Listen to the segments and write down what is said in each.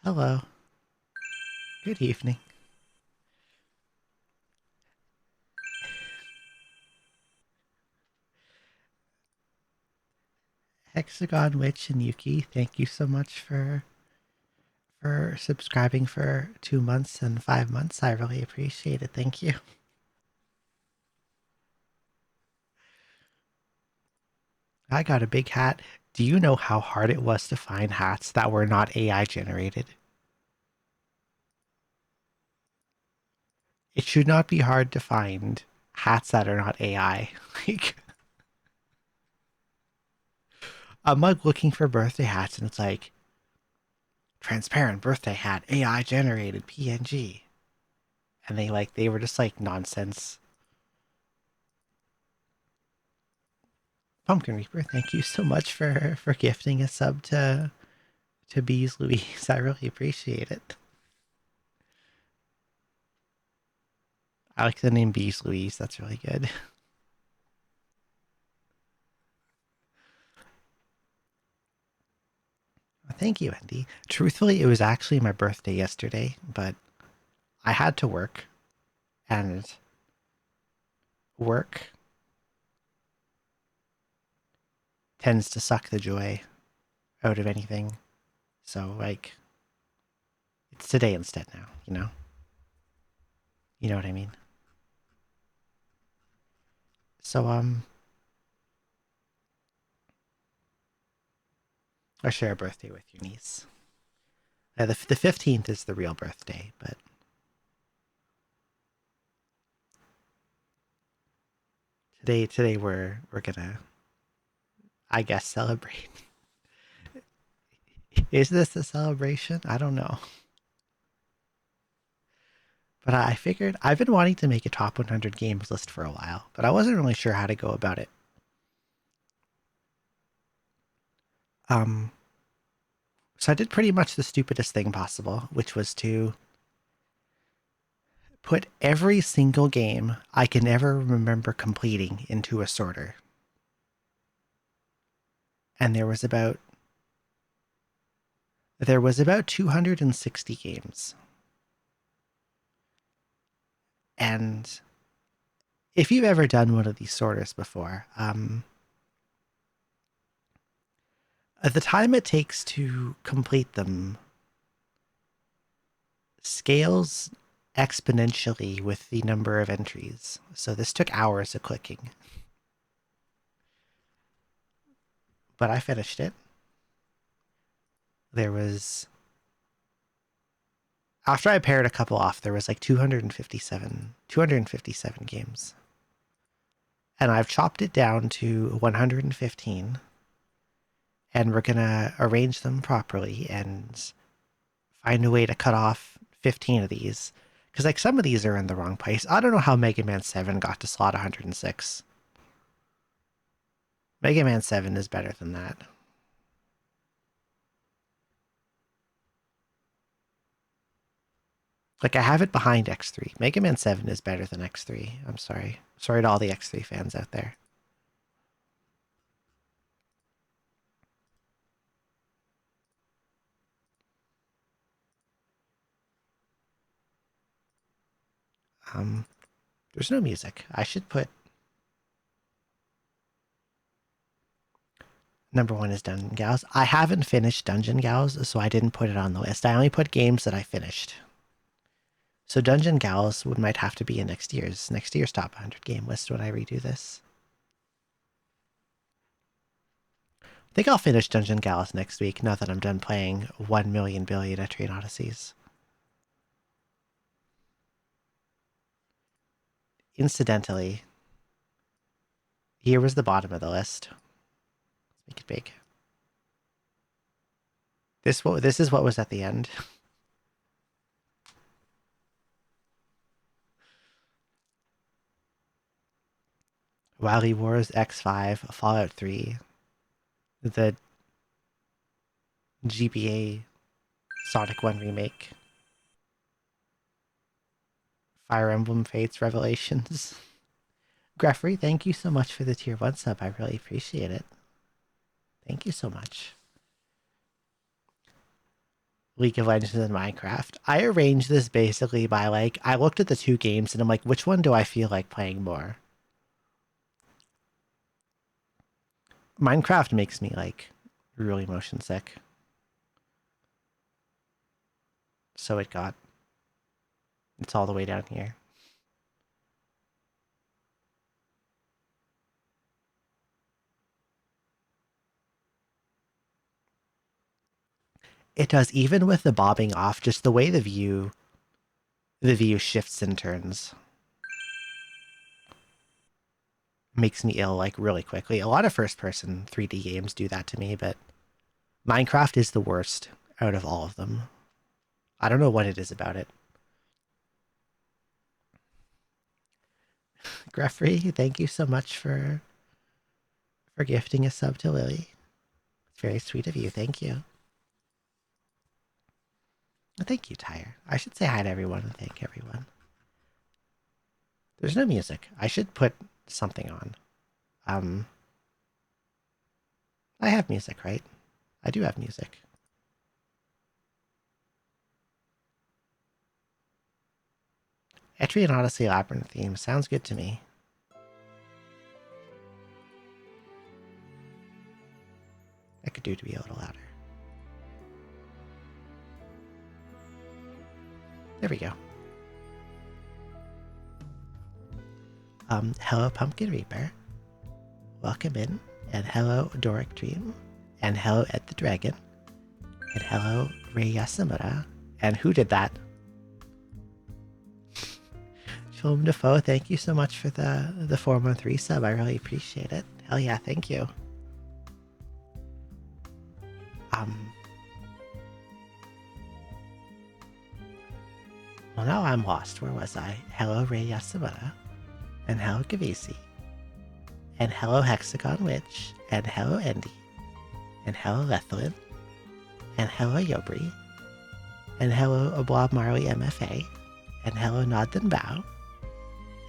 Hello. Good evening. Hexagon Witch and Yuki, thank you so much for subscribing for 2 months and 5 months. I really appreciate it. Thank you. I got a big hat. Do you know how hard it was to find hats that were not AI generated? It should not be hard to find hats that are not AI. Like I'm like looking for birthday hats and it's like transparent birthday hat, AI generated PNG. And they were just like nonsense. Pumpkin Reaper, thank you so much for gifting a sub to Bees Louise. I really appreciate it. I like the name Bees Louise. That's really good. Thank you, Andy. Truthfully, it was actually my birthday yesterday, but I had to work, and work tends to suck the joy out of anything. So like, it's today instead now. You know what I mean. So I share a birthday with your niece. The 15th is the real birthday, but today we're gonna, I guess, celebrate. Is this a celebration? I don't know. But I figured I've been wanting to make a top 100 games list for a while, but I wasn't really sure how to go about it. Um, so I did pretty much the stupidest thing possible, which was to put every single game I can ever remember completing into a sorter. And there was about 260 games. And if you've ever done one of these sorters before, the time it takes to complete them scales exponentially with the number of entries. So this took hours of clicking, but I finished it. There was, after I paired a couple off, there was like 257 games. And I've chopped it down to 115, and we're going to arrange them properly and find a way to cut off 15 of these, because like some of these are in the wrong place. I don't know how Mega Man 7 got to slot 106. Mega Man 7 is better than that. Like I have it behind X3. Mega Man 7 is better than X3. I'm sorry. Sorry to all the X3 fans out there. Um there's no music. I should put number 1 is Dungeon Gals. I haven't finished Dungeon Gals, so I didn't put it on the list. I only put games that I finished. So Dungeon Gals might have to be in next year's top 100 game list when I redo this. I think I'll finish Dungeon Gals next week now that I'm done playing 1 million billion Etrian Odysseys. Incidentally, here was the bottom of the list. Let's make it big. This is what was at the end. Wily Wars X5, Fallout 3, the GBA Sonic 1 remake, Fire Emblem Fates Revelations. Greffrey, thank you so much for the tier 1 sub. I really appreciate it. Thank you so much. League of Legends and Minecraft. I arranged this basically by like, I looked at the two games and I'm like, which one do I feel like playing more? Minecraft makes me like really motion sick. So it's all the way down here. It does, even with the bobbing off, just the way the view shifts and turns makes me ill like really quickly. A lot of first person 3D games do that to me, but Minecraft is the worst out of all of them. I don't know what it is about it. Greffrey, thank you so much for gifting a sub to Lily. It's very sweet of you. Thank you. Thank you, Tyre. I should say hi to everyone and thank everyone. There's no music. I should put something on. I have music, right? I do have music. Etrian Odyssey Labyrinth theme sounds good to me. I could do to be a little louder. There we go. Hello, Pumpkin Reaper. Welcome in. And hello, Doric Dream. And hello, Ed the Dragon. And hello, Rei Yasamura. And who did that? Film Defoe, thank you so much for the 4-month resub. I really appreciate it. Hell yeah, thank you. Well, now I'm lost. Where was I? Hello, Rei Yasamura. And hello, Gavisi. And hello, Hexagon Witch. And hello, Endy. And hello, Lethlin. And hello, Yobri. And hello, Blob Marley MFA. And hello, Nodden Bao.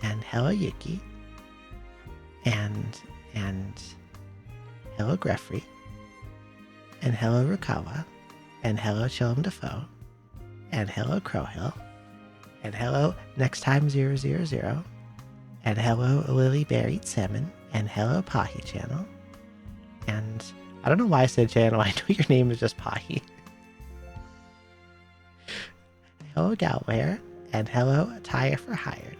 And hello, Yuki. And hello, Greffrey. And hello, Rukawa. And hello, Chillum Defoe. And hello, Crowhill. And hello, Next Time 000. And hello, Lily Bear Eats Salmon. And hello, Pahi Channel. And I don't know why I said channel. I know your name is just Pahi. Hello, Galware. And hello, Tire for Hired.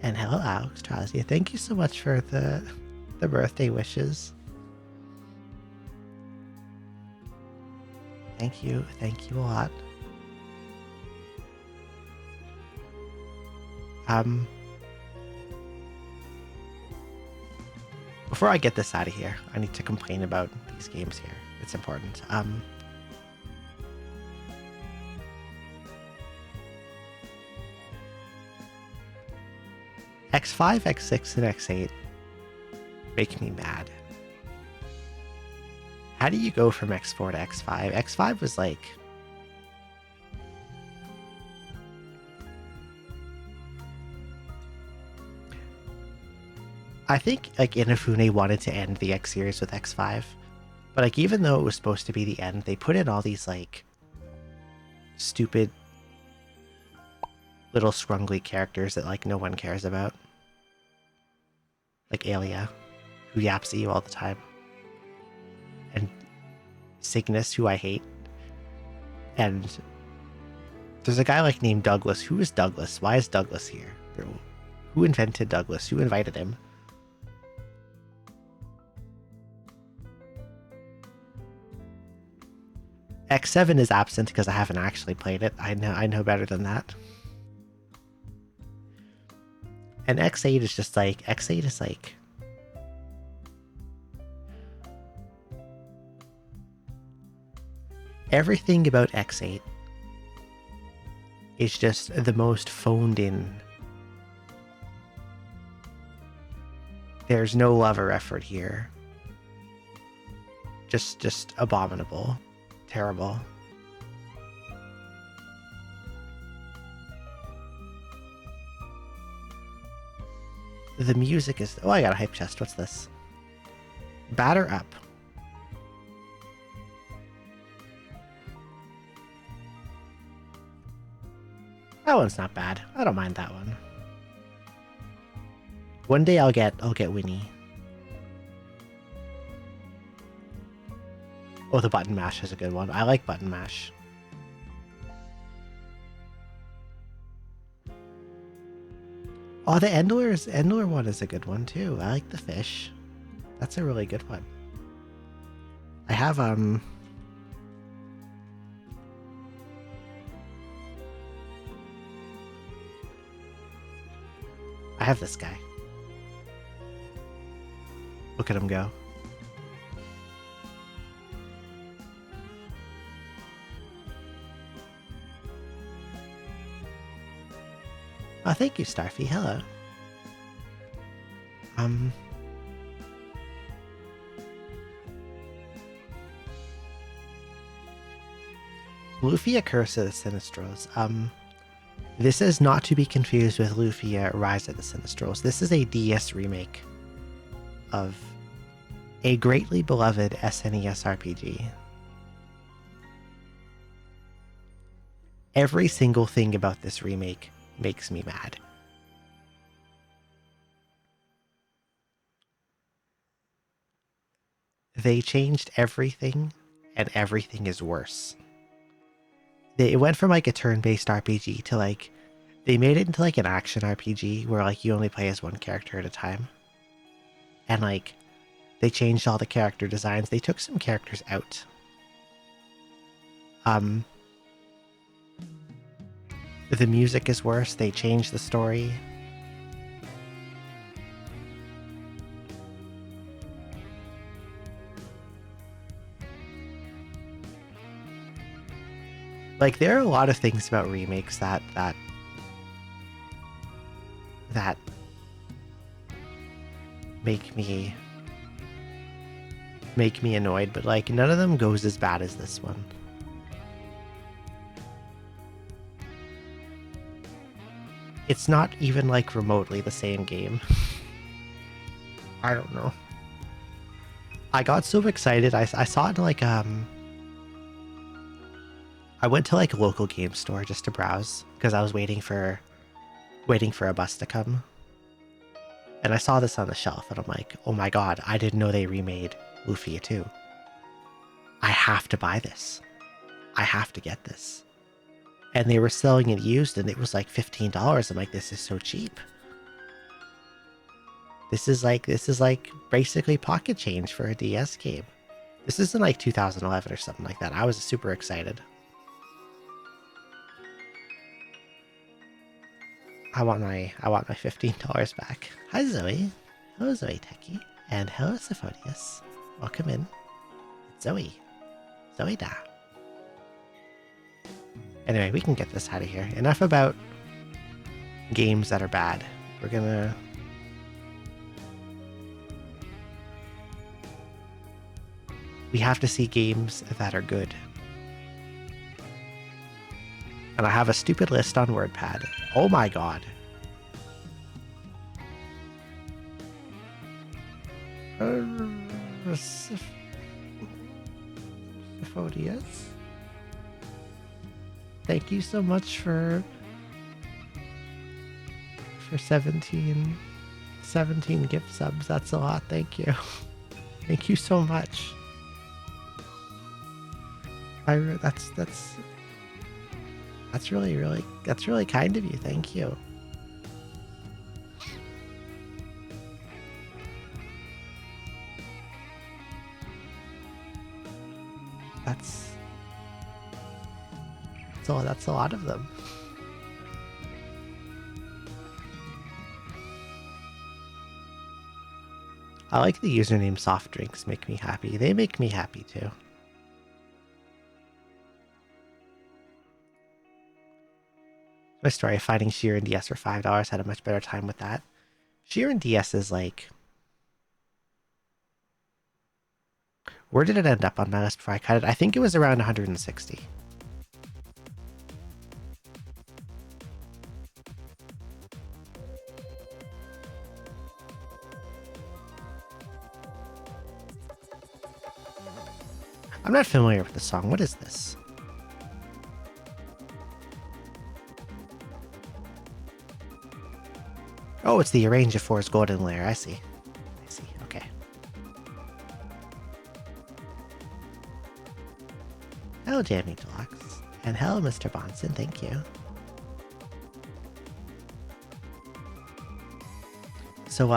And hello, Alex Trazia. Thank you so much for the birthday wishes. Thank you a lot. Before I get this out of here, I need to complain about these games here. It's important. X5, X6, and X8 make me mad. How do you go from X4 to X5? X5 was like... I think like Inafune wanted to end the X series with X5, but like even though it was supposed to be the end, they put in all these like stupid little scrungly characters that like no one cares about. Like Aelia, who yaps at you all the time. And Cygnus, who I hate. And there's a guy like named Douglas. Who is Douglas? Why is Douglas here? Who invented Douglas? Who invited him? X7 is absent because I haven't actually played it. I know better than that. And X8 is just like... X8 is like... Everything about X8 is just the most phoned in. There's no love or effort here. Just abominable. Terrible. The music is... Oh, I got a hype chest. What's this? Batter up. That one's not bad. I don't mind that one. One day I'll get Winnie. Oh, the button mash is a good one. I like button mash. Oh, the Endler one is a good one too. I like the fish. That's a really good one. I have I have this guy. Look at him go. Oh, thank you, Starfy. Hello. Lufia Curse of the Sinistrals. This is not to be confused with Lufia Rise of the Sinistrals. This is a DS remake of a greatly beloved SNES RPG. Every single thing about this remake makes me mad. They changed everything, and everything is worse. It went from like a turn-based RPG to like, they made it into like an action RPG where like you only play as one character at a time. And like, they changed all the character designs. They took some characters out. The music is worse. They changed the story. Like, there are a lot of things about remakes that make me annoyed, but like none of them goes as bad as this one. It's not even like remotely the same game. I don't know. I got so excited. I saw it in like I went to like a local game store just to browse because I was waiting for a bus to come. And I saw this on the shelf and I'm like, oh my god, I didn't know they remade Lufia 2. I have to buy this. I have to get this. And they were selling it used and it was like $15. I'm like, this is so cheap. This is like basically pocket change for a DS game. This is in like 2011 or something like that. I was super excited. I want my $15 back. Hi Zoe. Hello Zoe Techie. And hello Sophodius. Welcome in. It's Zoe. Zoe da. Anyway, we can get this out of here. Enough about games that are bad. We're gonna we have to see games that are good. And I have a stupid list on WordPad. Oh my god. Sophodius? Thank you so much for 17 gift subs. That's a lot. Thank you. Thank you so much. That's really kind of you. Thank you. That's a lot of them. I like the username soft drinks make me happy. They make me happy too. My story of finding Sheer and DS for $5, had a much better time with that. Sheer and DS is like... Where did it end up on my list before I cut it? I think it was around 160. I'm not familiar with the song. What is this? Oh, it's the Arrange of Four's Golden Lair. I see. I see. Okay. Hello, Jamie Deluxe. And hello, Mr. Bonson. Thank you. So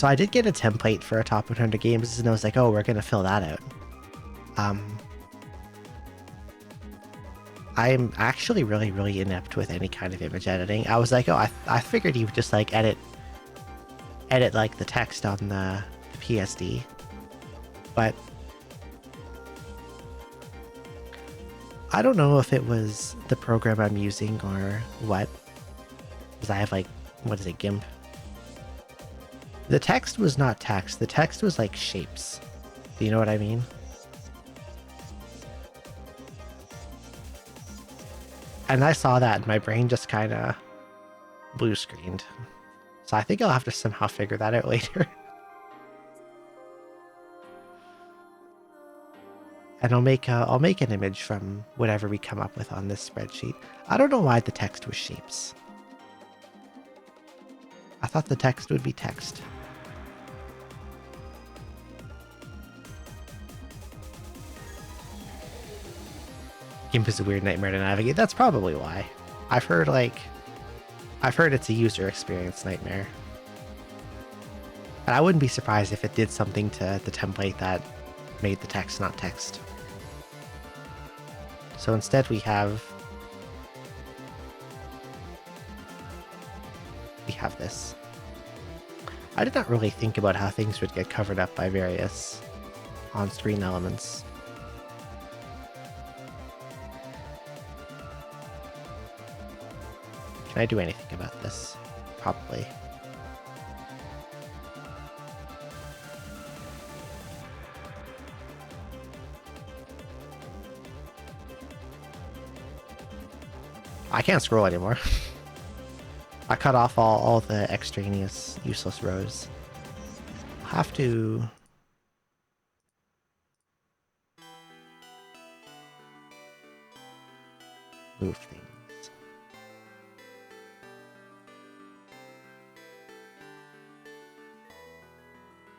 I did get a template for a top 100 games, and I was like, oh, we're gonna fill that out. I'm actually really, really inept with any kind of image editing. I was like, oh, I figured you would just like edit like the text on the PSD, but I don't know if it was the program I'm using or what, because I have like, what is it, GIMP? The text was not text. The text was like shapes. Do you know what I mean? And I saw that and my brain just kind of blue screened. So I think I'll have to somehow figure that out later. And I'll make an image from whatever we come up with on this spreadsheet. I don't know why the text was shapes. I thought the text would be text. GIMP is a weird nightmare to navigate. That's probably why. I've heard it's a user experience nightmare. And I wouldn't be surprised if it did something to the template that made the text not text. So instead we have this. I did not really think about how things would get covered up by various on-screen elements. Can I do anything about this? Probably. I can't scroll anymore. I cut off all the extraneous, useless rows. I'll have to... move things.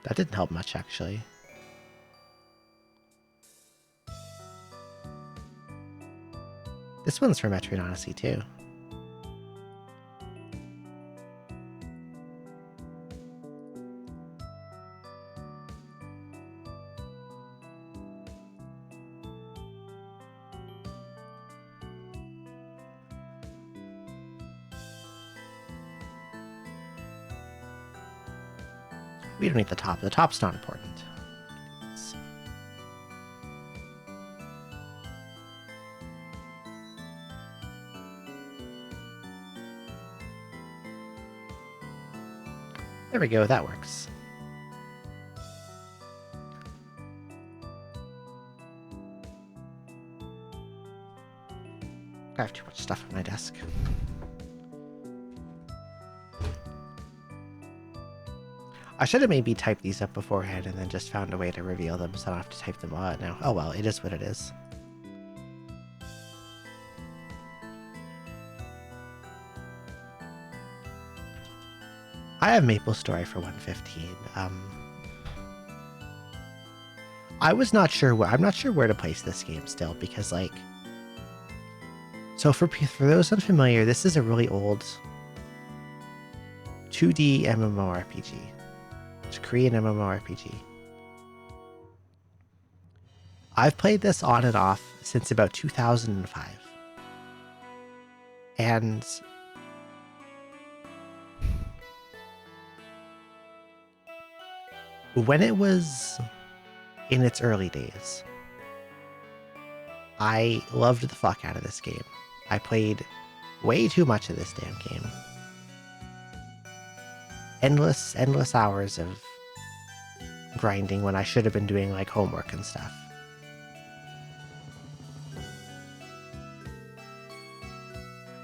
That didn't help much, actually. This one's for Metroid Odyssey, too. We don't need the top. The top's not important. There we go, that works. I have too much stuff on my desk. I should have maybe typed these up beforehand and then just found a way to reveal them so I don't have to type them all out now. Oh well, it is what it is. I have MapleStory for 115. I was not sure where, I'm not sure where to place this game still, because like, so for those unfamiliar, this is a really old 2D MMORPG. It's a Korean MMORPG. I've played this on and off since about 2005. And when it was in its early days, I loved the fuck out of this game. I played way too much of this damn game. Endless hours of grinding when I should have been doing like homework and stuff.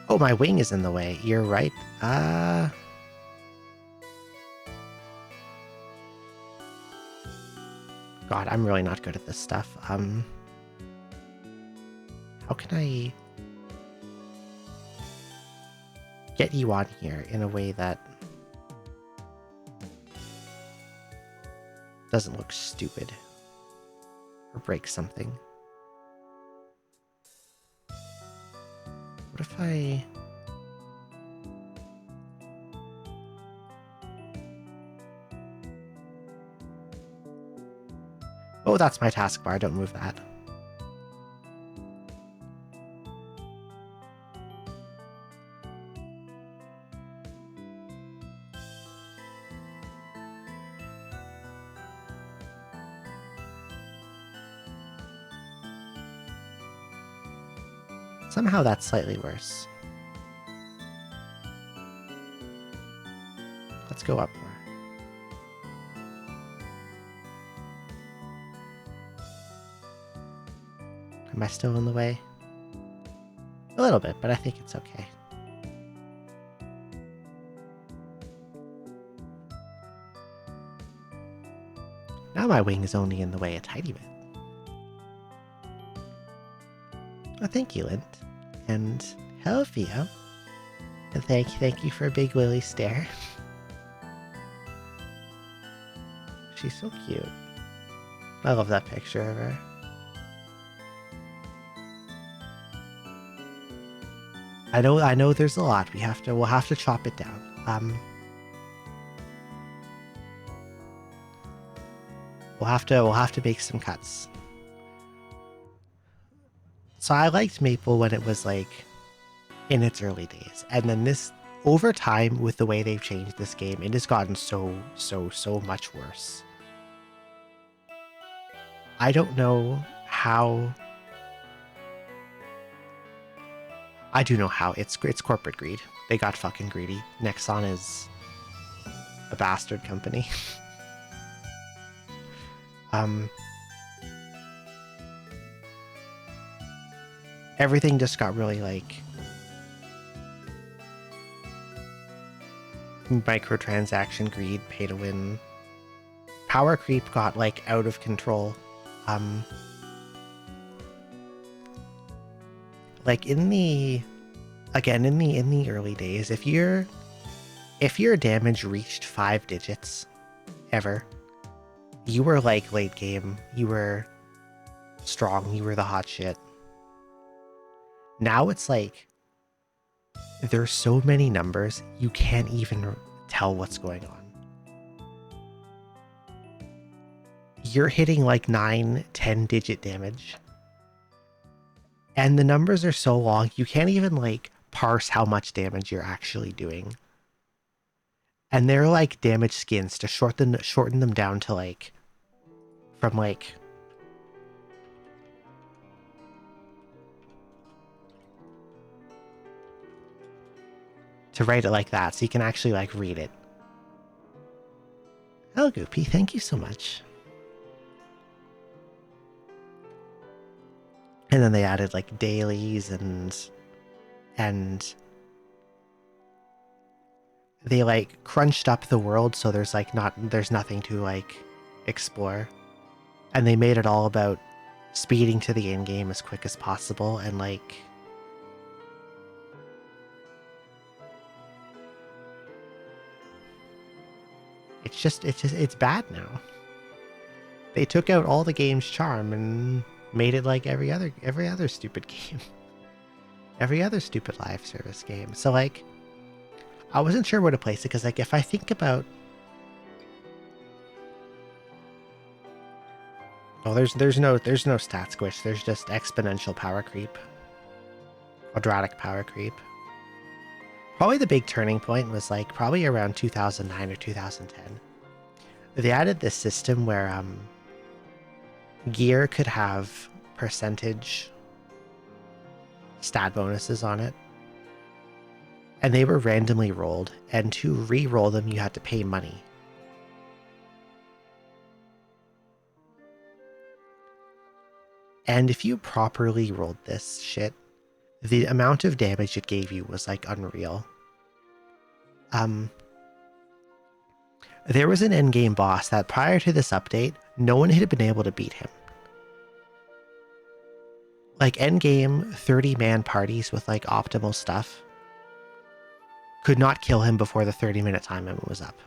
Oh, my wing is in the way. You're right. God, I'm really not good at this stuff. How can I get you on here in a way that doesn't look stupid or break something. What if I... Oh, that's my taskbar. Don't move that. Somehow that's slightly worse. Let's go up more. Am I still in the way? A little bit, but I think it's okay. Now my wing is only in the way a tiny bit. Oh, thank you, Lint. And hello, Theo. And thank you for a Big Willy stare. She's so cute. I love that picture of her. I know there's a lot. We'll have to chop it down. We'll have to make some cuts. So I liked Maple when it was like in its early days. And then this, over time, with the way they've changed this game, it has gotten so much worse. I don't know how. I do know how. It's corporate greed. They got fucking greedy. Nexon is a bastard company. Everything just got really like microtransaction greed, pay to win. Power creep got like out of control. Like in the early days, if your damage reached 5 digits ever, you were like late game, you were strong, you were the hot shit. Now it's like there's so many numbers you can't even tell what's going on. You're hitting like 9-10 digit damage, and the numbers are so long you can't even like parse how much damage you're actually doing. And they're like damage skins to shorten them down to like from like to write it like that so you can actually like read it. Oh, Goopy, thank you so much. And then they added like dailies and they like crunched up the world so there's nothing to like explore. And they made it all about speeding to the end game as quick as possible, and like it's bad now. They took out all the game's charm and made it like every other stupid game. Every other stupid live service game. So like I wasn't sure where to place it, because like if I think about there's no stat squish, there's just exponential power creep. Quadratic power creep. Probably the big turning point was like probably around 2009 or 2010. They added this system where gear could have percentage stat bonuses on it, and they were randomly rolled, and to re-roll them you had to pay money. And if you properly rolled this shit, the amount of damage it gave you was like unreal. There was an endgame boss that prior to this update, no one had been able to beat him. Like endgame 30-man parties with like optimal stuff could not kill him before the 30-minute time limit was up.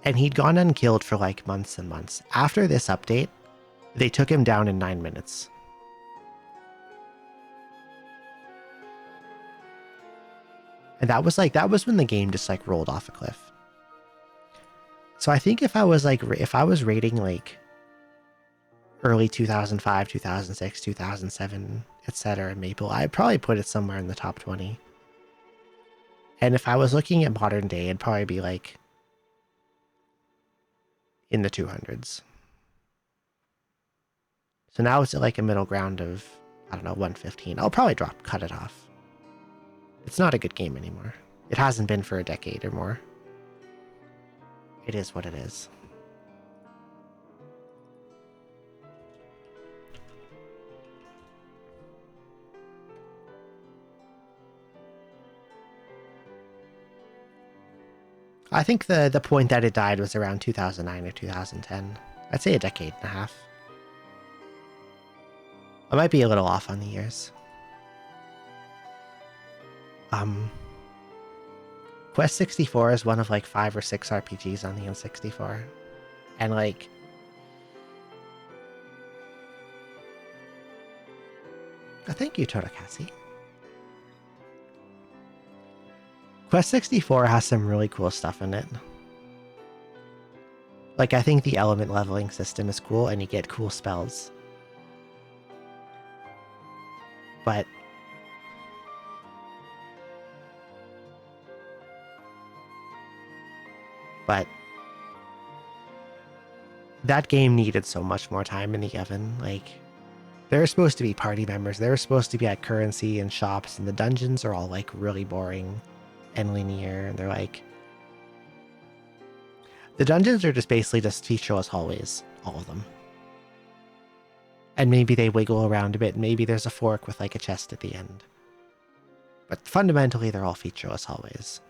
And he'd gone unkilled for like months and months. After this update, they took him down in 9 minutes. And that was when the game just like rolled off a cliff. So I think if I was rating like early 2005, 2006, 2007, etc. Maple, I'd probably put it somewhere in the top 20. And if I was looking at modern day, it'd probably be like in the 200s. So now it's at like a middle ground of, I don't know, 115. I'll probably cut it off. It's not a good game anymore. It hasn't been for a decade or more. It is what it is. I think the point that it died was around 2009 or 2010. I'd say a decade and a half. I might be a little off on the years. Quest 64 is one of like 5 or 6 RPGs on the N64. And like... Oh, thank you, Totokasi. Quest 64 has some really cool stuff in it. Like, I think the element leveling system is cool, and you get cool spells. But... that game needed so much more time in the oven. Like, there are supposed to be party members, there are supposed to be like currency and shops, and the dungeons are all like really boring and linear, and they're like... The dungeons are just basically just featureless hallways, all of them. And maybe they wiggle around a bit, maybe there's a fork with like a chest at the end. But fundamentally, they're all featureless hallways.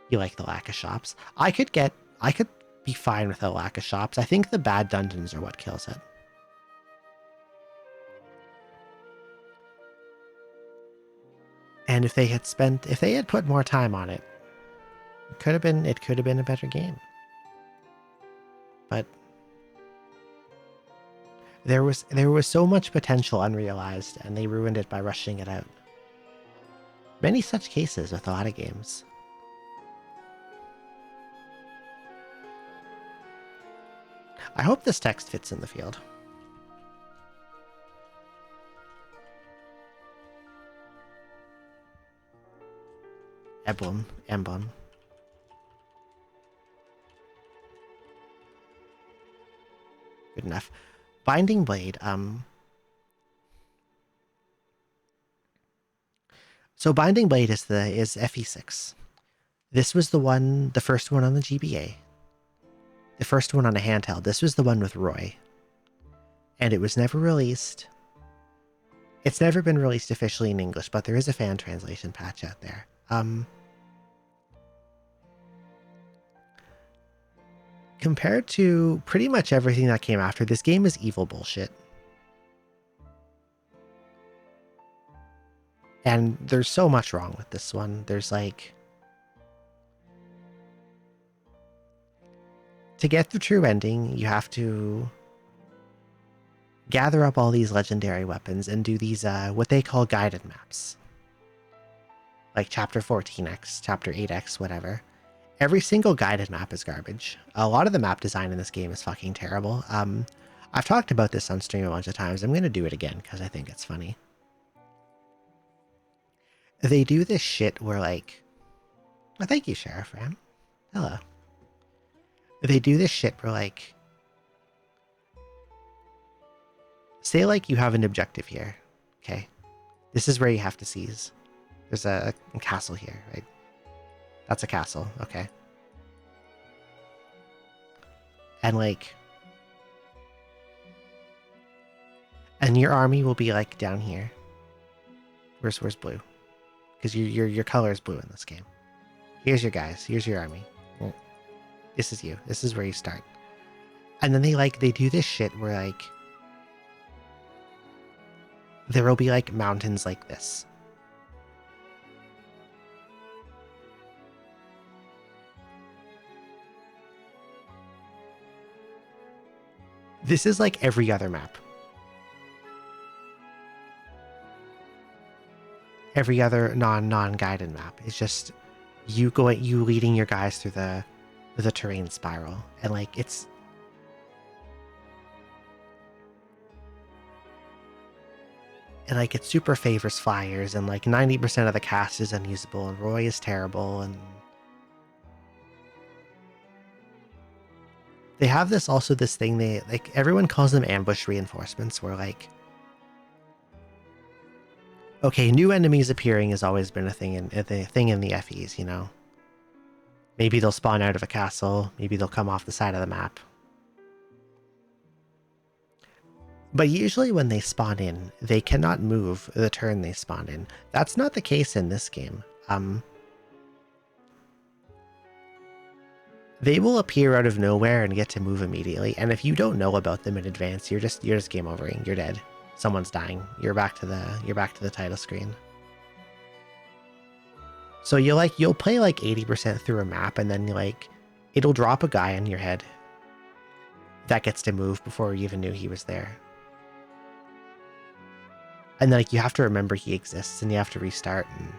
You like the lack of shops. I could be fine with a lack of shops. I think the bad dungeons are what kills it. And if they had put more time on it, it could have been a better game. But there was so much potential unrealized, and they ruined it by rushing it out. Many such cases with a lot of games. I hope this text fits in the field. Emblem. Good enough. Binding Blade, so Binding Blade is FE6. This was the first one on the GBA. The first one on a handheld. This was the one with Roy. And it was never released. It's never been released officially in English, but there is a fan translation patch out there. Compared to pretty much everything that came after, this game is evil bullshit. And there's so much wrong with this one. There's like... To get the true ending, you have to gather up all these legendary weapons and do these, what they call guided maps. Like Chapter 14X, Chapter 8X, whatever. Every single guided map is garbage. A lot of the map design in this game is fucking terrible. I've talked about this on stream a bunch of times. I'm going to do it again because I think it's funny. They do this shit where like... Oh, thank you, Sheriff Ram. Hello. They do this shit where like... Say like you have an objective here. Okay. This is where you have to seize. There's a castle here, right? That's a castle, okay. And like... And your army will be like down here. Where's blue? Because your color is blue in this game. Here's your guys. Here's your army. Well, this is you. This is where you start. And then they do this shit where like... There will be like mountains like this. This is like every other map. Every other non-guided map. It's just you leading your guys through the terrain spiral. And like it's it super favors flyers, and like 90% of the cast is unusable, and Roy is terrible, and they have this thing, they like, everyone calls them ambush reinforcements, where like, okay, new enemies appearing has always been a thing in the FEs, you know? Maybe they'll spawn out of a castle, maybe they'll come off the side of the map. But usually when they spawn in, they cannot move the turn they spawn in. That's not the case in this game. They will appear out of nowhere and get to move immediately, and if you don't know about them in advance, you're just game overing. You're dead. Someone's dying. You're back to the title screen. So you'll play like 80% through a map, and then like it'll drop a guy on your head that gets to move before you even knew he was there. And then like you have to remember he exists, and you have to restart. And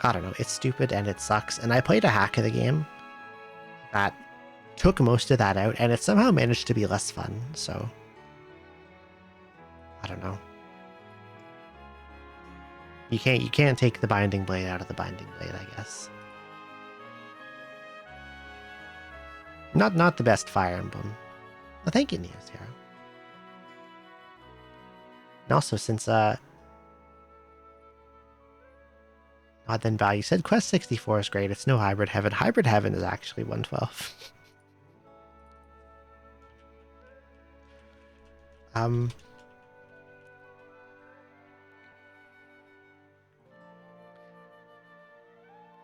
I don't know, it's stupid and it sucks. And I played a hack of the game that took most of that out, and it somehow managed to be less fun, so I don't know. You can't take the binding blade out of the binding blade, I guess. Not the best Fire Emblem. Well, thank you, Neo Zero. And also, since Odd Then Val, you said Quest 64 is great. It's no Hybrid Heaven. Hybrid Heaven is actually 112.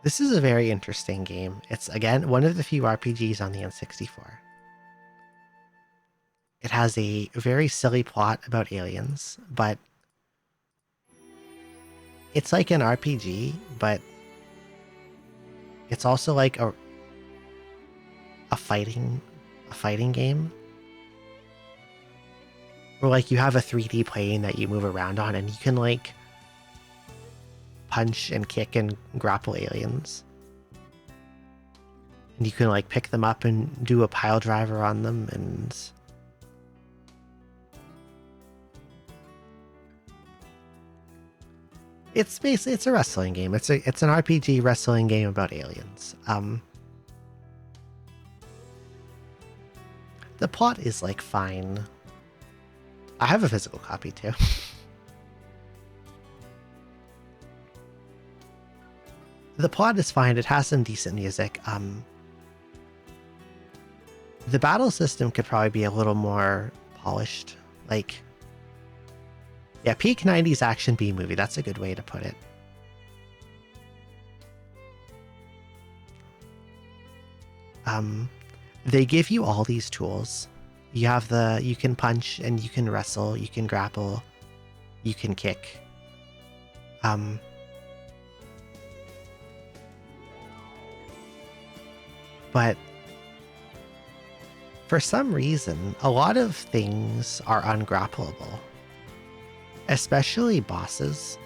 This is a very interesting game. It's, again, one of the few RPGs on the N64. It has a very silly plot about aliens, but it's like an RPG, but it's also like a fighting game. Where like you have a 3D plane that you move around on, and you can like punch and kick and grapple aliens. And you can like pick them up and do a pile driver on them, and it's a wrestling game. It's an RPG wrestling game about aliens. The plot is like fine. I have a physical copy too. The plot is fine. It has some decent music. The battle system could probably be a little more polished. Like, yeah, peak 90s action B movie. That's a good way to put it. They give you all these tools. You can punch and you can wrestle, you can grapple, you can kick. But for some reason, a lot of things are ungrappleable, especially bosses.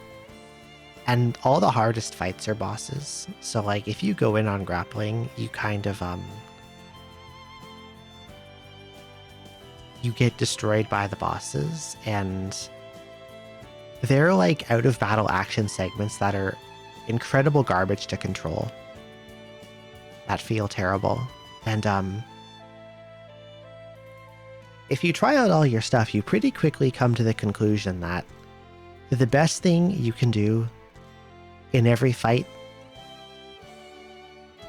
And all the hardest fights are bosses. So like if you go in on grappling, you kind of you get destroyed by the bosses, and they're like out of battle action segments that are incredible garbage to control, that feel terrible. And if you try out all your stuff, you pretty quickly come to the conclusion that the best thing you can do in every fight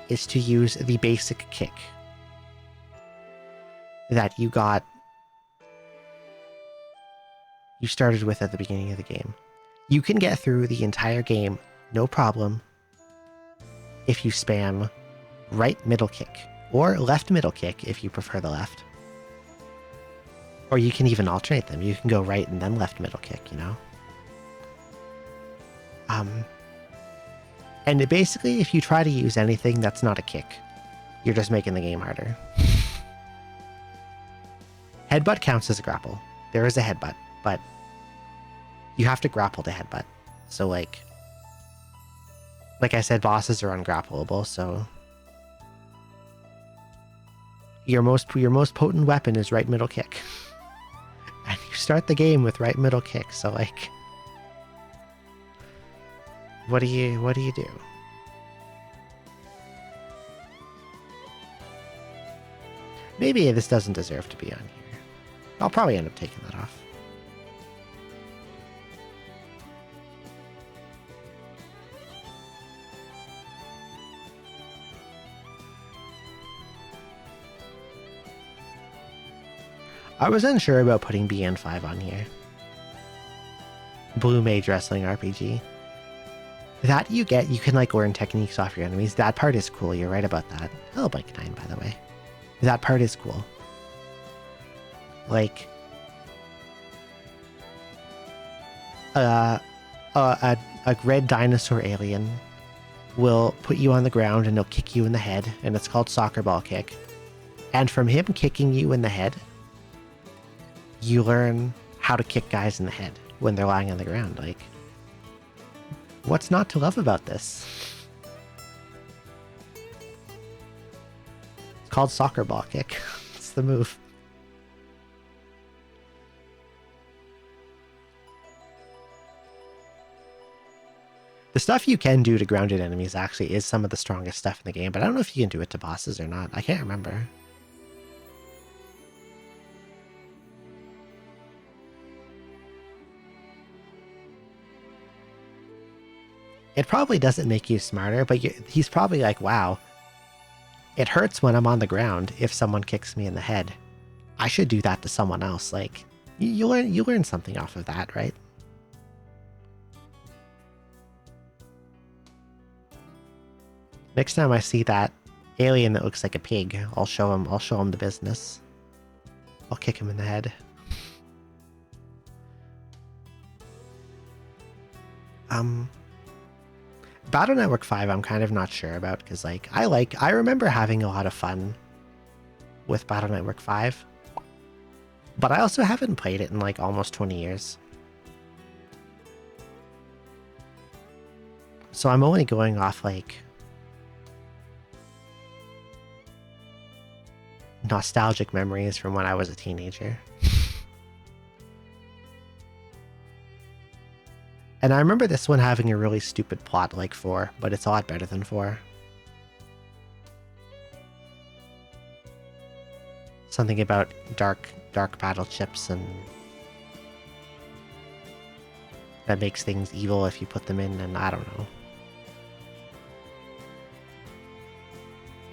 is to use the basic kick that you started with at the beginning of the game. You can get through the entire game, no problem, if you spam right middle kick, or left middle kick if you prefer the left. Or you can even alternate them. You can go right and then left middle kick, you know? And basically, if you try to use anything that's not a kick, you're just making the game harder. Headbutt counts as a grapple. There is a headbutt, but you have to grapple to headbutt. So like I said, bosses are ungrappleable, so your most potent weapon is right middle kick. And you start the game with right middle kick, so like what do you do? Maybe this doesn't deserve to be on here. I'll probably end up taking that off. I was unsure about putting BN5 on here. Blue Mage Wrestling RPG. That you can like learn techniques off your enemies. That part is cool. You're right about that. Hello, Bike9, by the way. That part is cool. Like, a red dinosaur alien will put you on the ground and he'll kick you in the head, and it's called soccer ball kick. And from him kicking you in the head, you learn how to kick guys in the head when they're lying on the ground. Like, what's not to love about this? It's called soccer ball kick. It's the move. The stuff you can do to grounded enemies actually is some of the strongest stuff in the game, but I don't know if you can do it to bosses or not. I can't remember. It probably doesn't make you smarter, but he's probably like, wow, it hurts when I'm on the ground if someone kicks me in the head. I should do that to someone else. Like, you learn something off of that, right? Next time I see that alien that looks like a pig, I'll show him the business. I'll kick him in the head. Battle Network 5 I'm kind of not sure about, because like I remember having a lot of fun with Battle Network 5, but I also haven't played it in like almost 20 years. So I'm only going off like nostalgic memories from when I was a teenager. And I remember this one having a really stupid plot like 4, but it's a lot better than 4. Something about dark battle chips, and that makes things evil if you put them in, and I don't know.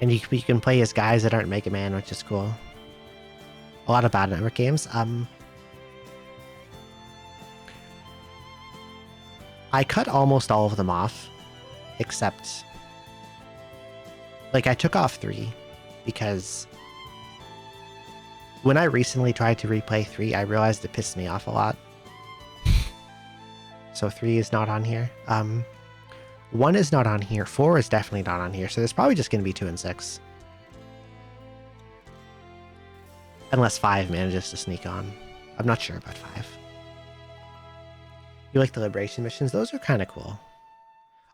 And you can play as guys that aren't Mega Man, which is cool. A lot of Battle Network games. I cut almost all of them off, except, like, I took off 3 because when I recently tried to replay 3, I realized it pissed me off a lot. So 3 is not on here. 1 is not on here. 4 is definitely not on here. So there's probably just going to be 2 and 6. Unless 5 manages to sneak on. I'm not sure about 5. You like the Liberation missions? Those are kind of cool.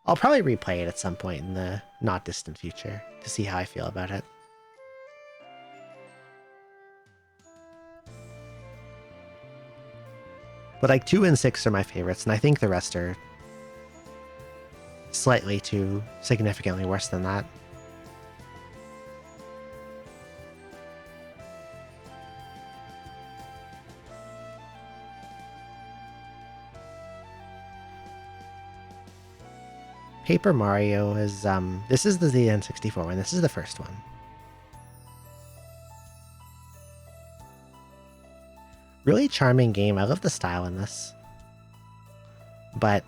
I'll probably replay it at some point in the not distant future to see how I feel about it. But like 2 and 6 are my favorites, and I think the rest are slightly too significantly worse than that. Paper Mario is, this is the N64 one. This is the first one. Really charming game. I love the style in this. But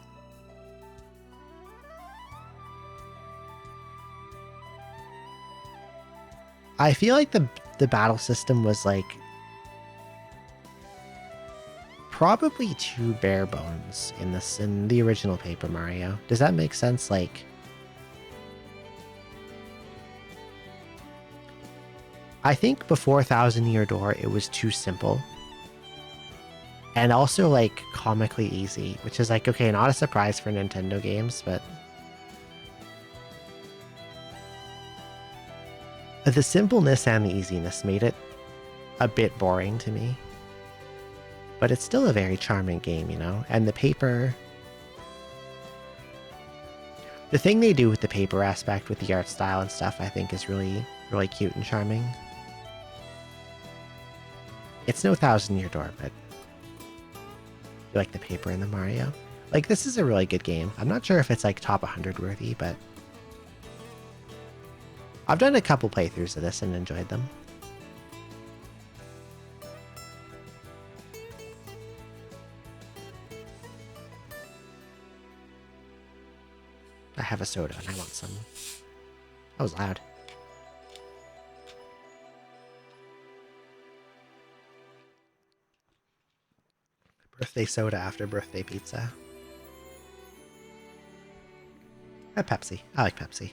I feel like the battle system was like probably too bare bones in the original Paper Mario. Does that make sense? Like, I think before Thousand Year Door, it was too simple. And also, like, comically easy, which is, like, okay, not a surprise for Nintendo games, but... the simpleness and the easiness made it a bit boring to me. But it's still a very charming game, you know? And the paper... The thing they do with the paper aspect, with the art style and stuff, I think is really, really cute and charming. It's no Thousand Year Door, but... You like the paper in the Mario? Like, this is a really good game. I'm not sure if it's, like, top 100 worthy, but... I've done a couple playthroughs of this and enjoyed them. I have a soda and I want some. That was loud. Birthday soda after birthday pizza. A Pepsi. I like Pepsi.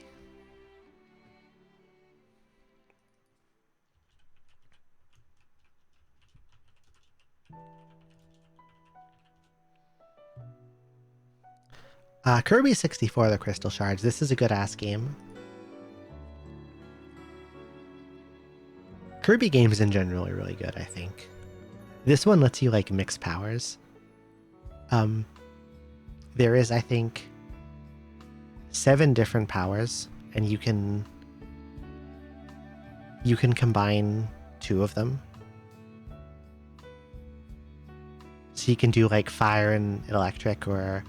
Kirby 64, The Crystal Shards. This is a good ass game. Kirby games in general are really good, I think. This one lets you, like, mix powers. There is, I think, 7 different powers, and you can combine 2 of them. So you can do, like, fire and electric, or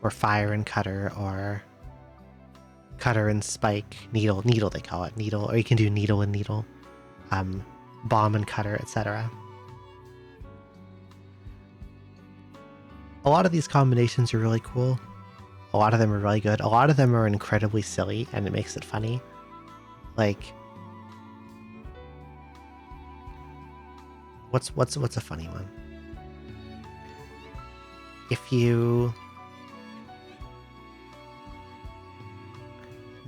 fire and cutter, or cutter and spike, needle they call it, needle, or you can do needle and needle, bomb and cutter, etc. A lot of these combinations are really cool. A lot of them are really good. A lot of them are incredibly silly, and it makes it funny. Like, what's a funny one? If you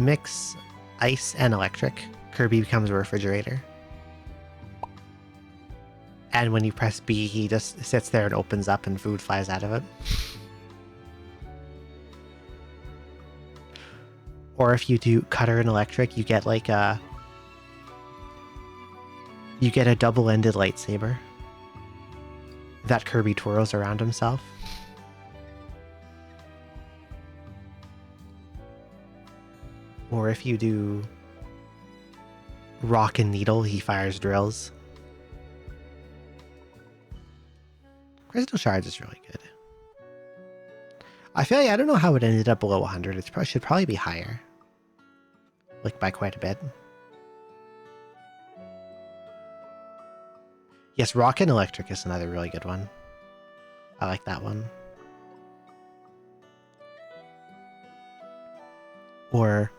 mix ice and electric, Kirby becomes a refrigerator. And when you press B, he just sits there and opens up and food flies out of it. Or if you do cutter and electric, you get like a double-ended lightsaber that Kirby twirls around himself. Or if you do rock and needle, he fires drills. Crystal Shards is really good. I feel like I don't know how it ended up below 100. It should probably be higher. Like, by quite a bit. Yes, Rock and Electric is another really good one. I like that one. Or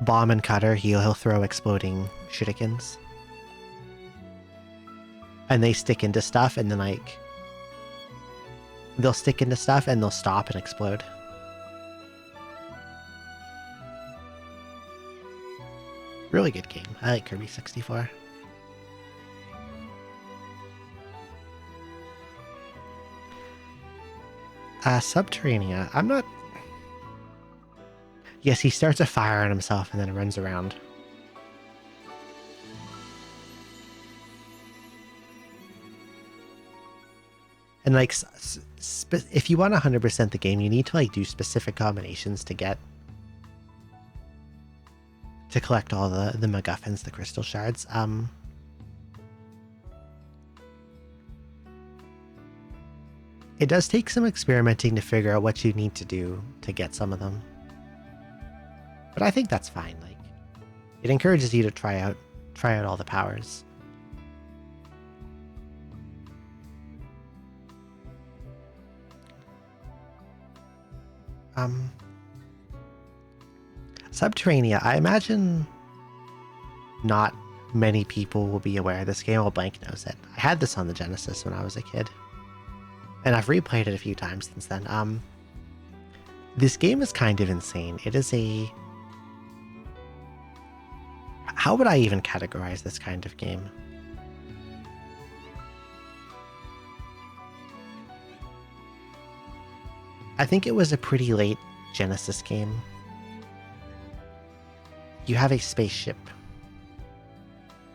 Bomb and Cutter, he'll throw exploding shurikens. And they stick into stuff, and then, like, they'll stick into stuff and they'll stop and explode. Really good game. I like Kirby 64. Subterranea. I'm not... Yes, he starts a fire on himself and then runs around. And, like, if you want 100% the game, you need to, like, do specific combinations to collect all the MacGuffins, the crystal shards. It does take some experimenting to figure out what you need to do to get some of them. But I think that's fine. Like, it encourages you to try out all the powers. Subterranea, I imagine not many people will be aware of this game. Well, Blank knows it. I had this on the Genesis when I was a kid. And I've replayed it a few times since then. This game is kind of insane. It is How would I even categorize this kind of game? I think it was a pretty late Genesis game. You have a spaceship,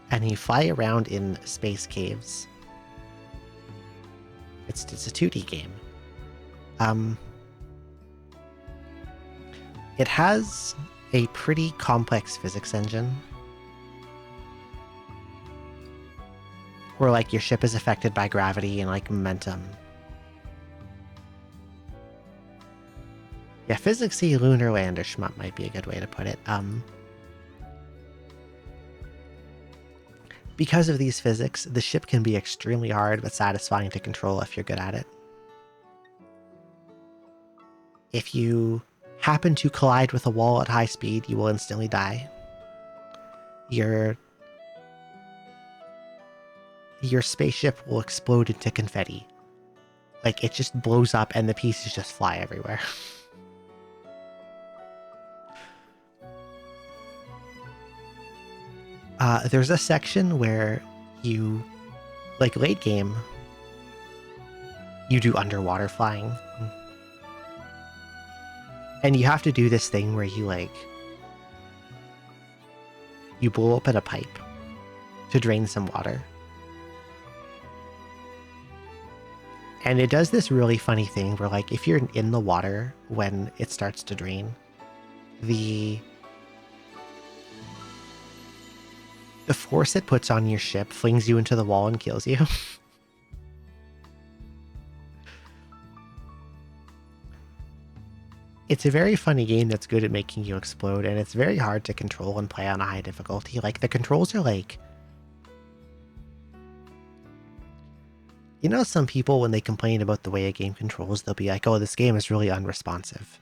and you fly around in space caves. It's a 2D game. It has a pretty complex physics engine, where like your ship is affected by gravity and like momentum. Yeah, physicsy lunar lander shmup might be a good way to put it. Because of these physics, the ship can be extremely hard but satisfying to control if you're good at it. If you happen to collide with a wall at high speed, you will instantly die. Your spaceship will explode into confetti. Like, it just blows up and the pieces just fly everywhere. There's a section where you, like late game, you do underwater flying. And you have to do this thing where you you blow up at a pipe to drain some water. And it does this really funny thing where like if you're in the water when it starts to drain, the force it puts on your ship flings you into the wall and kills you. It's a very funny game that's good at making you explode, and it's very hard to control and play on a high difficulty. Like, the controls are like... You know, some people, when they complain about the way a game controls, they'll be like, oh, this game is really unresponsive.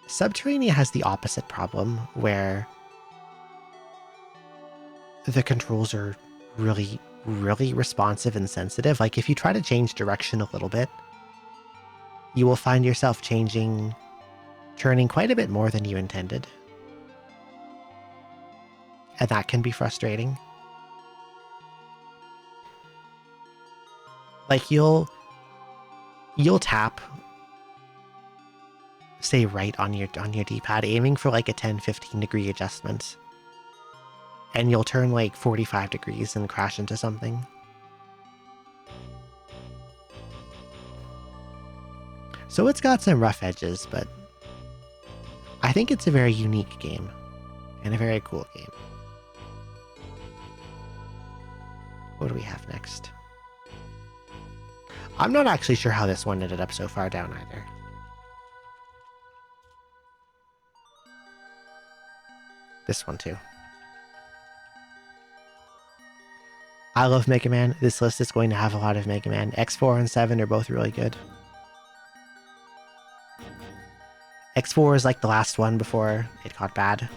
Subterranea has the opposite problem, where the controls are really, really responsive and sensitive. Like, if you try to change direction a little bit, you will find yourself turning quite a bit more than you intended. And that can be frustrating. Like, you'll tap, say, right on your D-pad, aiming for like a 10-15 degree adjustment. And you'll turn like 45 degrees and crash into something. So it's got some rough edges, but I think it's a very unique game and a very cool game. What do we have next? I'm not actually sure how this one ended up so far down either. This one too. I love Mega Man. This list is going to have a lot of Mega Man. X4 and 7 are both really good. X4 is like the last one before it got bad.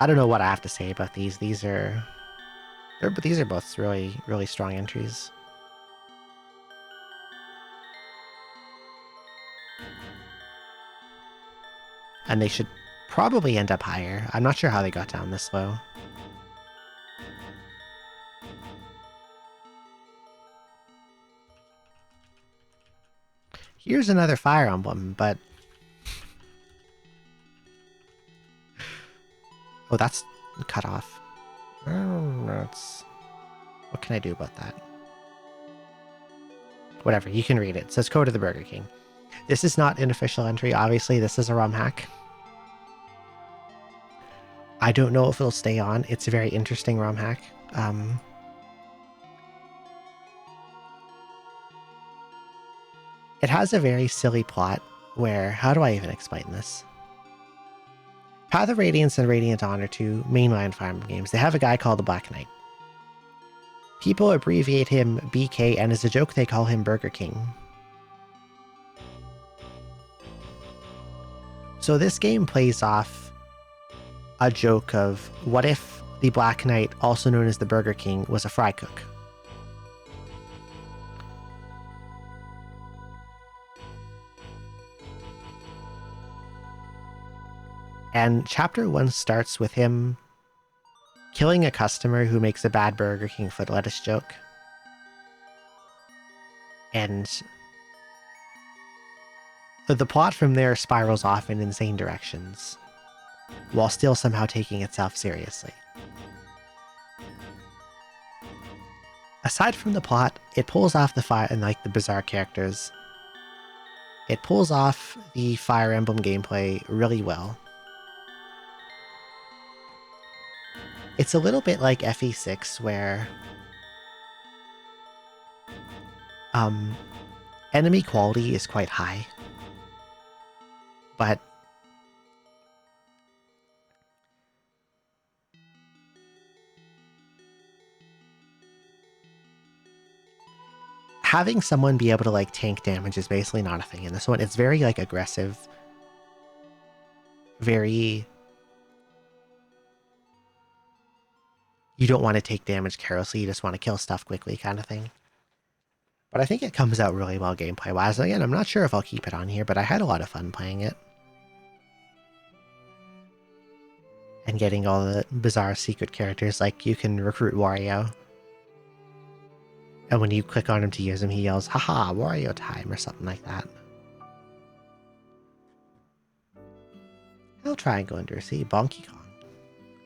I don't know what I have to say about these. These are both really, really strong entries. And they should probably end up higher. I'm not sure how they got down this low. Here's another Fire Emblem, but... Oh, that's cut off. What can I do about that? Whatever, you can read it. It says Code of the Burger King. This is not an official entry. Obviously, this is a ROM hack. I don't know if it'll stay on. It's a very interesting ROM hack. It has a very silly plot where... How do I even explain this? Path of Radiance and Radiant Dawn are two mainline Fire Emblem games. They have a guy called the Black Knight. People abbreviate him BK, and as a joke they call him Burger King. So this game plays off a joke of, what if the Black Knight, also known as the Burger King, was a fry cook? And chapter 1 starts with him killing a customer who makes a bad Burger King foot lettuce joke. And the plot from there spirals off in insane directions, while still somehow taking itself seriously. Aside from the plot, it pulls off the fire and like the bizarre characters. It pulls off the Fire Emblem gameplay really well. It's a little bit like FE6, where enemy quality is quite high, but having someone be able to like tank damage is basically not a thing in this one. It's very like aggressive, very... You don't want to take damage carelessly, you just want to kill stuff quickly kind of thing. But I think it comes out really well gameplay-wise. Again, I'm not sure if I'll keep it on here, but I had a lot of fun playing it. And getting all the bizarre secret characters, like you can recruit Wario. And when you click on him to use him, he yells, "Haha, Wario time," or something like that. I'll try and go under sea. Bonky Kong.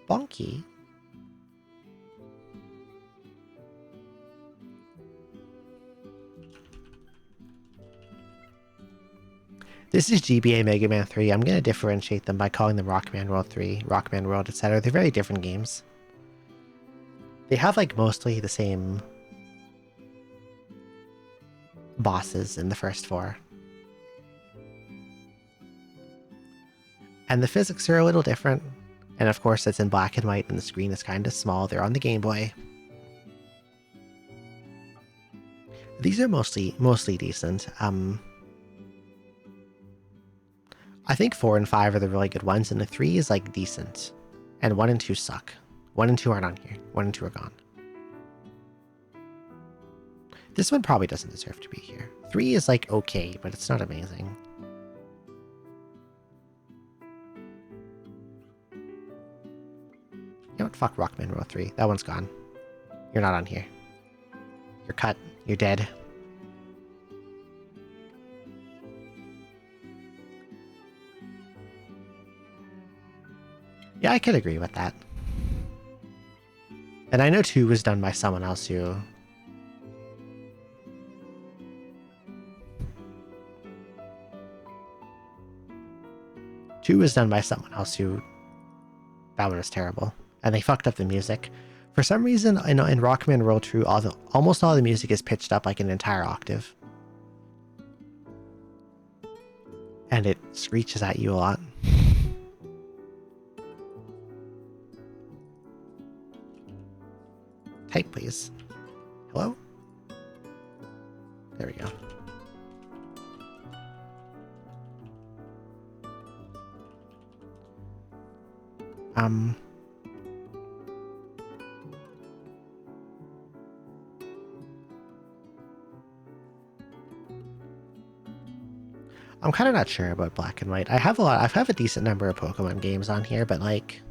Bonky? This is GBA Mega Man 3. I'm going to differentiate them by calling them Rockman World 3, Rockman World, etc. They're very different games. They have like mostly the same bosses in the first 4. And the physics are a little different. And of course it's in black and white and the screen is kind of small. They're on the Game Boy. These are mostly decent. I think 4 and 5 are the really good ones, and the 3 is like decent. And 1 and 2 suck. 1 and 2 aren't on here. 1 and 2 are gone. This one probably doesn't deserve to be here. 3 is like okay, but it's not amazing. You know what? Fuck Rockman World 3. That one's gone. You're not on here. You're cut. You're dead. Yeah, I could agree with that. And I know 2 was done by someone else who... That one was terrible. And they fucked up the music. For some reason, in Rockman World 2, almost all the music is pitched up like an entire octave. And it screeches at you a lot. Type, please. Hello? There we go. I'm kind of not sure about Black and White. I have a decent number of Pokemon games on here, but like...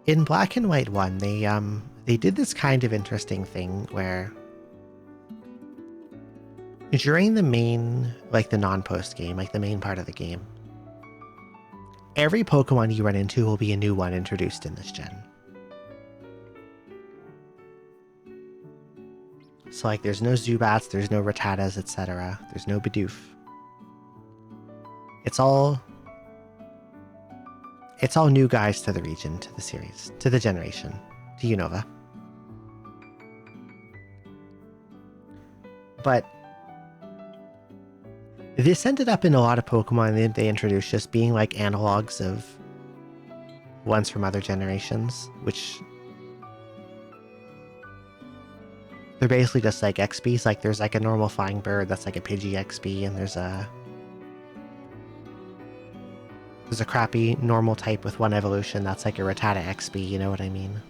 In Black and White 1, they did this kind of interesting thing where during the main, like the non-post game, like the main part of the game, every Pokemon you run into will be a new one introduced in this gen. So like there's no Zubats, there's no Rattatas, etc. There's no Bidoof. It's all new guys to the region, to the series, to the generation, to Unova. But this ended up in a lot of Pokemon they introduced just being like analogs of ones from other generations, which they're basically just like XPs. Like there's like a normal flying bird that's like a Pidgey XP, and there's a There's a crappy normal type with one evolution that's like a Rattata XP, you know what I mean?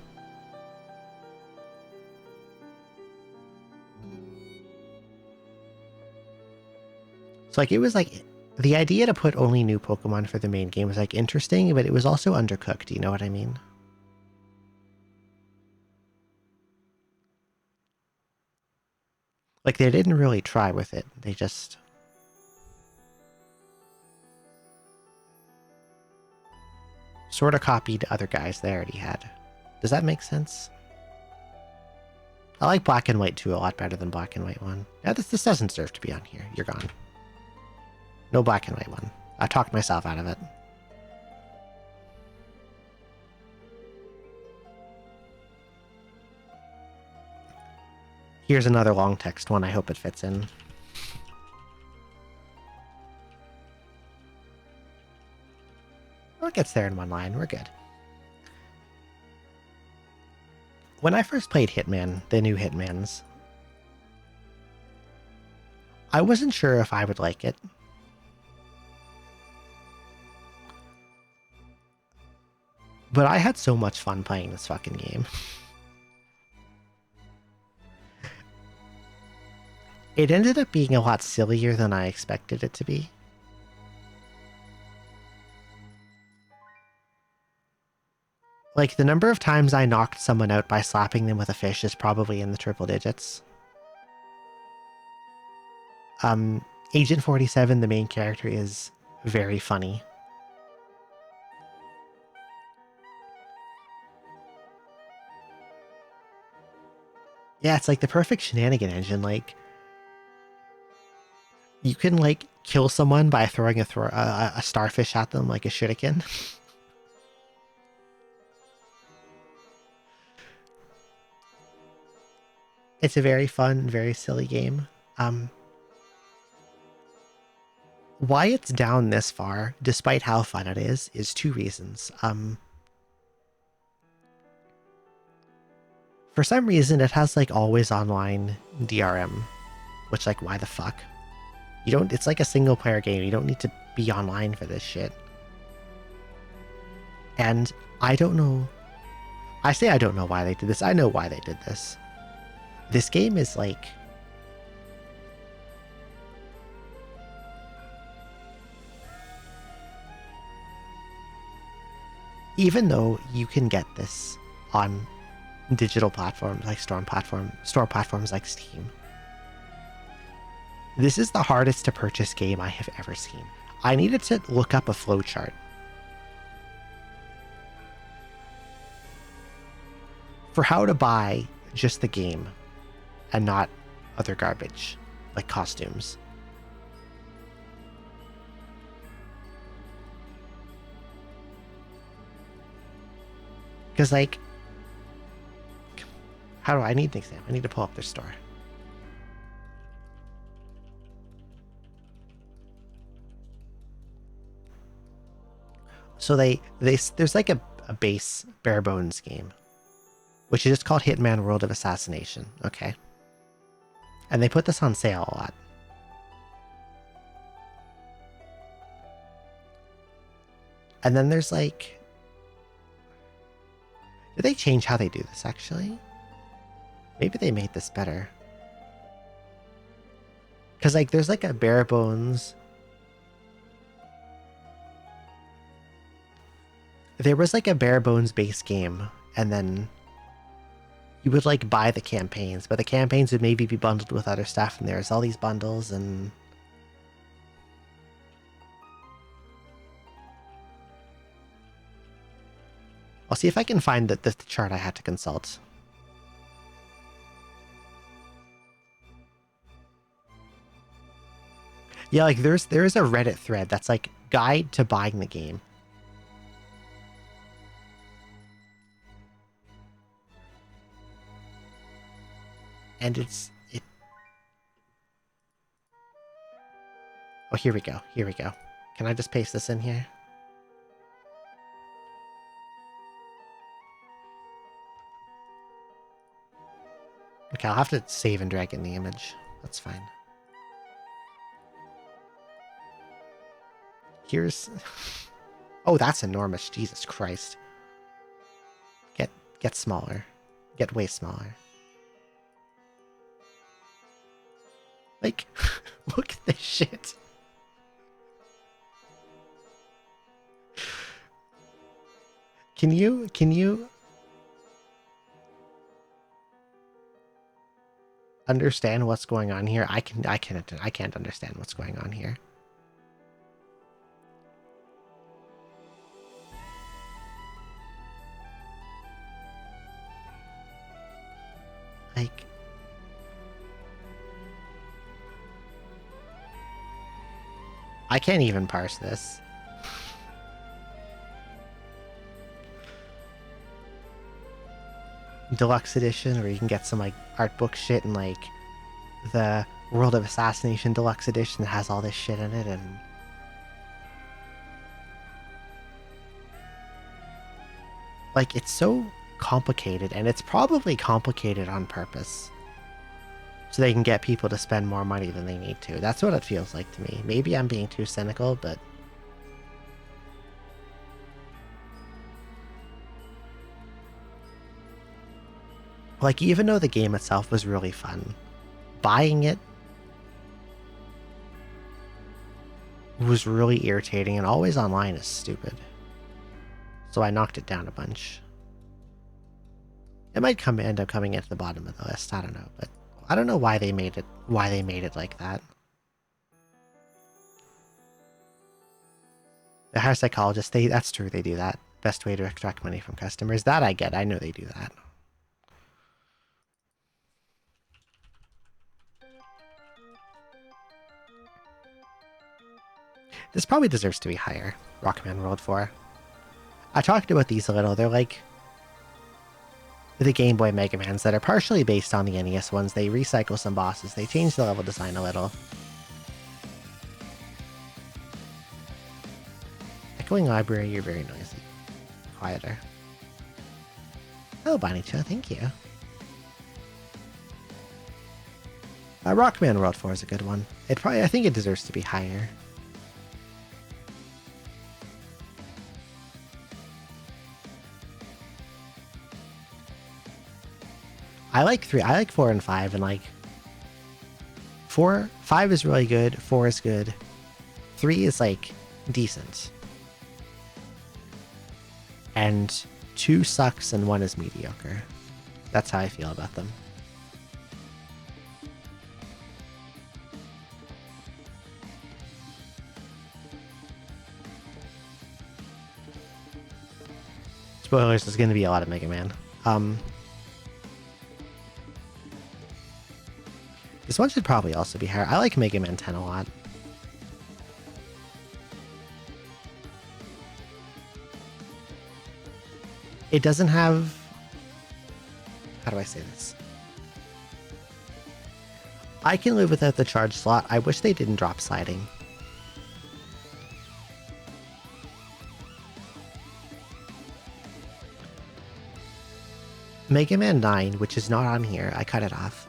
So like it was like the idea to put only new Pokemon for the main game was like interesting, but it was also undercooked, you know what I mean? Like they didn't really try with it. They just sort of copied other guys they already had. Does that make sense? I like Black and White 2 a lot better than Black and White 1. Now this doesn't deserve to be on here. You're gone. No Black and White 1. I talked myself out of it. Here's another long text one. I hope it fits in. Well, it gets there in one line. We're good. When I first played Hitman, the new Hitmans, I wasn't sure if I would like it. But I had so much fun playing this fucking game. It ended up being a lot sillier than I expected it to be. Like, the number of times I knocked someone out by slapping them with a fish is probably in the triple digits. Agent 47, the main character, is very funny. Yeah, it's like the perfect shenanigan engine. Like, you can, like, kill someone by throwing a starfish at them like a shuriken. It's a very fun, very silly game. Why it's down this far, despite how fun it is two reasons. For some reason, it has like always online DRM, which like why the fuck? You don't. It's like a single player game. You don't need to be online for this shit. And I don't know. I say I don't know why they did this. I know why they did this. This game is like even though you can get this on digital platforms like store platforms like Steam, this is the hardest to purchase game I have ever seen. I needed to look up a flowchart for how to buy just the game and not other garbage like costumes. Because like, how do I need an example? I need to pull up their store. So there's like a base bare bones game, which is just called Hitman World of Assassination. Okay. And they put this on sale a lot. And then there's like, did they change how they do this actually? Maybe they made this better. Because like there's like a bare bones. There was like a bare bones base game, and then you would like buy the campaigns, but the campaigns would maybe be bundled with other stuff, and there's all these bundles, and I'll see if I can find the chart I had to consult. Yeah, like there is a Reddit thread that's like guide to buying the game. And it. Oh, here we go. Here we go. Can I just paste this in here? Okay, I'll have to save and drag in the image. That's fine. Here's Oh, that's enormous. Jesus Christ. Get smaller. Get way smaller. Like, look at this shit. Can you understand what's going on here? I can't understand what's going on here. Like, I can't even parse this. Deluxe edition, where you can get some like art book shit, and like the World of Assassination Deluxe edition that has all this shit in it, and like it's so complicated, and it's probably complicated on purpose so they can get people to spend more money than they need to. That's what it feels like to me. Maybe I'm being too cynical, but like, even though the game itself was really fun, buying it was really irritating, and always online is stupid. So I knocked it down a bunch. It might end up coming into the bottom of the list, I don't know, but I don't know why they made it like that. The higher psychologists, that's true, they do that. Best way to extract money from customers. That I get, I know they do that. This probably deserves to be higher. Rockman World 4. I talked about these a little. They're like the Game Boy Mega Mans that are partially based on the NES ones. They recycle some bosses. They change the level design a little. Echoing Library, you're very noisy. Quieter. Oh, Bonnie-chan, thank you. Rockman World 4 is a good one. I think it deserves to be higher. I like 4 and 5, and like 5 is really good, 4 is good, 3 is like decent, and 2 sucks and 1 is mediocre. That's how I feel about them. Spoilers, there's going to be a lot of Mega Man. This one should probably also be higher. I like Mega Man 10 a lot. It doesn't have... How do I say this? I can live without the charge slot. I wish they didn't drop sliding. Mega Man 9, which is not on here, I cut it off,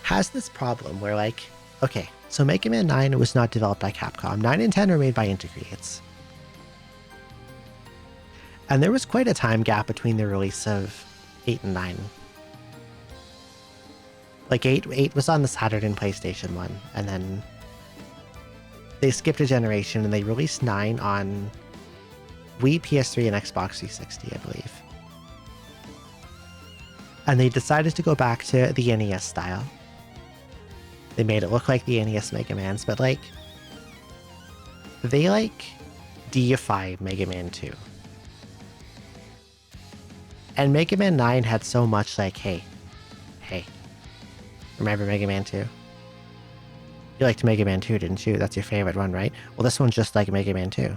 has this problem where, like, okay, so Mega Man 9 was not developed by Capcom. 9 and 10 were made by Intercreates. And there was quite a time gap between the release of 8 and 9. Like, 8 was on the Saturn and PlayStation 1, and then they skipped a generation and they released 9 on Wii, PS3, and Xbox 360, I believe. And they decided to go back to the NES style. They made it look like the NES Mega Mans, but like, they like deify Mega Man 2. And Mega Man 9 had so much like, hey, remember Mega Man 2? You liked Mega Man 2, didn't you? That's your favorite one, right? Well, this one's just like Mega Man 2.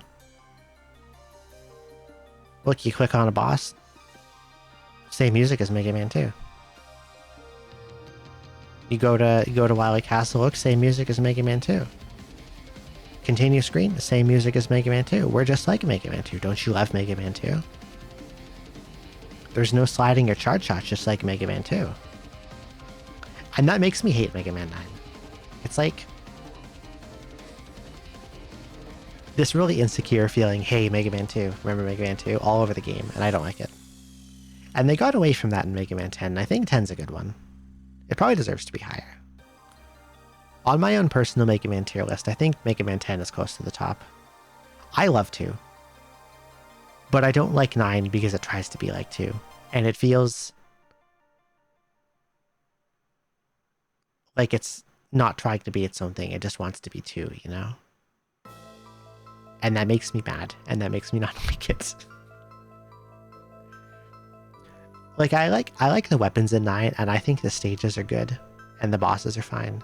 Look, you click on a boss, same music as Mega Man 2. You go to Wily Castle, look, same music as Mega Man 2. Continue screen, the same music as Mega Man 2. We're just like Mega Man 2. Don't you love Mega Man 2? There's no sliding or charge shots, just like Mega Man 2. And that makes me hate Mega Man 9. It's like, this really insecure feeling, hey, Mega Man 2, remember Mega Man 2, all over the game, and I don't like it. And they got away from that in Mega Man 10, and I think 10's a good one. It probably deserves to be higher. On my own personal Mega Man tier list, I think Mega Man 10 is close to the top. I love 2. But I don't like 9 because it tries to be like 2. And it feels like it's not trying to be its own thing. It just wants to be 2, you know? And that makes me mad. And that makes me not like it. Like, I like the weapons in 9, and I think the stages are good. And the bosses are fine.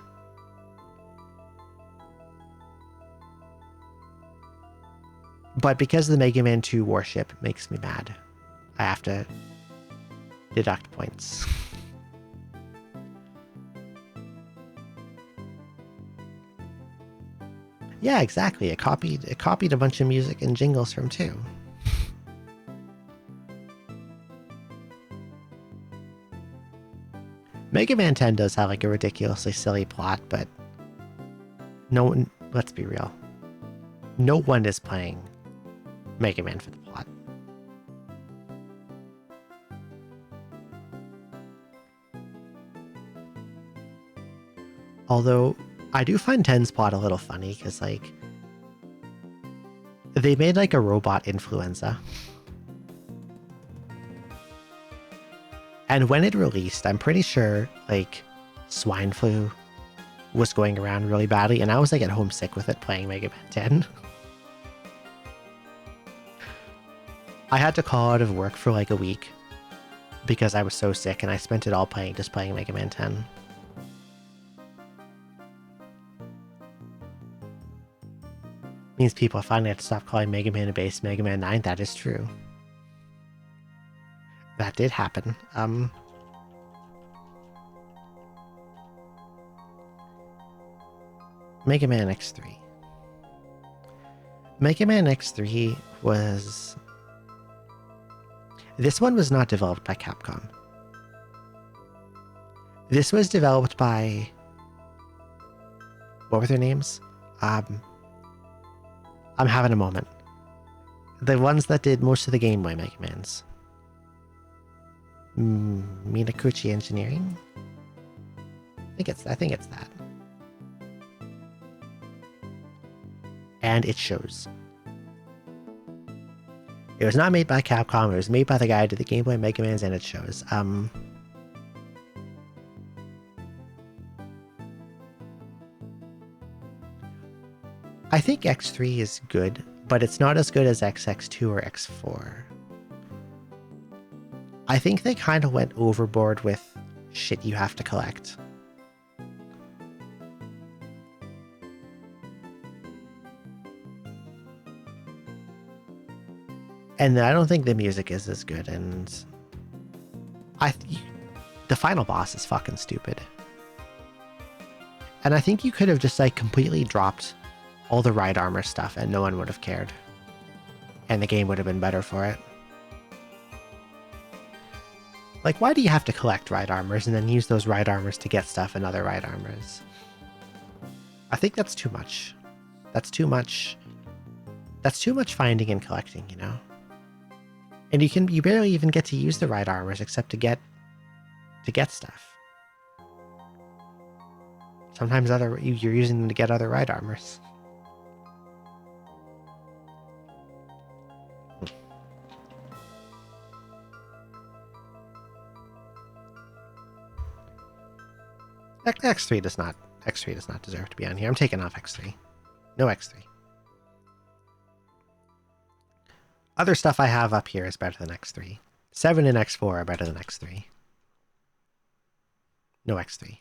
But because the Mega Man 2 warship makes me mad, I have to deduct points. Yeah, exactly. It copied a bunch of music and jingles from 2. Mega Man 10 does have like a ridiculously silly plot, but no one, let's be real. No one is playing Mega Man for the plot. Although, I do find 10's plot a little funny, because, like, they made, like, a robot influenza. And when it released, I'm pretty sure, like, swine flu was going around really badly, and I was, like, at home sick with it playing Mega Man 10. I had to call out of work for, like, a week because I was so sick, and I spent it all just playing Mega Man 10. Means people finally have to stop calling Mega Man a base Mega Man 9. That is true. That did happen. Mega Man X3. Mega Man X3 was... This one was not developed by Capcom. This was developed by... What were their names? I'm having a moment. The ones that did most of the Game Boy Mega Mans. Minakuchi Engineering? I think it's that. And it shows. It was not made by Capcom, it was made by the guy who did the Game Boy Mega Mans, and it shows. I think X3 is good, but it's not as good as XX2 or X4. I think they kind of went overboard with shit you have to collect. And I don't think the music is as good, and the final boss is fucking stupid. And I think you could have just like completely dropped all the ride armor stuff and no one would have cared. And the game would have been better for it. Like, why do you have to collect ride armors and then use those ride armors to get stuff in other ride armors? I think that's too much. That's too much finding and collecting, you know? And you barely even get to use the ride armors except to get stuff. Sometimes you're using them to get other ride armors. X3 does not deserve to be on here. I'm taking off X3. No X3. Other stuff I have up here is better than X3. 7 and X4 are better than X3. No X3.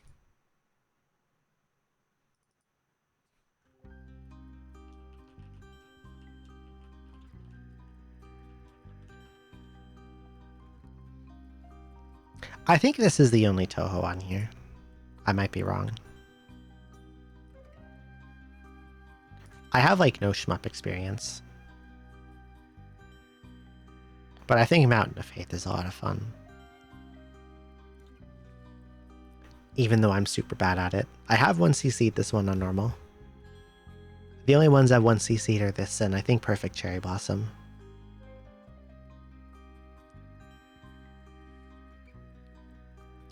I think this is the only Touhou on here. I might be wrong. I have like no shmup experience. But I think Mountain of Faith is a lot of fun. Even though I'm super bad at it. I have 1cc'd this one on normal. The only ones I've 1cc are this and I think Perfect Cherry Blossom.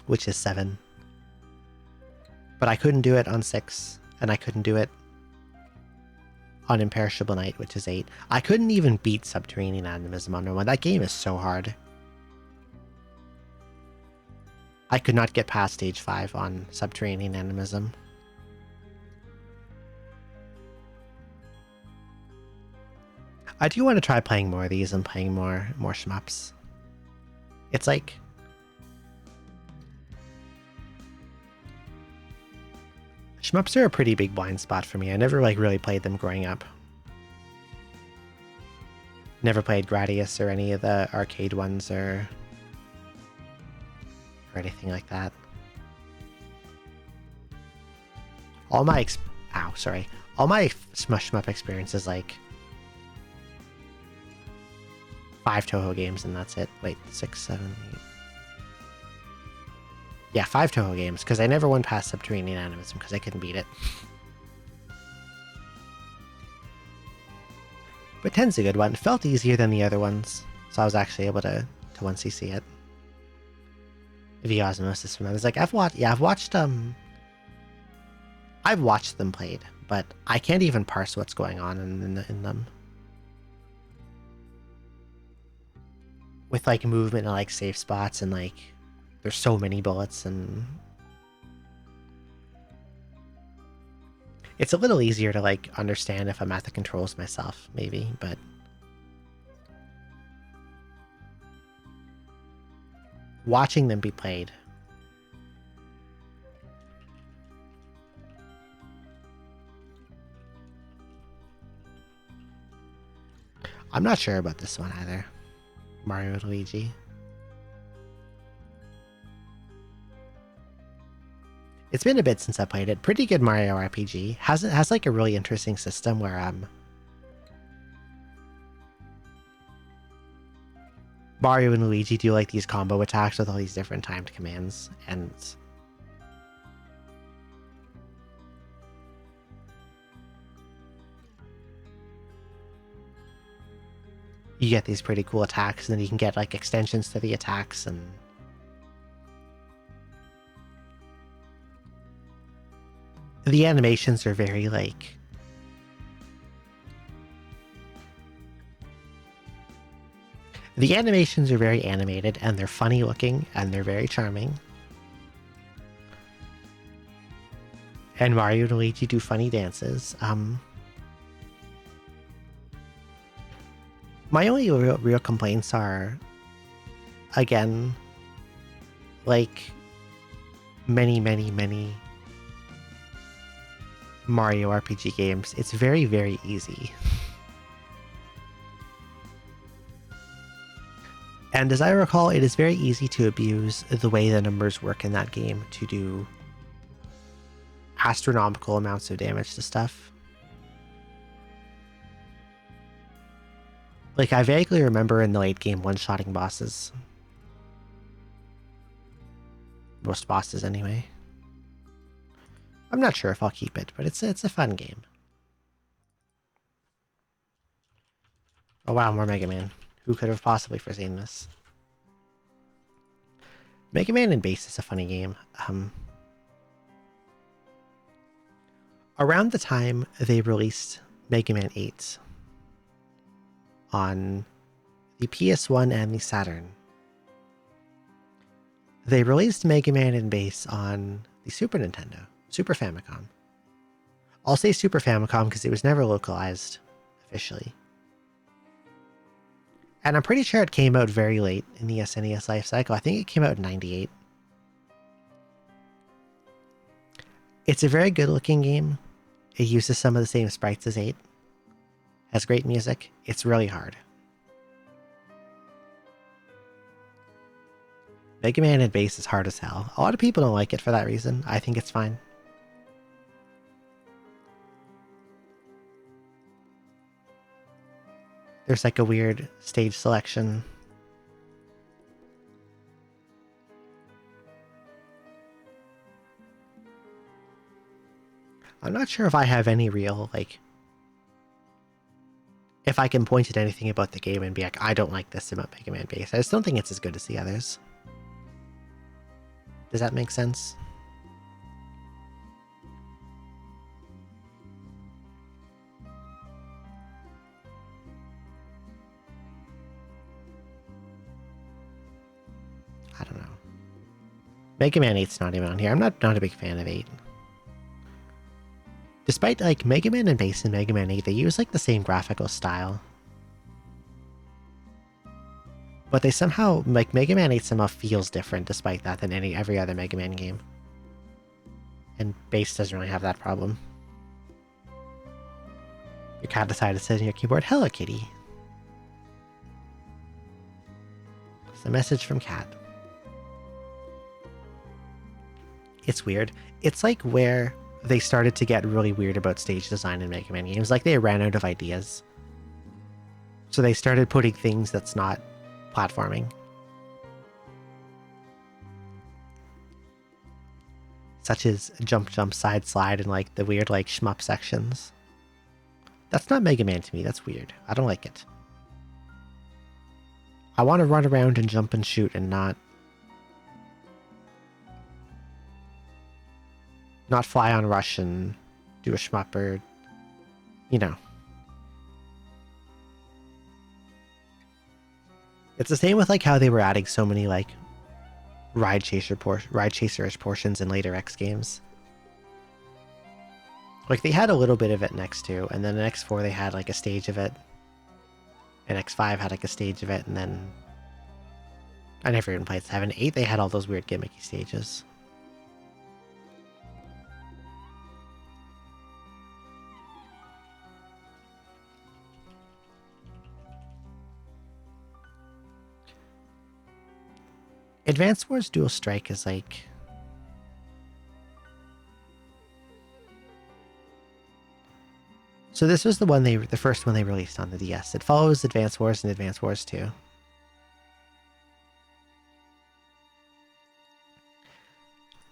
Which is 7. But I couldn't do it on 6, and I couldn't do it on Imperishable Night, which is 8. I couldn't even beat Subterranean Animism on one. That game is so hard. I could not get past stage 5 on Subterranean Animism. I do want to try playing more of these and playing more shmups. It's like... shmups are a pretty big blind spot for me. I never really played them growing up. Never played Gradius or any of the arcade ones or anything like that. All my all my shmup experience is like 5 Touhou games and that's it. Wait, 6, 7, 8. Yeah, 5 Touhou games, because I never went past Subterranean Animism because I couldn't beat it. But 10's a good one. It felt easier than the other ones, so I was actually able to 1cc it. Via osmosis from others. Like I've watched them played, but I can't even parse what's going on in them. With like movement and like safe spots and like there's so many bullets and it's a little easier to like understand if I'm at the controls myself, maybe, but watching them be played. I'm not sure about this one either. Mario and Luigi. It's been a bit since I played it. Pretty good Mario RPG. Has like a really interesting system where Mario and Luigi do like these combo attacks with all these different timed commands, and you get these pretty cool attacks, and then you can get like extensions to the attacks, and the animations are very like the animations are very animated, and they're funny looking, and they're very charming. And Mario and Luigi do funny dances. My only real complaints are, again, like many Mario RPG games, it's very, very easy. And as I recall, it is very easy to abuse the way the numbers work in that game to do astronomical amounts of damage to stuff. Like, I vaguely remember in the late game one-shotting bosses. Most bosses, anyway. I'm not sure if I'll keep it, but it's a fun game. Oh wow, more Mega Man. Who could have possibly foreseen this? Mega Man in Base is a funny game. Around the time they released Mega Man 8 on the PS1 and the Saturn, they released Mega Man in Base on the Super Nintendo, Super Famicom. I'll say Super Famicom because it was never localized officially. And I'm pretty sure it came out very late in the SNES life cycle. I think it came out in 98. It's a very good looking game. It uses some of the same sprites as 8. Has great music. It's really hard. Mega Man in Base is hard as hell. A lot of people don't like it for that reason. I think it's fine. There's like a weird stage selection. I'm not sure if I have any real like if I can point at anything about the game and be like, I don't like this about Mega Man Base, I just don't think it's as good as the others. Does that make sense? I don't know. Mega Man 8's not even on here. I'm not a big fan of 8. Despite, like, Mega Man and Base and Mega Man 8, they use, like, the same graphical style. But they somehow, like, Mega Man 8 somehow feels different despite that than every other Mega Man game. And Base doesn't really have that problem. Your cat decided to sit in your keyboard. Hello, kitty. It's a message from Cat. It's weird. It's like where they started to get really weird about stage design in Mega Man games. Like, they ran out of ideas. So they started putting things that's not platforming. Such as jump, jump, side, slide, and like the weird like shmup sections. That's not Mega Man to me. That's weird. I don't like it. I want to run around and jump and shoot and not fly on rush and do a shmup or, you know. It's the same with like how they were adding so many like ride chaser-ish portions in later X games. Like they had a little bit of it in X2, and then in X4 they had like a stage of it. And X5 had like a stage of it, and then I never even played 7. 8 they had all those weird gimmicky stages. Advance Wars Dual Strike is like... So this was the first one they released on the DS. It follows Advance Wars and Advance Wars 2.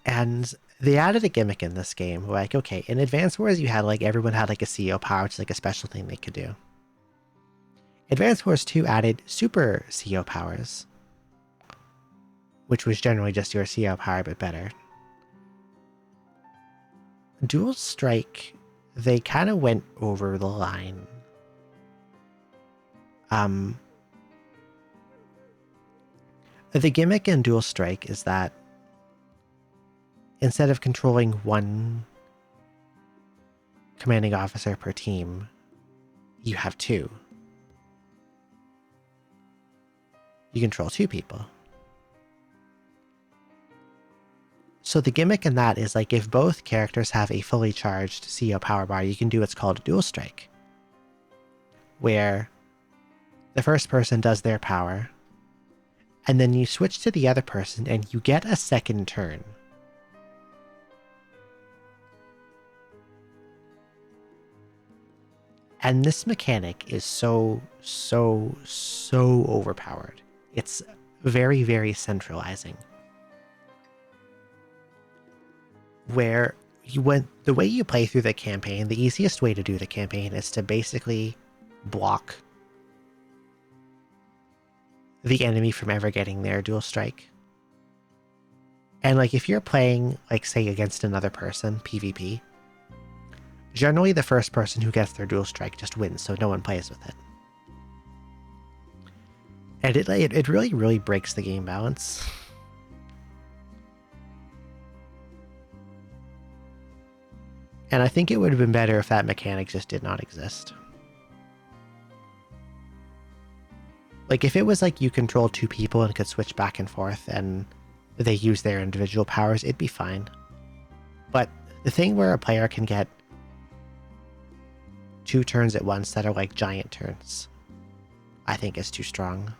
And they added a gimmick in this game. Like, okay, in Advance Wars you had like, everyone had like a CO power, which is like a special thing they could do. Advance Wars 2 added Super CO powers, which was generally just your CO power, but better. Dual Strike, they kind of went over the line. The gimmick in Dual Strike is that instead of controlling one commanding officer per team, you have 2. You control 2 people. So the gimmick in that is like if both characters have a fully charged CO power bar, you can do what's called a dual strike, where the first person does their power, and then you switch to the other person and you get a second turn. And this mechanic is so overpowered. It's very, very centralizing. Where the way you play through the campaign, the easiest way to do the campaign is to basically block the enemy from ever getting their dual strike. And like if you're playing, like say against another person, PvP, generally the first person who gets their dual strike just wins, so no one plays with it. And it really, really breaks the game balance. And I think it would have been better if that mechanic just did not exist. Like, if it was like you control 2 people and could switch back and forth and they use their individual powers, it'd be fine. But the thing where a player can get 2 turns at once that are like giant turns, I think is too strong.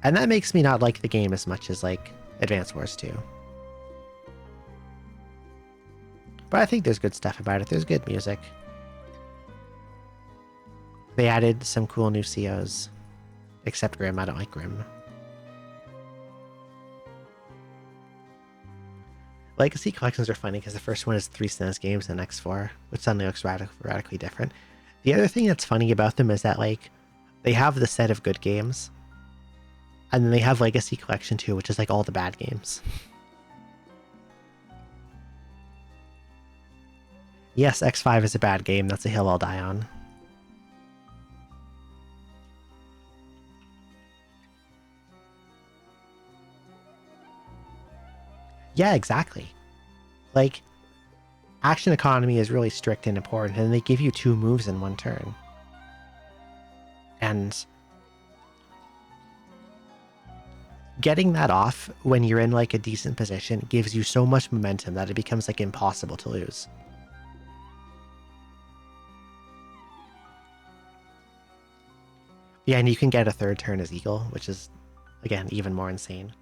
And that makes me not like the game as much as like Advance Wars 2. But I think there's good stuff about it. There's good music. They added some cool new COs. Except Grim. I don't like Grim. Legacy collections are funny because the first one is 3 SNES games, and the next 4, which suddenly looks radically different. The other thing that's funny about them is that, like, they have the set of good games, and then they have Legacy Collection 2, which is like all the bad games. Yes, X5 is a bad game. That's a hill I'll die on. Yeah, exactly. Like, action economy is really strict and important, and they give you 2 moves in 1 turn. And getting that off when you're in like a decent position gives you so much momentum that it becomes like impossible to lose. Yeah, and you can get a 3rd turn as Eagle, which is, again, even more insane.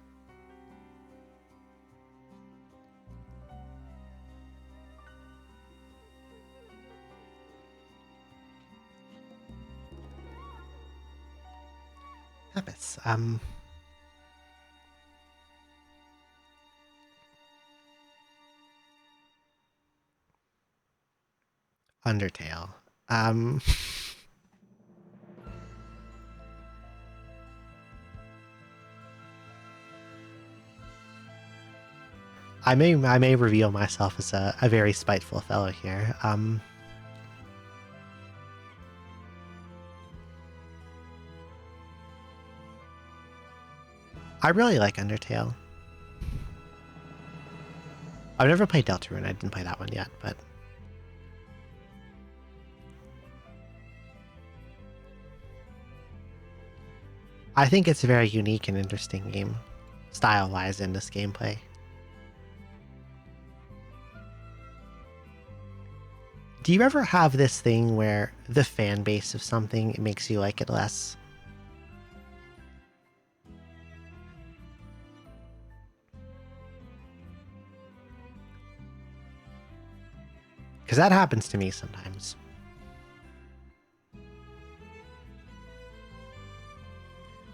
Pepis. Undertale. I may reveal myself as a very spiteful fellow here. I really like Undertale. I've never played Deltarune. I didn't play that one yet, but I think it's a very unique and interesting game, style-wise, in this gameplay. Do you ever have this thing where the fan base of something makes you like it less? Because that happens to me sometimes.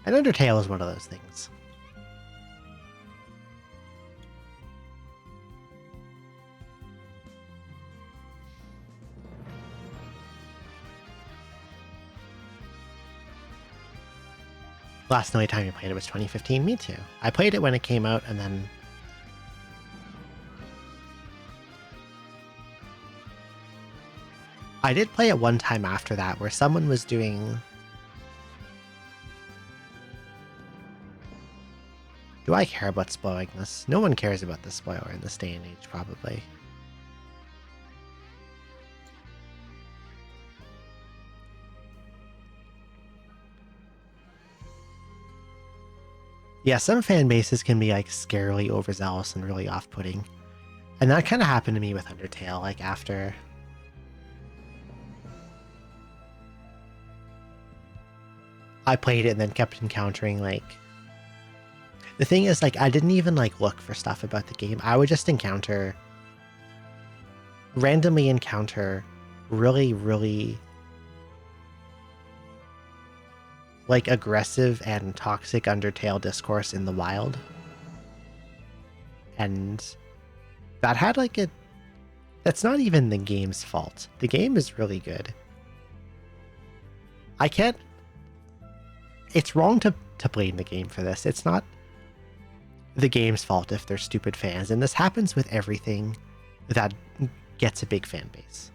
And Undertale is one of those things. Last only time you played it was 2015. Me too. I played it when it came out, and then I did play it one time after that where someone was doing... Do I care about spoiling this? No one cares about the spoiler in this day and age, probably. Yeah, some fan bases can be like scarily overzealous and really off-putting. And that kind of happened to me with Undertale, like after... I played it and then kept encountering like... The thing is, like, I didn't even like look for stuff about the game. I would just randomly encounter really like aggressive and toxic Undertale discourse in the wild. And that had like a... That's not even the game's fault. The game is really good. I can't... It's wrong to blame the game for this. It's not the game's fault if they're stupid fans, and this happens with everything that gets a big fan base.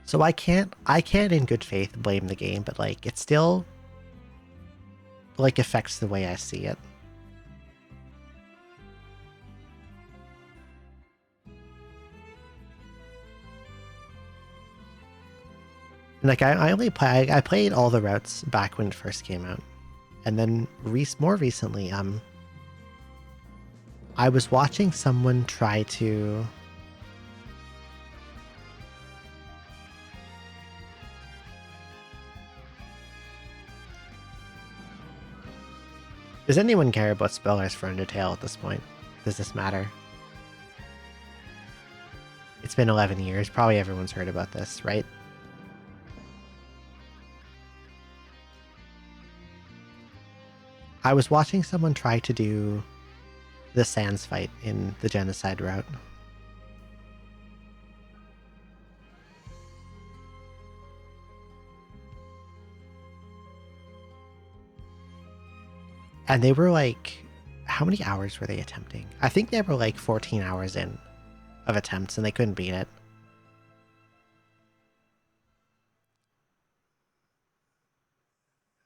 So I can't in good faith blame the game, but like it still like affects the way I see it. Like I played all the routes back when it first came out. And then more recently, I was watching someone try to... Does anyone care about spoilers for Undertale at this point? Does this matter? It's been 11 years. Probably everyone's heard about this, right? I was watching someone try to do the Sans fight in the Genocide route. And they were like, how many hours were they attempting? I think they were like 14 hours in of attempts and they couldn't beat it.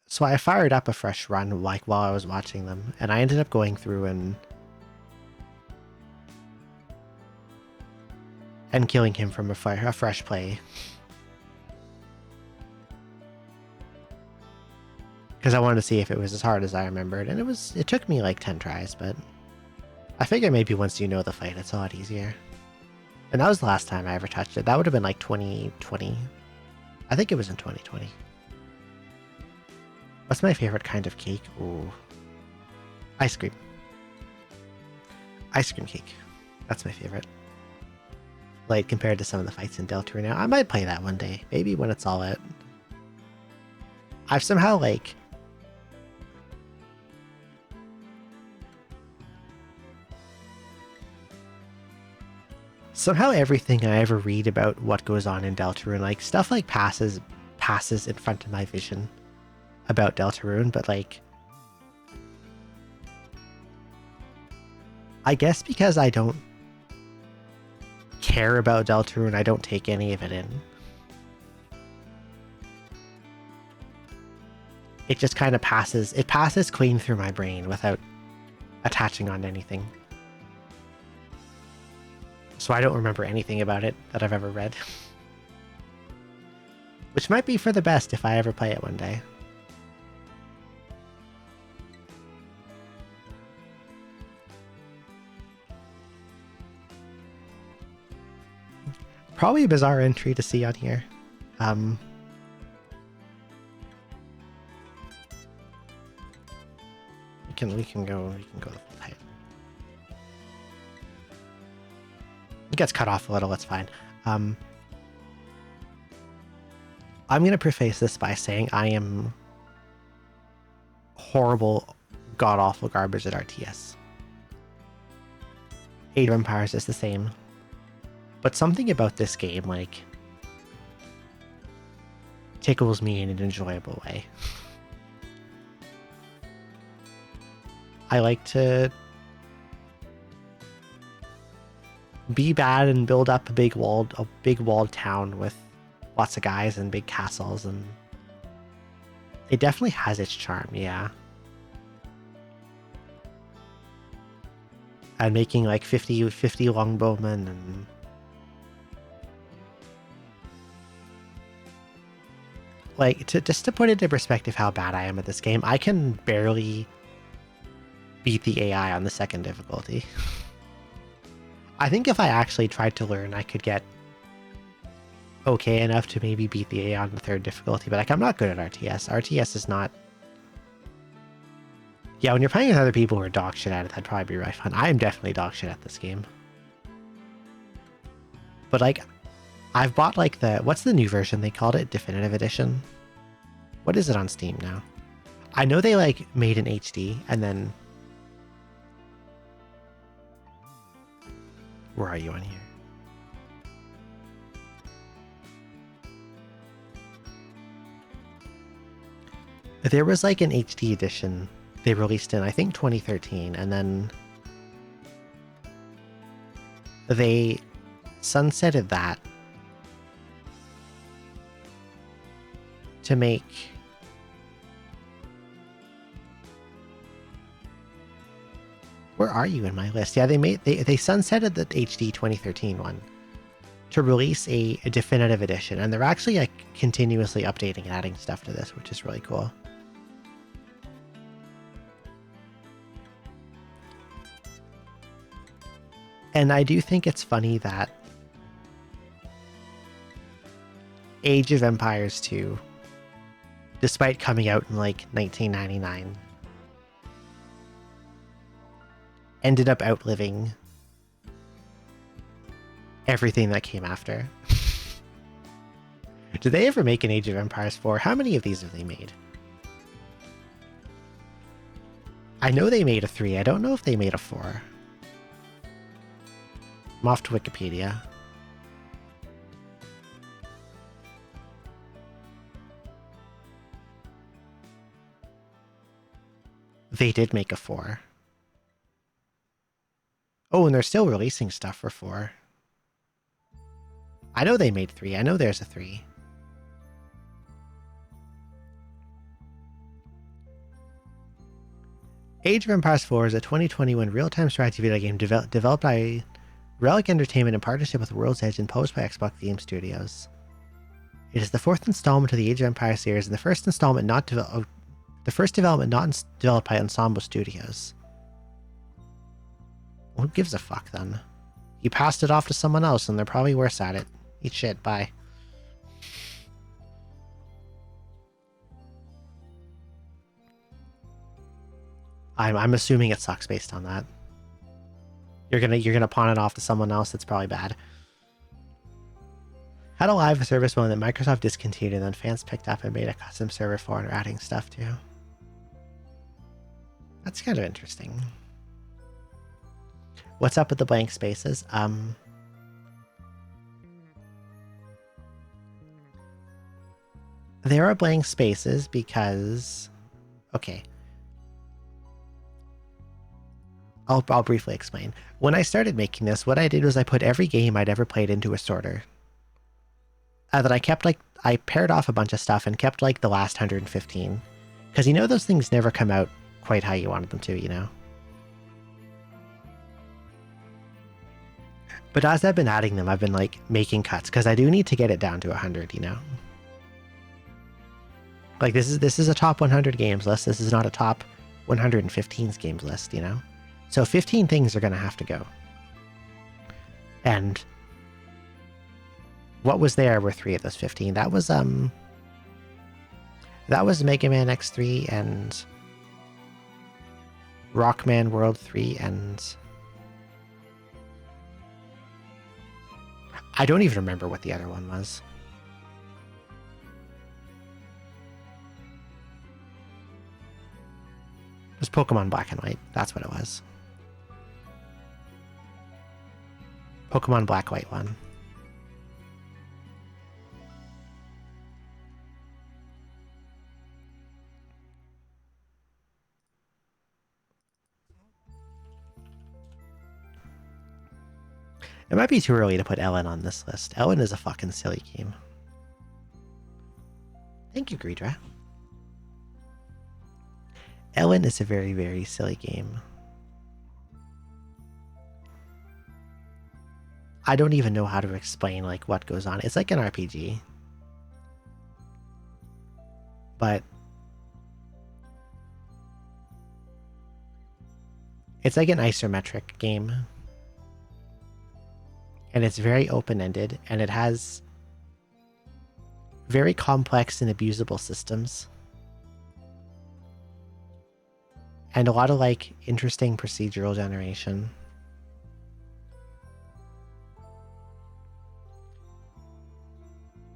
So I fired up a fresh run like while I was watching them, and I ended up going through and killing him from a fresh play. Because I wanted to see if it was as hard as I remembered, and it took me like 10 tries, but I figure maybe once you know the fight, it's a lot easier. And that was the last time I ever touched it. That would have been like 2020. I think it was in 2020. What's my favorite kind of cake? Ooh. Ice cream. Ice cream cake. That's my favorite. Like, compared to some of the fights in Deltarune now. I might play that one day. Maybe when it's all out. I've somehow, like... Somehow everything I ever read about what goes on in Deltarune, like, stuff like passes in front of my vision about Deltarune, but like... I guess because I don't care about Deltarune, I don't take any of it in. It just kind of passes. It passes clean through my brain without attaching on to anything. So I don't remember anything about it that I've ever read. Which might be for the best if I ever play it one day. Probably a bizarre entry to see on here. We can go the full height. It gets cut off a little, that's fine. I'm gonna preface this by saying I am horrible, god-awful garbage at RTS. Age of Empires is the same. But something about this game, like, tickles me in an enjoyable way. I like to be bad and build up a big walled town with lots of guys and big castles, and it definitely has its charm, yeah. And making like 50 longbowmen and like, just to put into perspective how bad I am at this game, I can barely beat the AI on the second difficulty. I think if I actually tried to learn, I could get okay enough to maybe beat the AI on the third difficulty, but like, I'm not good at RTS. RTS is not... Yeah, when you're playing with other people who are dog shit at it, that'd probably be really fun. I am definitely dog shit at this game. But like, I've bought like what's the new version they called it? Definitive Edition? What is it on Steam now? I know they like made an HD and then... Where are you on here? There was like an HD edition they released in, I think, 2013, and then they sunsetted that to make where are you in my list? Yeah, they sunsetted the HD 2013 one to release a definitive edition, and they're actually like continuously updating and adding stuff to this, which is really cool. And I do think it's funny that Age of Empires 2, despite coming out in like 1999, ended up outliving everything that came after. Did they ever make an Age of Empires 4? How many of these have they made? I know they made a 3. I don't know if they made a 4. I'm off to Wikipedia. They did make a 4. Oh, and they're still releasing stuff for 4. I know they made 3. I know there's a 3. Age of Empires 4 is a 2021 real-time strategy video game developed by Relic Entertainment in partnership with World's Edge and published by Xbox Game Studios. It is the 4th installment of the Age of Empires series and the first development not developed by Ensemble Studios. Well, who gives a fuck then? You passed it off to someone else and they're probably worse at it. Eat shit, bye. I'm assuming it sucks based on that. You're gonna pawn it off to someone else that's probably bad. Had a live service one that Microsoft discontinued and then fans picked up and made a custom server for and are adding stuff to. That's kind of interesting. What's up with the blank spaces? There are blank spaces because... Okay. I'll briefly explain. When I started making this, what I did was I put every game I'd ever played into a sorter. That I kept, like, I paired off a bunch of stuff and kept, like, the last 115. Because, you know, those things never come out quite how you wanted them to, you know? But as I've been adding them, I've been, like, making cuts, because I do need to get it down to 100, you know? Like, this is a top 100 games list. This is not a top 115 games list, you know? So 15 things are going to have to go. And what was there were 3 of those 15. That was Mega Man X3 and Rockman World 3 and I don't even remember what the other one was. It was Pokemon Black and White. That's what it was. Pokemon Black White 1. It might be too early to put Ellen on this list. Ellen is a fucking silly game. Thank you, Greedra. Ellen is a very, very silly game. I don't even know how to explain, like, what goes on. It's like an RPG. But it's like an isometric game. And it's very open-ended, and it has very complex and abusable systems. And a lot of, like, interesting procedural generation.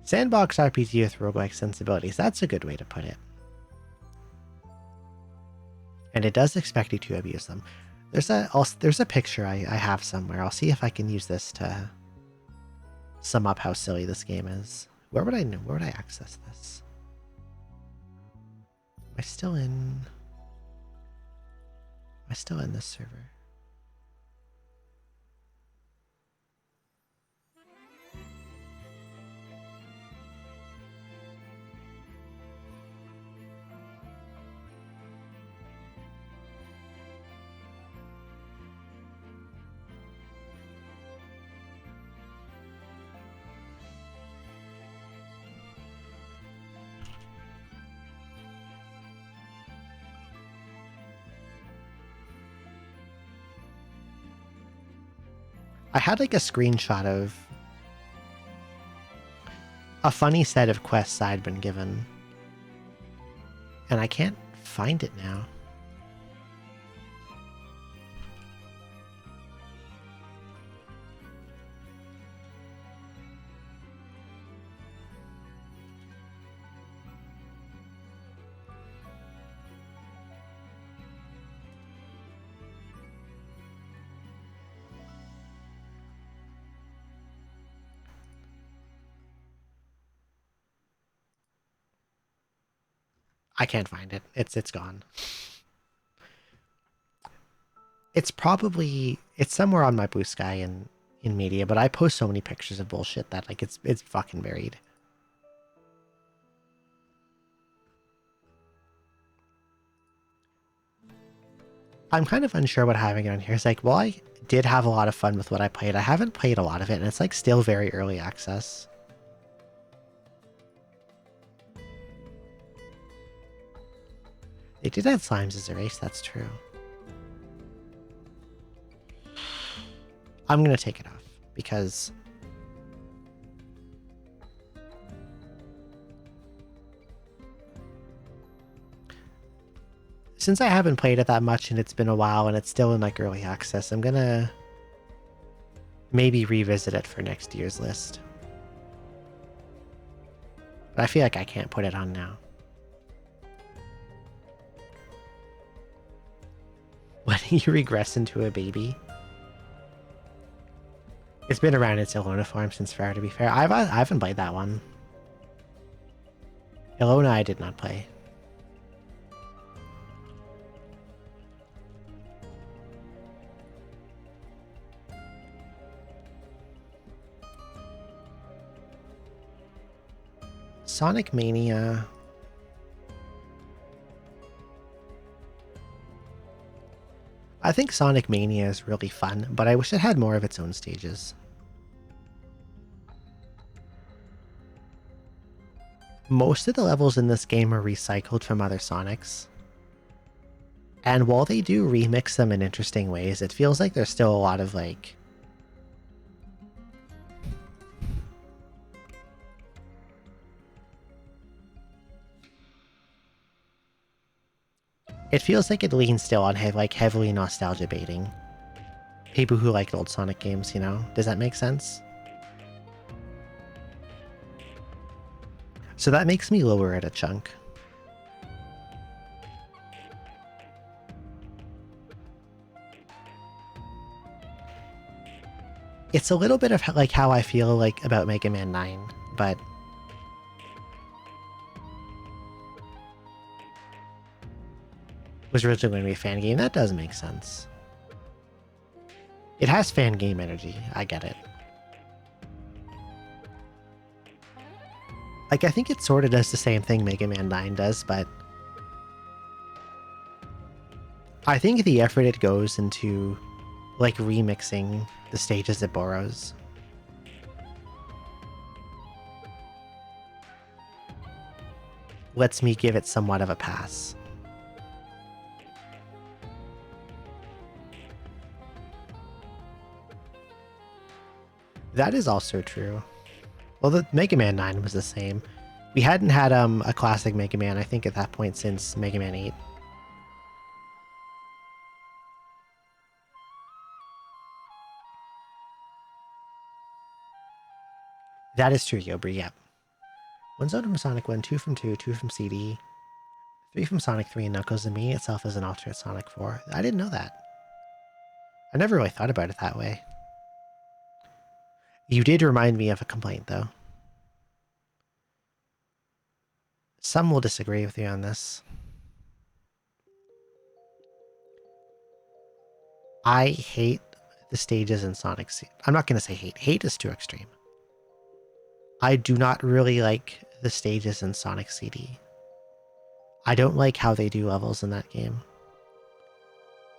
Sandbox RPG with roguelike sensibilities. That's a good way to put it. And it does expect you to abuse them. There's a picture I have somewhere. I'll see if I can use this to sum up how silly this game is. Where would I access this? Am I still in this server? I had like a screenshot of a funny set of quests I'd been given, and I can't find it now. I can't find it. It's gone. It's somewhere on my Blue Sky in media, but I post so many pictures of bullshit that like it's fucking buried. I'm kind of unsure what having it on here. It's like, well, I did have a lot of fun with what I played. I haven't played a lot of it, and it's like still very early access. They did add slimes as a race, that's true. I'm gonna take it off because since I haven't played it that much and it's been a while and it's still in like early access, I'm gonna maybe revisit it for next year's list. But I feel like I can't put it on now. When you regress into a baby. It's been around its Ilona form since Fair, to be fair. I haven't played that one. Ilona I did not play. Sonic Mania. I think Sonic Mania is really fun, but I wish it had more of its own stages. Most of the levels in this game are recycled from other Sonics. And while they do remix them in interesting ways, it feels like there's still a lot of like... It feels like it leans still on heavily nostalgia baiting. People who liked old Sonic games, you know? Does that make sense? So that makes me lower it a chunk. It's a little bit of like how I feel like about Mega Man 9, but was originally going to be a fan game. That does make sense. It has fan game energy. I get it. Like, I think it sort of does the same thing Mega Man 9 does, but I think the effort it goes into, like, remixing the stages it borrows lets me give it somewhat of a pass. That is also true. Well, the Mega Man 9 was the same. We hadn't had a classic Mega Man, I think, at that point since Mega Man 8. That is true, Yobri, yep. One zone from Sonic 1, 2 from 2, 2 from CD, 3 from Sonic 3, and Knuckles and Me itself as an alternate Sonic 4. I didn't know that. I never really thought about it that way. You did remind me of a complaint, though. Some will disagree with you on this. I hate the stages in Sonic CD. I'm not going to say hate. Hate is too extreme. I do not really like the stages in Sonic CD. I don't like how they do levels in that game.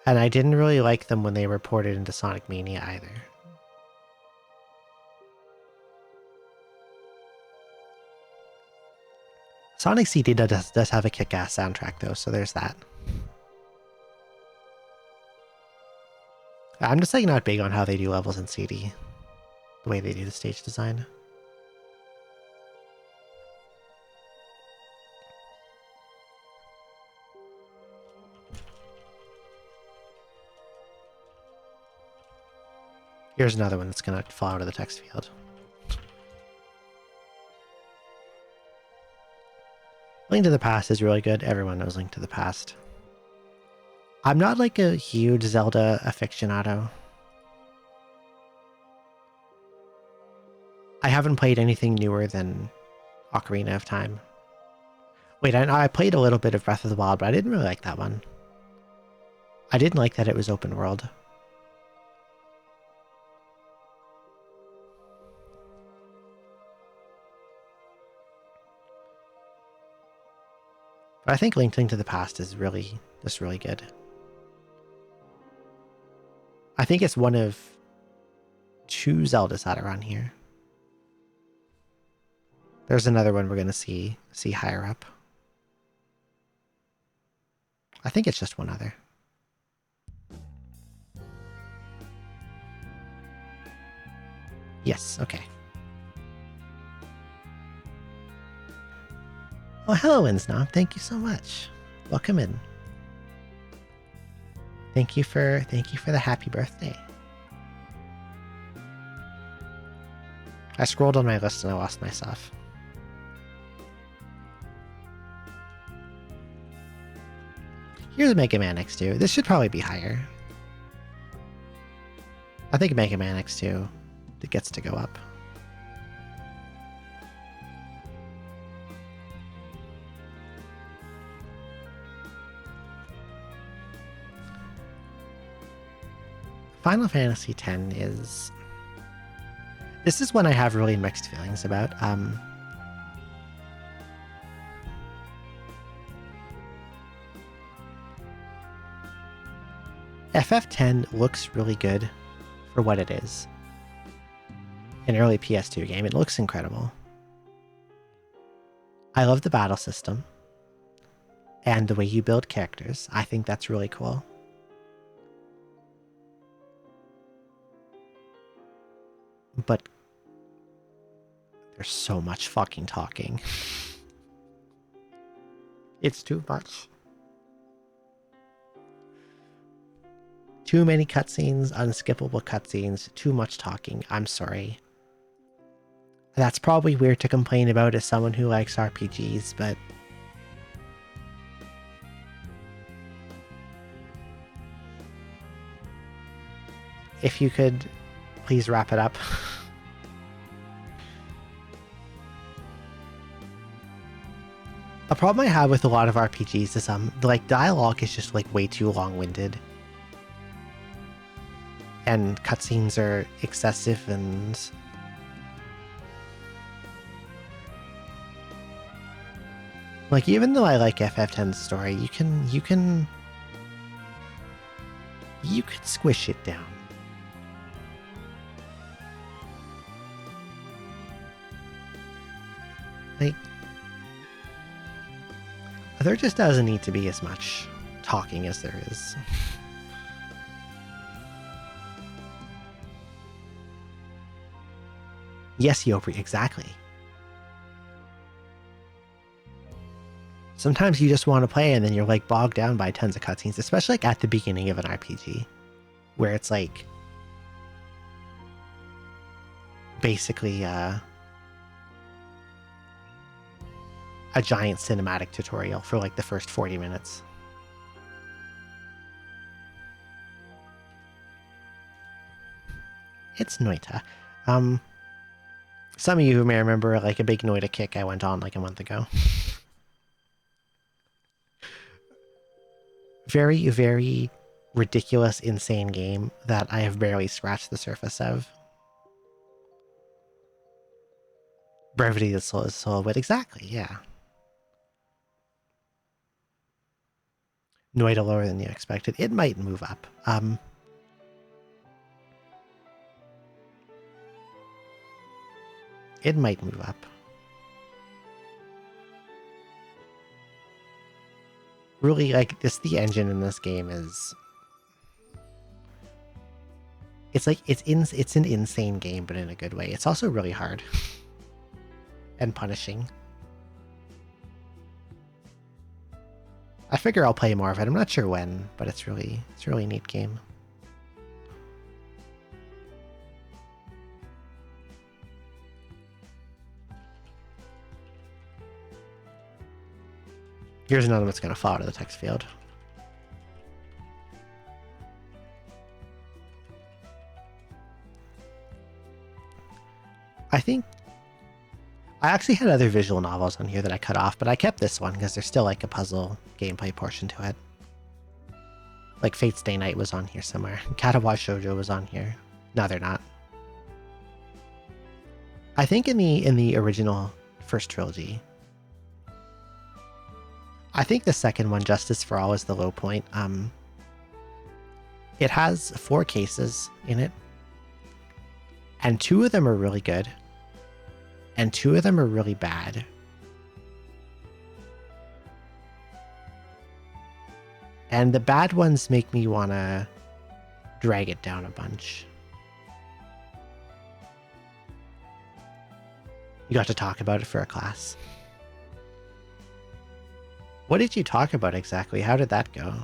And I didn't really like them when they were ported into Sonic Mania either. Sonic CD does have a kick-ass soundtrack though, so there's that. I'm just like not big on how they do levels in CD. The way they do the stage design. Here's another one that's gonna fall out of the text field. Link to the Past is really good. Everyone knows Link to the Past. I'm not like a huge Zelda aficionado. I haven't played anything newer than Ocarina of Time. Wait, I played a little bit of Breath of the Wild, but I didn't really like that one. I didn't like that it was open world. But I think Link to the Past is really just really good. I think it's one of 2 Zeldas that are on here. There's another one we're gonna see higher up. I think it's just one other. Yes, okay. Oh, hello, Insnob. Thank you so much. Welcome in. Thank you for the happy birthday. I scrolled on my list and I lost myself. Here's Mega Man X2. This should probably be higher. I think Mega Man X2 gets to go up. Final Fantasy X is... This is one I have really mixed feelings about. FF10 looks really good for what it is. An early PS2 game. It looks incredible. I love the battle system. And the way you build characters. I think that's really cool. But there's so much fucking talking. It's too much. Too many cutscenes, unskippable cutscenes, too much talking. I'm sorry. That's probably weird to complain about as someone who likes RPGs, but... If you could please wrap it up. A problem I have with a lot of RPGs is like dialogue is just like way too long-winded. And cutscenes are excessive and like even though I like FF10's story, you could squish it down. Like there just doesn't need to be as much talking as there is. Yes, Yopri, exactly. Sometimes you just want to play and then you're like bogged down by tons of cutscenes, especially like at the beginning of an RPG, where it's like basically a giant cinematic tutorial for like the first 40 minutes. It's Noita. Some of you may remember like a big Noita kick I went on like a month ago. Very, very ridiculous, insane game that I have barely scratched the surface of. Brevity is slow, but exactly, yeah. Noita lower than you expected. It might move up. It might move up. Really, like, the engine in this game is... It's like, it's an insane game, but in a good way. It's also really hard. And punishing. I figure I'll play more of it. I'm not sure when, but it's really a neat game. Here's another one that's going to fall out of the text field. I actually had other visual novels on here that I cut off, but I kept this one because there's still like a puzzle gameplay portion to it. Like Fate Stay Night was on here somewhere. Katawa Shoujo was on here. No, they're not. I think in the original first trilogy, I think the second one, Justice for All, is the low point. It has 4 cases in it, and 2 of them are really good, and 2 of them are really bad. And the bad ones make me want to drag it down a bunch. You got to talk about it for a class. What did you talk about exactly? How did that go?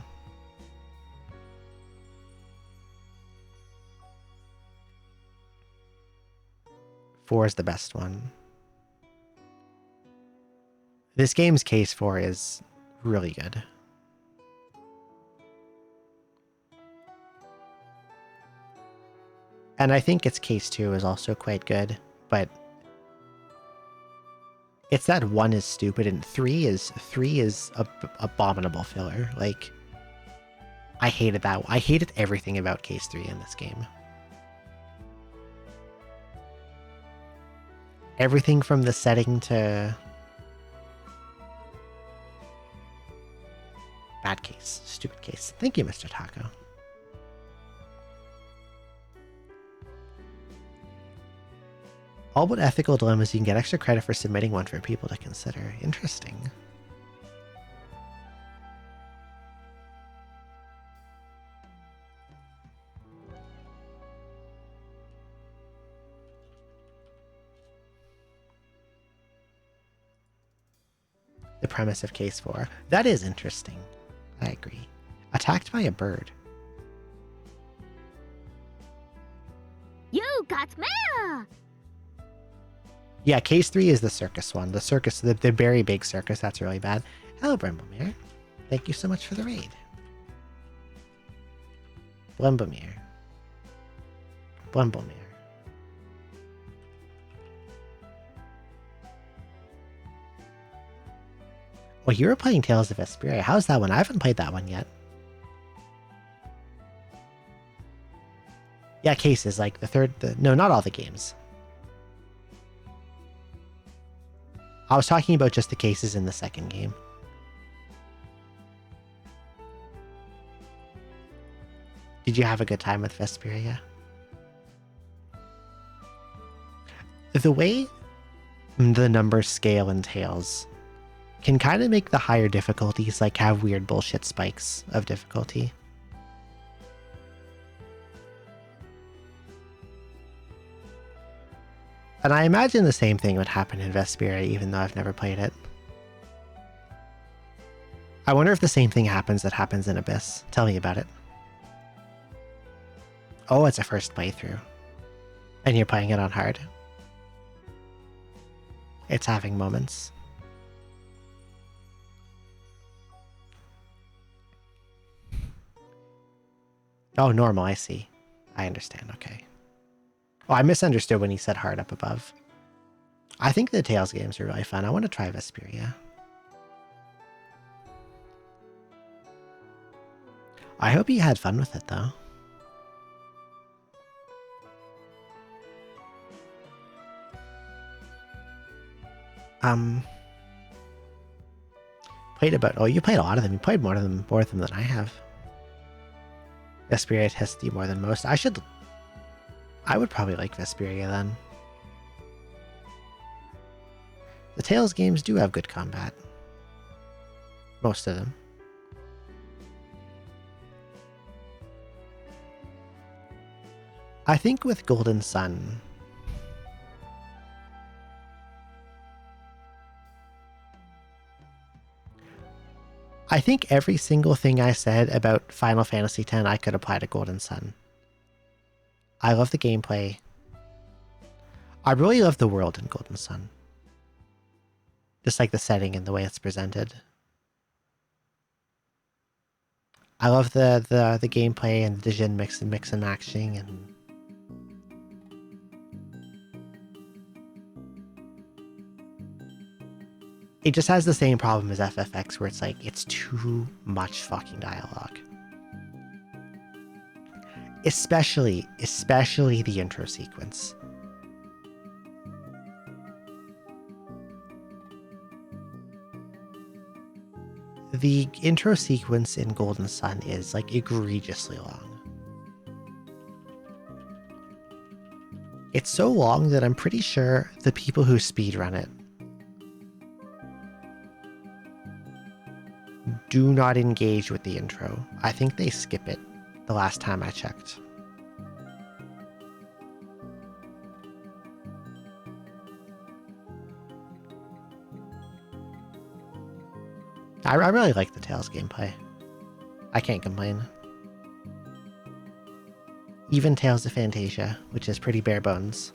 Four is the best one. This game's case 4 is really good. And I think its case 2 is also quite good, but it's that 1 is stupid and 3 is abominable filler. Like, I hated that. I hated everything about case 3 in this game. Everything from the setting to bad case, stupid case. Thank you, Mr. Taco. All but ethical dilemmas, you can get extra credit for submitting one for people to consider. Interesting. The premise of case 4. That is interesting. I agree. Attacked by a bird. You got mail! Yeah, case 3 is the circus one. The circus, the very big circus, that's really bad. Hello, Bremblemere. Thank you so much for the raid. Blemblemere. Blemblemere. Well, you were playing Tales of Vesperia. How's that one? I haven't played that one yet. Yeah, cases, like the third... no, not all the games. I was talking about just the cases in the second game. Did you have a good time with Vesperia? The way the numbers scale in Tales can kind of make the higher difficulties like have weird bullshit spikes of difficulty. And I imagine the same thing would happen in Vesperia, even though I've never played it. I wonder if the same thing happens that happens in Abyss. Tell me about it. Oh, it's a first playthrough. And you're playing it on hard. It's having moments. Oh, normal, I see. I understand, okay. Oh, I misunderstood when he said hard up above. I think the Tales games are really fun. I want to try Vesperia. I hope you had fun with it, though. Played about... oh, you played a lot of them. You played more of them than I have. Vesperia tested you more than most. I would probably like Vesperia then. The Tales games do have good combat. Most of them. I think with Golden Sun, I think every single thing I said about Final Fantasy X I could apply to Golden Sun. I love the gameplay. I really love the world in Golden Sun. Just like the setting and the way it's presented. I love the gameplay and the Jin mix and matching and it just has the same problem as FFX where it's like, it's too much fucking dialogue. Especially the intro sequence. The intro sequence in Golden Sun is like egregiously long. It's so long that I'm pretty sure the people who speedrun it do not engage with the intro. I think they skip it the last time I checked. I really like the Tales gameplay. I can't complain. Even Tales of Fantasia, which is pretty bare bones.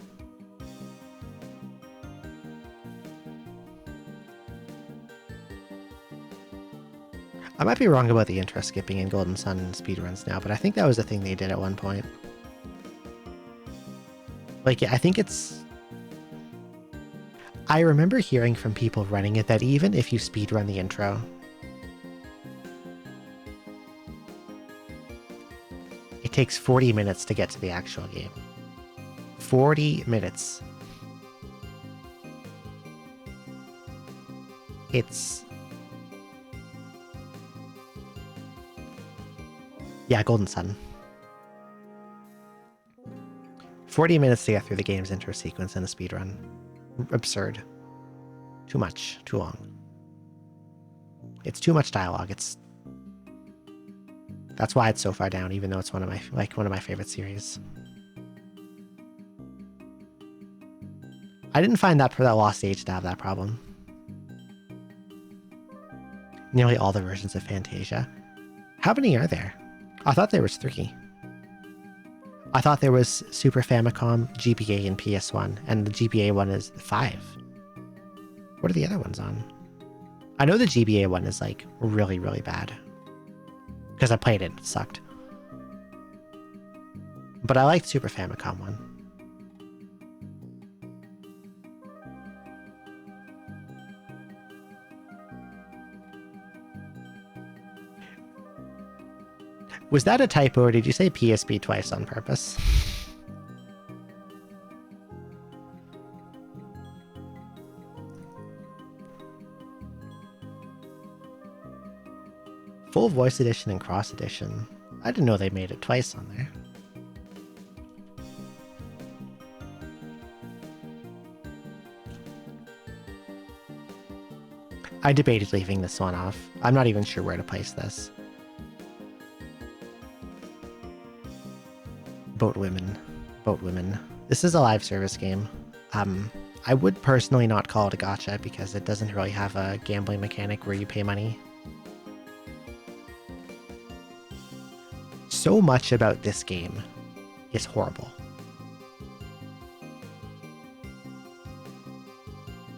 I might be wrong about the intro skipping in Golden Sun and speedruns now, but I think that was a thing they did at one point. Like, I think it's... I remember hearing from people running it that even if you speedrun the intro, it takes 40 minutes to get to the actual game. 40 minutes. It's... Yeah, Golden Sun. 40 minutes to get through the game's intro sequence in a speedrun. Absurd. Too much. Too long. It's too much dialogue. That's why it's so far down, even though it's one of my favorite series. I didn't find that Lost Age to have that problem. Nearly all the versions of Fantasia. How many are there? I thought there was 3. I thought there was Super Famicom, GBA, and PS1, and the GBA one is 5. What are the other ones on? I know the GBA one is like really, really bad. Because I played it, it sucked. But I liked Super Famicom one. Was that a typo, or did you say PSP twice on purpose? Full Voice Edition and Cross Edition. I didn't know they made it twice on there. I debated leaving this one off. I'm not even sure where to place this. Boat Women. Boat Women. This is a live service game. I would personally not call it a gacha because it doesn't really have a gambling mechanic where you pay money. So much about this game is horrible.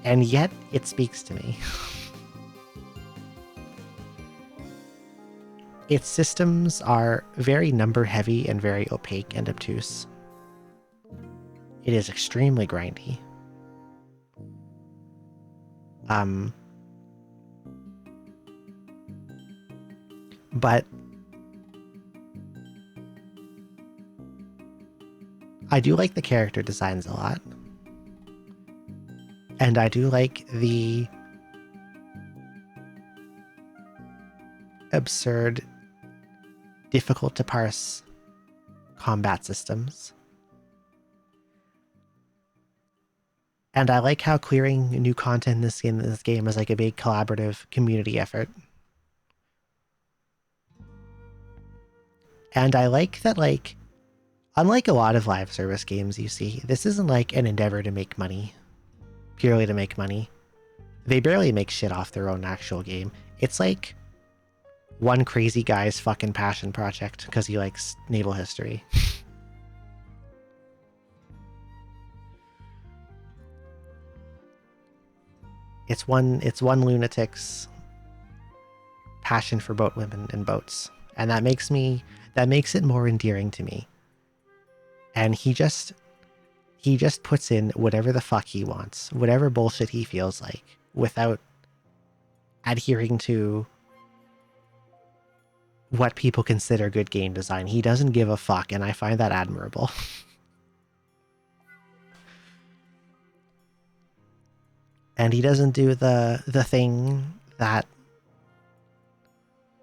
And yet it speaks to me. Its systems are very number heavy and very opaque and obtuse. It is extremely grindy. But I do like the character designs a lot. And I do like the absurd, difficult to parse combat systems. And I like how clearing new content in this game is like a big collaborative community effort. And I like that, like, unlike a lot of live service games you see, this isn't like an endeavor to make money, purely to make money. They barely make shit off their own actual game. It's like one crazy guy's fucking passion project because he likes naval history. It's one lunatic's passion for boat women and boats, and that makes it more endearing to me. And he just puts in whatever the fuck he wants, whatever bullshit he feels like, without adhering to what people consider good game design. He doesn't give a fuck, and I find that admirable. And he doesn't do the thing that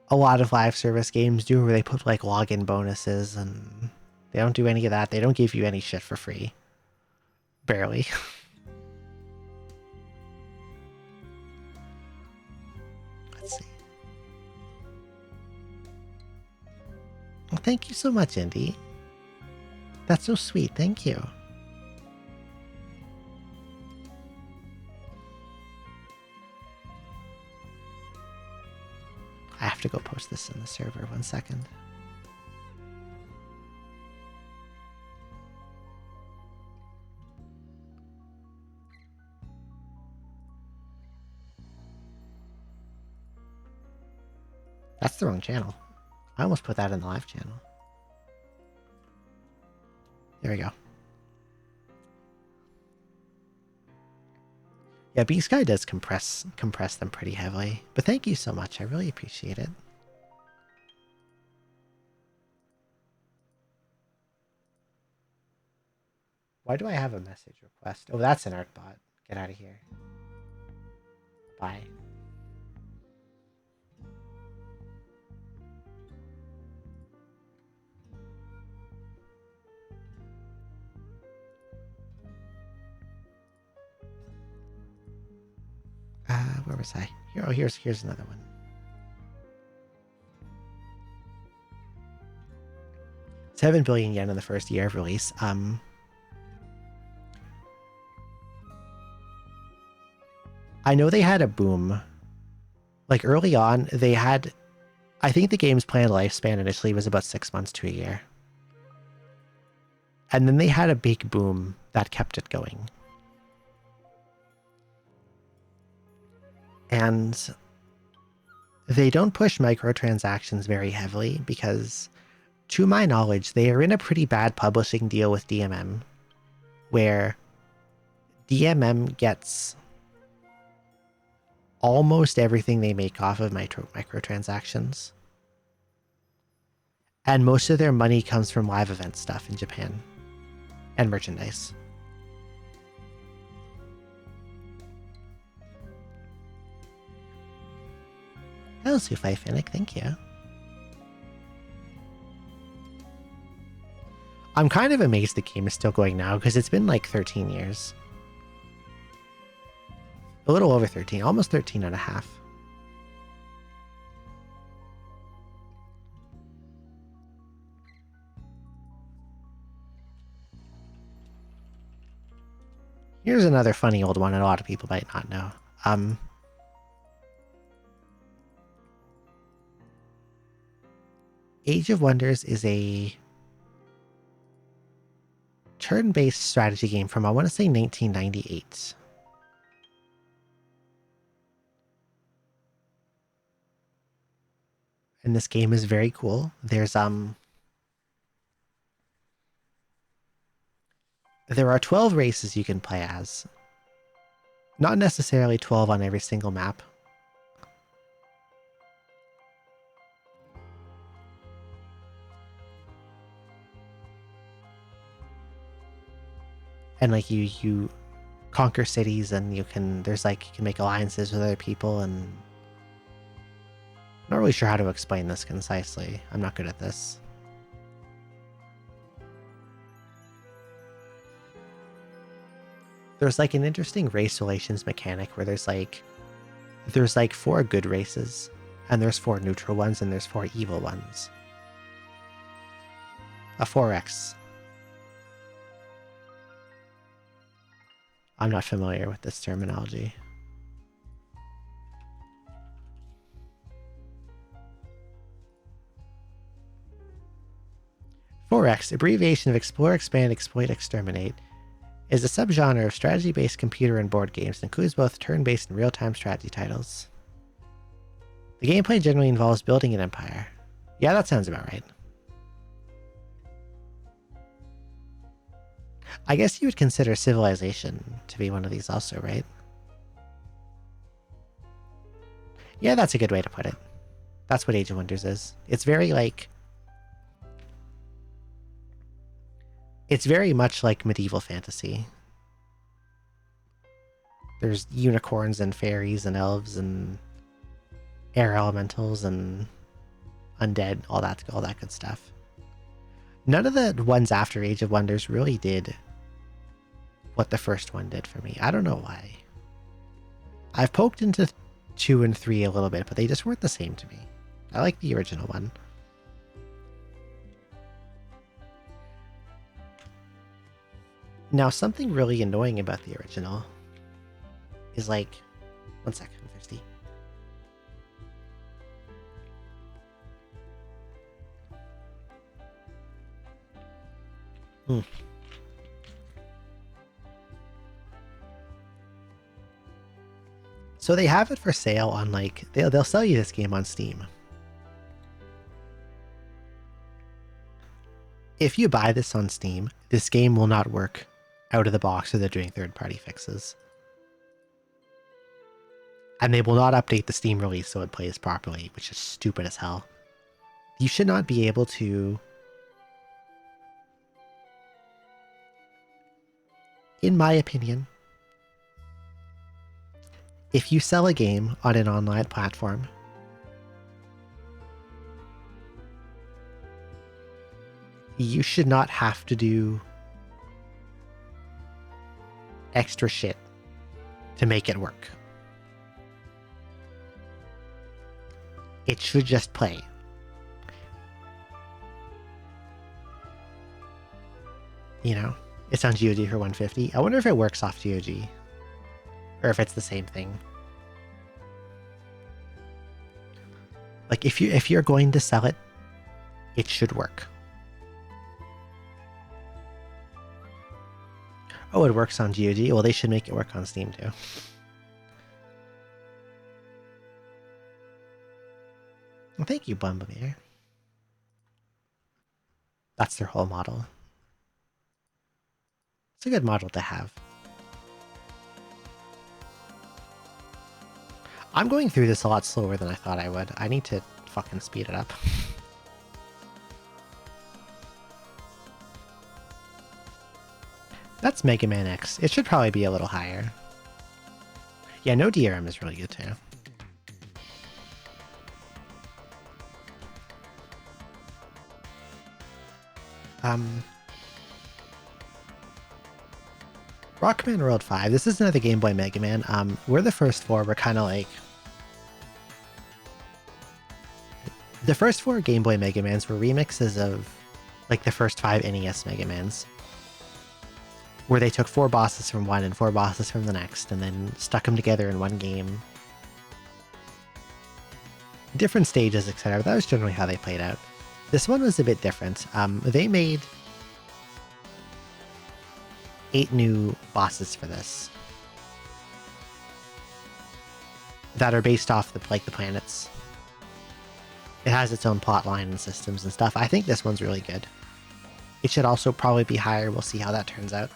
a lot of live service games do where they put like login bonuses, and they don't do any of that. They don't give you any shit for free. Barely. Let's see. Well, thank you so much, Indy. That's so sweet. Thank you. I have to go post this in the server. 1 second. That's the wrong channel. I almost put that in the live channel. There we go. Yeah, B-Sky does compress them pretty heavily. But thank you so much. I really appreciate it. Why do I have a message request? Oh, that's an art bot. Get out of here. Bye. Where was I? Here, oh, here's another one. $7 billion yen in the first year of release. I know they had a boom. Like early on, they had. I think the game's planned lifespan initially was about 6 months to a year. And then they had a big boom that kept it going. And they don't push microtransactions very heavily because, to my knowledge, they are in a pretty bad publishing deal with DMM, where DMM gets almost everything they make off of microtransactions. And most of their money comes from live event stuff in Japan and merchandise. Hello, Sufai Finnick, thank you. I'm kind of amazed the game is still going now because it's been like 13 years. A little over 13, almost 13 and a half. Here's another funny old one that a lot of people might not know. Age of Wonders is a turn-based strategy game from, I want to say, 1998. And this game is very cool. There are 12 races you can play as. Not necessarily 12 on every single map. And like you conquer cities, and you can make alliances with other people, and I'm not really sure how to explain this concisely. I'm not good at this. There's like an interesting race relations mechanic where there's like 4 good races, and there's 4 neutral ones, and there's 4 evil ones. A 4X. I'm not familiar with this terminology. "4X, abbreviation of Explore, Expand, Exploit, Exterminate, is a subgenre of strategy-based computer and board games that includes both turn-based and real-time strategy titles. The gameplay generally involves building an empire." Yeah, that sounds about right. I guess you would consider Civilization to be one of these also, right? Yeah, that's a good way to put it. That's what Age of Wonders is. It's very like... It's very much like medieval fantasy. There's unicorns and fairies and elves and air elementals and undead, all that good stuff. None of the ones after Age of Wonders really did what the first one did for me. I don't know why. I've poked into 2 and 3 a little bit, but they just weren't the same to me. I like the original one. Now, something really annoying about the original is like... One second, I'm thirsty. So they have it for sale on like... They'll sell you this game on Steam. If you buy this on Steam, this game will not work out of the box or they're doing third-party fixes. And they will not update the Steam release so it plays properly, which is stupid as hell. You should not be able to... In my opinion, if you sell a game on an online platform, you should not have to do extra shit to make it work. It should just play. You know, it's on GOG for 150. I wonder if it works off GOG. Or if it's the same thing. Like if you're going to sell it, it should work. Oh, it works on GOG? Well, they should make it work on Steam too. Well, thank you, Bumbamere. That's their whole model. It's a good model to have. I'm going through this a lot slower than I thought I would. I need to fucking speed it up. That's Mega Man X. It should probably be a little higher. Yeah, no DRM is really good too. Rockman World 5. This is another Game Boy Mega Man. We're the first 4 were kind of like... The first 4 Game Boy Mega Mans were remixes of like the first 5 NES Mega Mans. Where they took 4 bosses from one and 4 bosses from the next and then stuck them together in one game. Different stages, etc. That was generally how they played out. This one was a bit different. They made 8 new bosses for this that are based off the planets. It has its own plot line and systems and stuff. I think this one's really good. It should also probably be higher. We'll see how that turns out.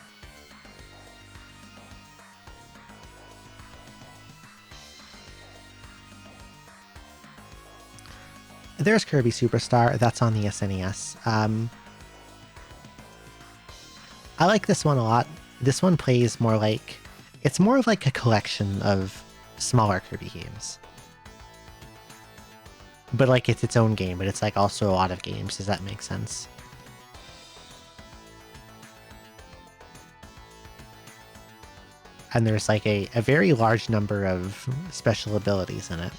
There's Kirby Superstar. That's on the SNES. I like this one a lot. This one plays more like... It's more of like a collection of smaller Kirby games. But like it's its own game, but it's like also a lot of games. Does that make sense? And there's like a very large number of special abilities in it.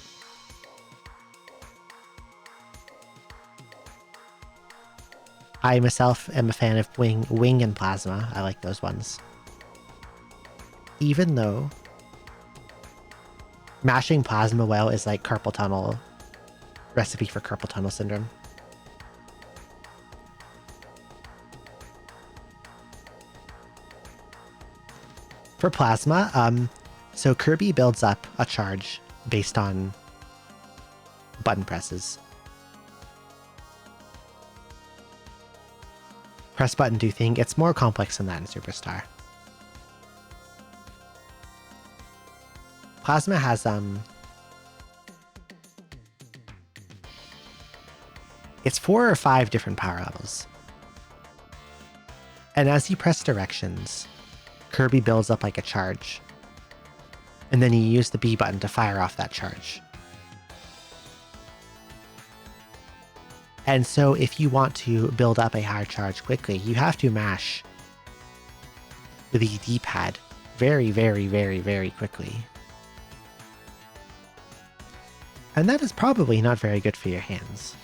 I myself am a fan of Wing and Plasma. I like those ones. Even though mashing Plasma well is like carpal tunnel, recipe for carpal tunnel syndrome. For Plasma, so Kirby builds up a charge based on button presses. Press button, do thing. It's more complex than that in Superstar. Plasma has It's 4 or 5 different power levels. And as you press directions, Kirby builds up like a charge. And then you use the B button to fire off that charge. And so if you want to build up a higher charge quickly, you have to mash the D-pad very, very, very, very quickly. And that is probably not very good for your hands.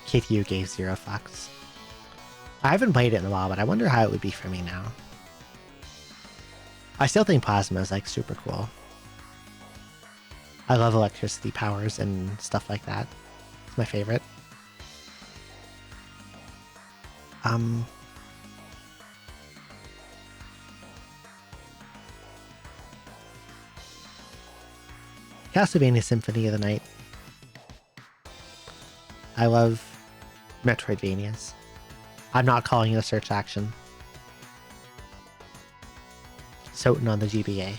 KTU gave 0 fucks. I haven't played it in a while, but I wonder how it would be for me now. I still think Plasma is like super cool. I love electricity powers and stuff like that. It's my favorite. Castlevania Symphony of the Night. I love Metroidvanias. I'm not calling it a search action. Soten on the GBA.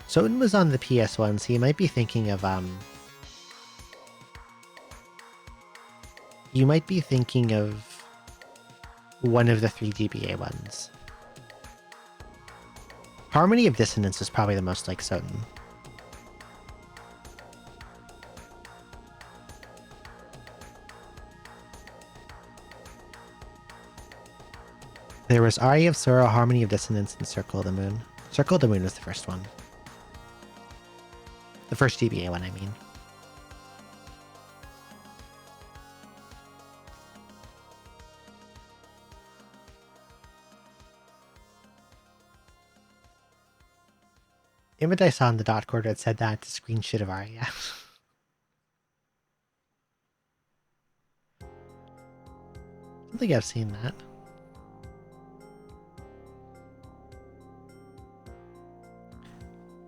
Soten was on the PS1, so you might be thinking of you might be thinking of one of the 3 GBA ones. Harmony of Dissonance is probably the most like Soten. There was Aria of Sorrow, Harmony of Dissonance, and Circle of the Moon. Circle of the Moon was the first one. The first GBA one, I mean. Image I saw in the dot quarter had said that to screen shit of Aria. I don't think I've seen that.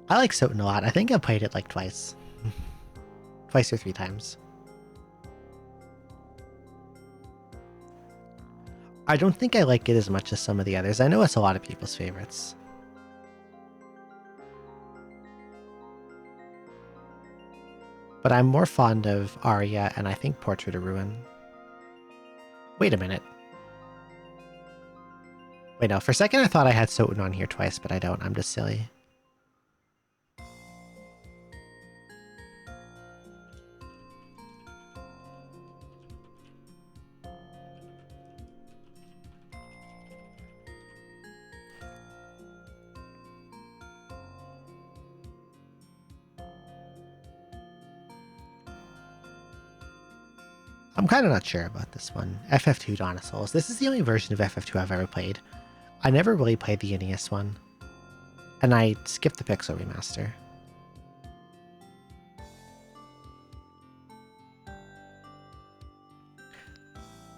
I like Soten a lot. I think I've played it like twice. Twice or 3 times. I don't think I like it as much as some of the others. I know it's a lot of people's favorites. But I'm more fond of Aria and I think Portrait of Ruin. Wait a minute. Wait, no. For a second I thought I had Soten on here twice, but I don't. I'm just silly. I'm kind of not sure about this one. FF2 Dawn of Souls. This is the only version of FF2 I've ever played. I never really played the NES one. And I skipped the Pixel remaster.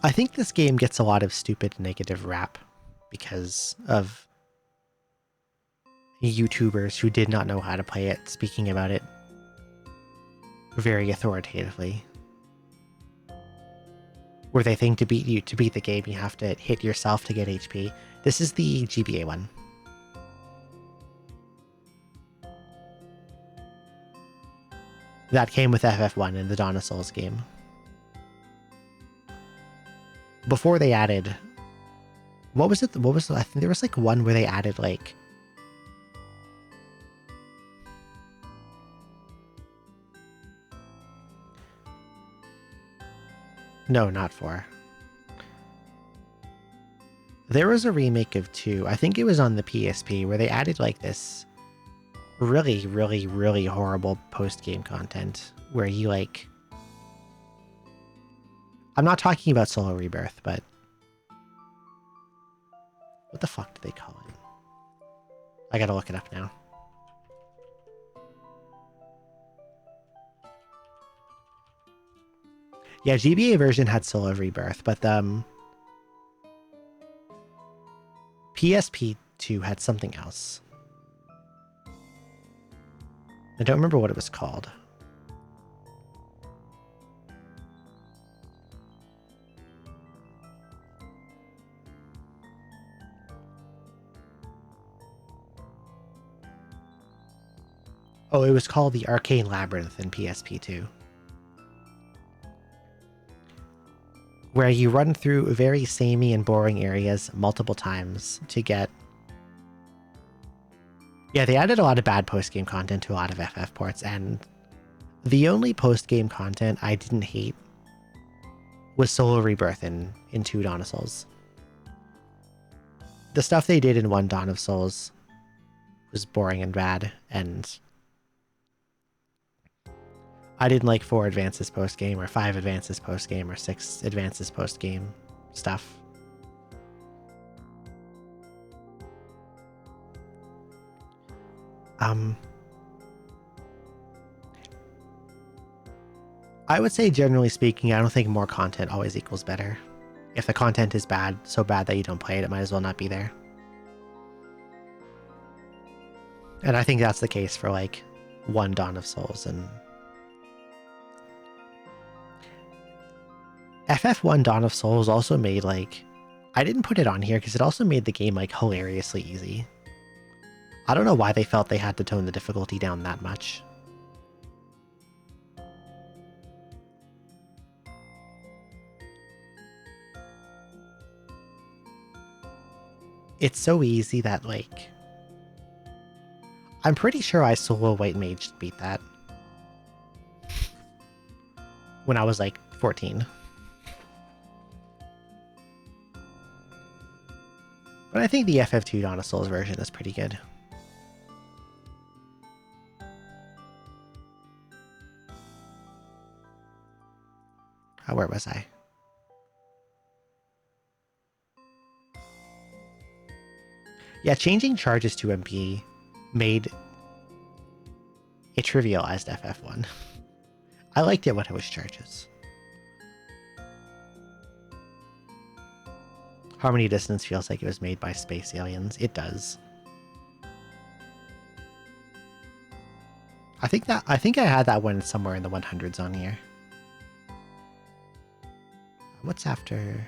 I think this game gets a lot of stupid negative rap because of YouTubers who did not know how to play it speaking about it very authoritatively. Where they think to beat the game, you have to hit yourself to get HP. This is the GBA one. That came with FF1 in the Dawn of Souls game. Before they added... What was it? I think there was like one where they added like... No, not 4. There was a remake of 2. I think it was on the PSP where they added like this really, really, really horrible post-game content where you like... I'm not talking about Solo Rebirth, but... What the fuck do they call it? I gotta look it up now. Yeah, GBA version had Solo Rebirth, but PSP 2 had something else. I don't remember what it was called. Oh, it was called the Arcane Labyrinth in PSP2, where you run through very samey and boring areas multiple times to get... Yeah, they added a lot of bad post-game content to a lot of FF ports, and the only post-game content I didn't hate was Soul Rebirth in 2 Dawn of Souls. The stuff they did in 1 Dawn of Souls was boring and bad, and I didn't like 4 advances post-game, or 5 advances post-game, or 6 advances post-game stuff. I would say, generally speaking, I don't think more content always equals better. If the content is bad, so bad that you don't play it, it might as well not be there. And I think that's the case for, like, 1 Dawn of Souls and... FF1 Dawn of Souls also made, like... I didn't put it on here because it also made the game, like, hilariously easy. I don't know why they felt they had to tone the difficulty down that much. It's so easy that, like... I'm pretty sure I solo White Mage to beat that. When I was, like, 14. But I think the FF2 Dawn of Souls version is pretty good. Where was I? Yeah, changing charges to MP made it trivialized FF1. I liked it when it was charges. Harmony Dissonance feels like it was made by space aliens. It does. I think I had that one somewhere in the 100s on here. What's after?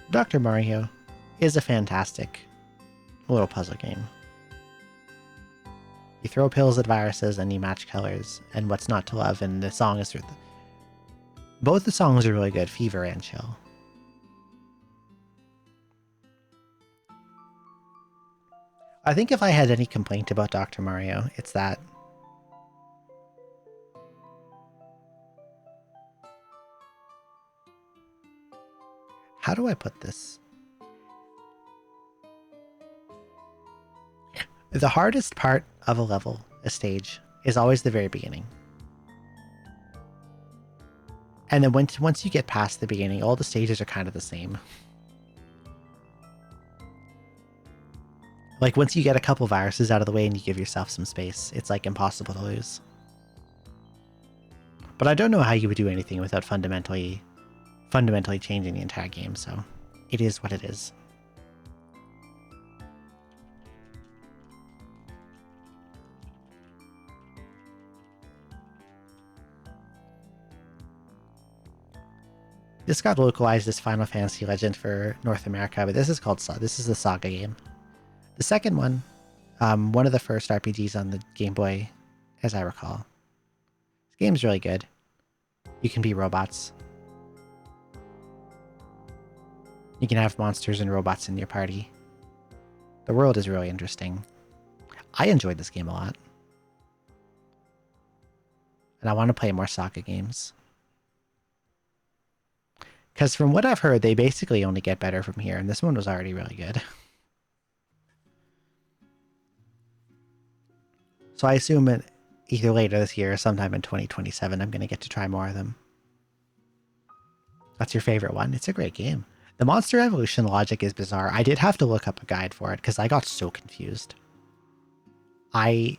Dr. Mario is a fantastic little puzzle game. You throw pills at viruses and you match colors, and what's not to love, and the song is... Both the songs are really good, Fever and Chill. I think if I had any complaint about Dr. Mario, it's that how do I put this? The hardest part of a level, a stage, is always the very beginning. And then once you get past the beginning, all the stages are kind of the same. Like, once you get a couple viruses out of the way and you give yourself some space, it's, like, impossible to lose. But I don't know how you would do anything without fundamentally changing the entire game, so it is what it is. This got localized as Final Fantasy Legend for North America, but this is the Saga game. The second one, one of the first RPGs on the Game Boy, as I recall. This game's really good. You can be robots. You can have monsters and robots in your party. The world is really interesting. I enjoyed this game a lot. And I want to play more Saga games. Because from what I've heard, they basically only get better from here, and this one was already really good. So I assume either later this year or sometime in 2027, I'm going to get to try more of them. That's your favorite one? It's a great game. The monster evolution logic is bizarre. I did have to look up a guide for it because I got so confused. I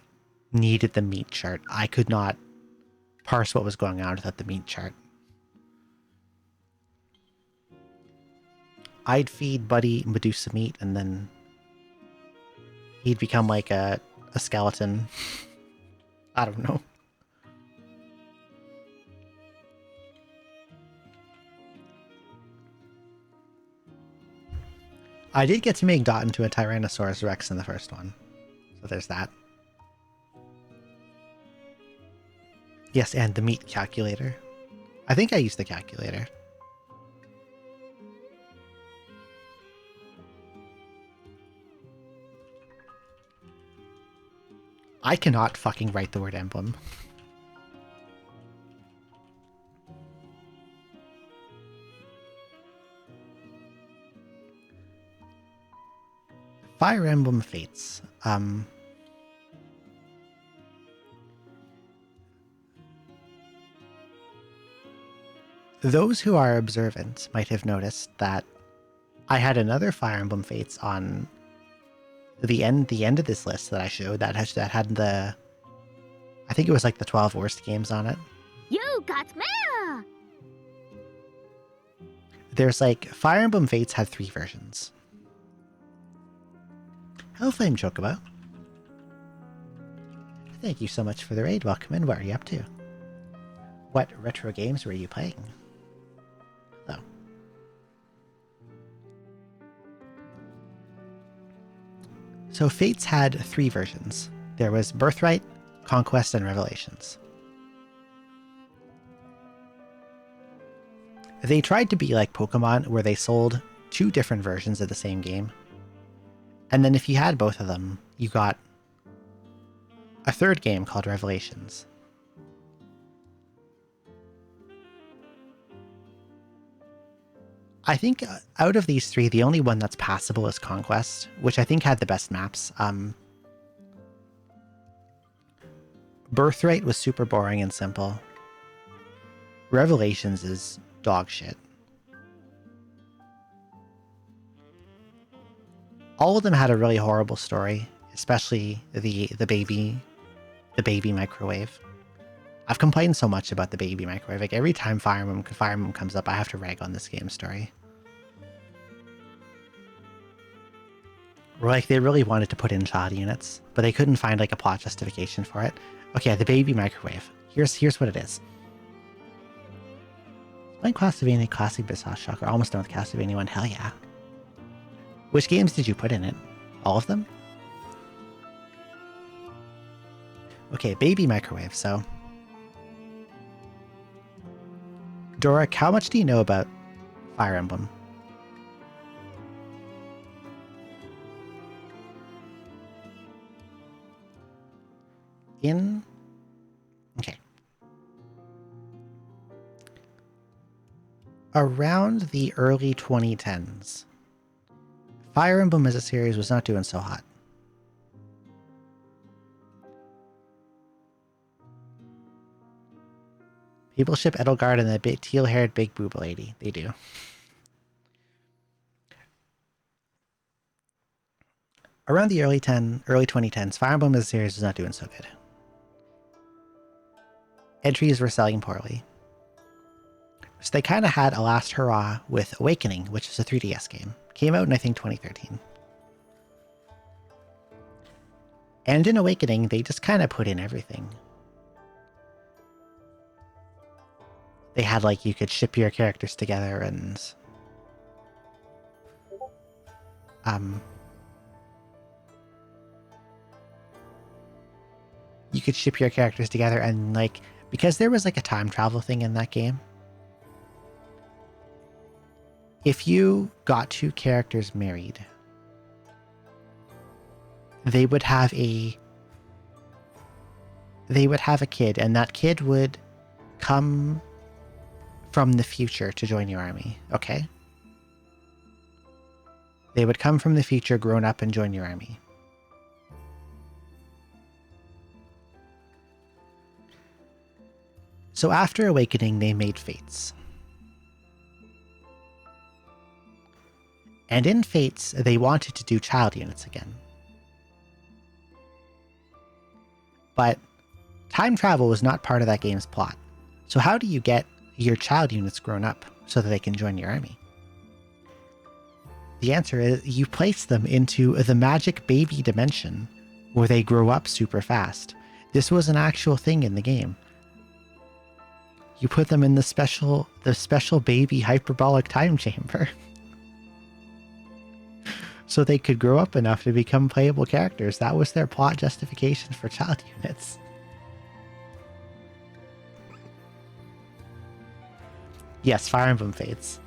needed the meat chart. I could not parse what was going on without the meat chart. I'd feed Buddy Medusa meat and then he'd become like a skeleton. I don't know. I did get to make Dot into a Tyrannosaurus Rex in the first one. So there's that. Yes, and the meat calculator. I think I used the calculator. I cannot fucking write the word emblem. Fire Emblem Fates. Those who are observant might have noticed that I had another Fire Emblem Fates on the end of this list that I showed that had the, I think it was like the 12 worst games on it. You got mail! There's like Fire Emblem Fates had 3 versions. Hello, Flame Chocobo. Thank you so much for the raid. Welcome in. What are you up to? What retro games were you playing? Hello. So Fates had 3 versions. There was Birthright, Conquest, and Revelations. They tried to be like Pokemon, where they sold 2 different versions of the same game. And then if you had both of them, you got a 3rd game called Revelations. I think out of these 3, the only one that's passable is Conquest, which I think had the best maps. Birthright was super boring and simple. Revelations is dog shit. All of them had a really horrible story, especially the baby microwave. I've complained so much about the baby microwave. Like every time Fire Emblem comes up, I have to rag on this game story. Or like they really wanted to put in child units, but they couldn't find like a plot justification for it. Okay, the baby microwave. Here's what it is. Playing Castlevania Classic Bisous Shocker. Almost done with Castlevania 1. Hell yeah. Which games did you put in it? All of them? Okay, baby microwave, so. Doric, how much do you know about Fire Emblem? Okay. Around the early 2010s, Fire Emblem as a series was not doing so hot. People ship Edelgard and the big teal-haired big boob lady. They do. Around the early 2010s, Fire Emblem as a series was not doing so good. Entries were selling poorly. So they kind of had a last hurrah with Awakening, which is a 3DS game. Came out in, I think, 2013. And in Awakening, they just kind of put in everything. They had, like, you could ship your characters together and... you could ship your characters together and, like... Because there was, like, a time travel thing in that game. If you got 2 characters married, they would have a kid, and that kid would come from the future to join your army, okay? They would come from the future, grown up, and join your army. So after Awakening, they made Fates. And in Fates, they wanted to do child units again. But time travel was not part of that game's plot. So how do you get your child units grown up so that they can join your army? The answer is you place them into the magic baby dimension where they grow up super fast. This was an actual thing in the game. You put them in the special baby hyperbolic time chamber. so they could grow up enough to become playable characters. That was their plot justification for child units. Yes, Fire Emblem Fates.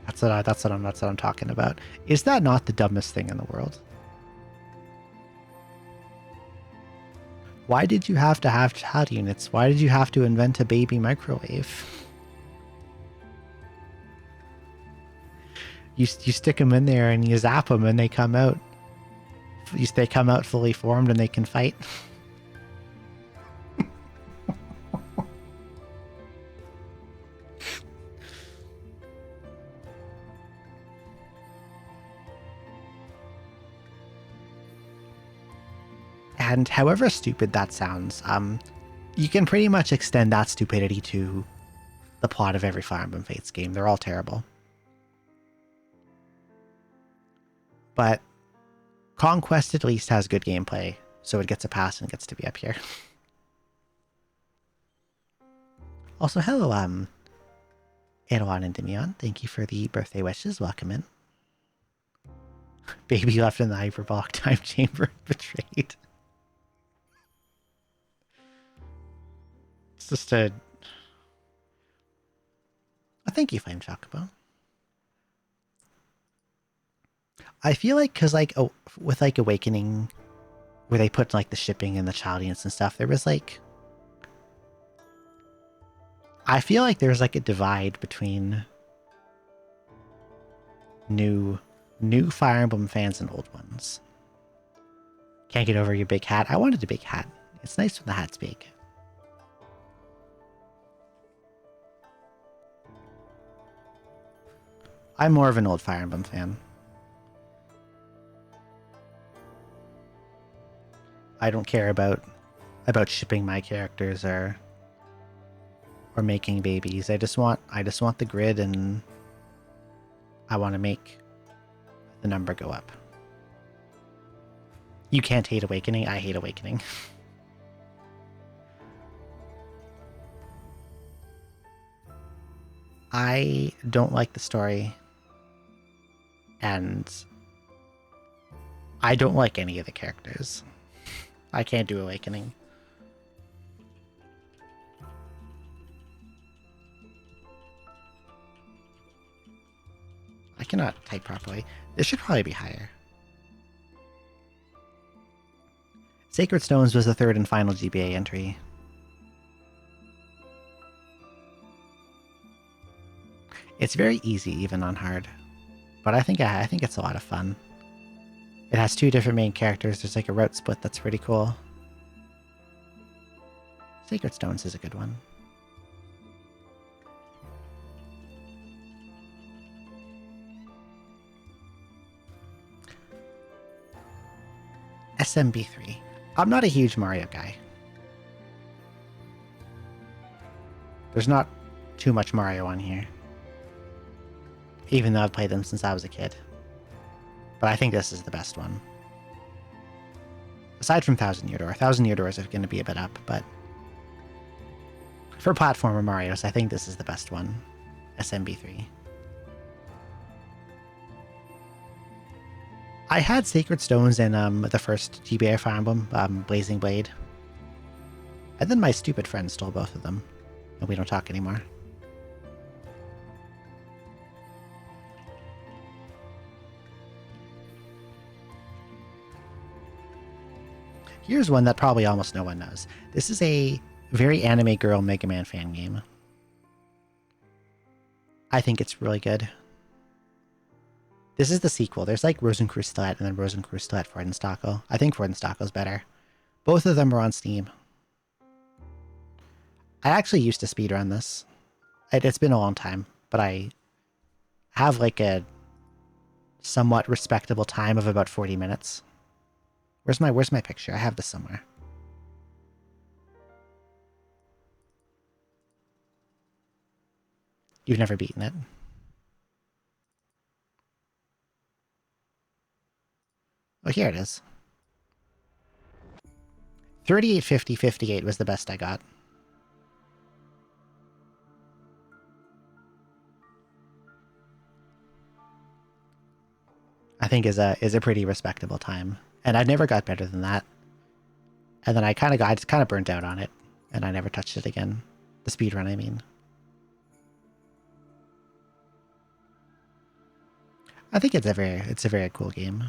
That's what I'm talking about. Is that not the dumbest thing in the world? Why did you have to have child units? Why did you have to invent a baby microwave? You stick them in there and you zap them and they come out. They come out fully formed and they can fight. And however stupid that sounds, you can pretty much extend that stupidity to the plot of every Fire Emblem Fates game. They're all terrible. But Conquest at least has good gameplay, so it gets a pass and gets to be up here. Also, hello, Erwan and Demion. Thank you for the birthday wishes. Welcome in. Baby left in the hyperbolic time chamber, betrayed. It's just a... Oh, thank you, Flame Chocobo. I feel like, because, like, with, like, Awakening, where they put, like, the shipping and the child units and stuff, there was, like... I feel like there's, like, a divide between new Fire Emblem fans and old ones. Can't get over your big hat. I wanted a big hat. It's nice when the hat's big. I'm more of an old Fire Emblem fan. I don't care about shipping my characters or making babies. I just want the grid, and I want to make the number go up. You can't hate Awakening. I hate Awakening. I don't like the story, and I don't like any of the characters. I can't do Awakening. I cannot type properly. This should probably be higher. Sacred Stones was the third and final GBA entry. It's very easy, even on hard. But I think it's a lot of fun. It has two different main characters. There's like a route split that's pretty cool. Sacred Stones is a good one. SMB3. I'm not a huge Mario guy. There's not too much Mario on here. Even though I've played them since I was a kid. But I think this is the best one. Aside from Thousand Year Door. Thousand Year Doors are going to be a bit up, but... for platformer Marios, I think this is the best one. SMB3. I had Sacred Stones in the first GBA Fire Emblem, Blazing Blade. And then my stupid friend stole both of them. And we don't talk anymore. Here's one that probably almost no one knows. This is a very anime girl Mega Man fan game. I think it's really good. This is the sequel. There's like Rosenkreuzstilett and then Rosenkreuzstilett Freudenstachel. I think Freudenstachel's better. Both of them are on Steam. I actually used to speedrun this. It's been a long time, but I have like a somewhat respectable time of about 40 minutes. Where's my picture? I have this somewhere. You've never beaten it. Oh, here it is. 3850-58 was the best I got. think is a pretty respectable time. And I never got better than that. And then I just kind of burnt out on it, and I never touched it again. The speed run, I mean. I think it's a very cool game.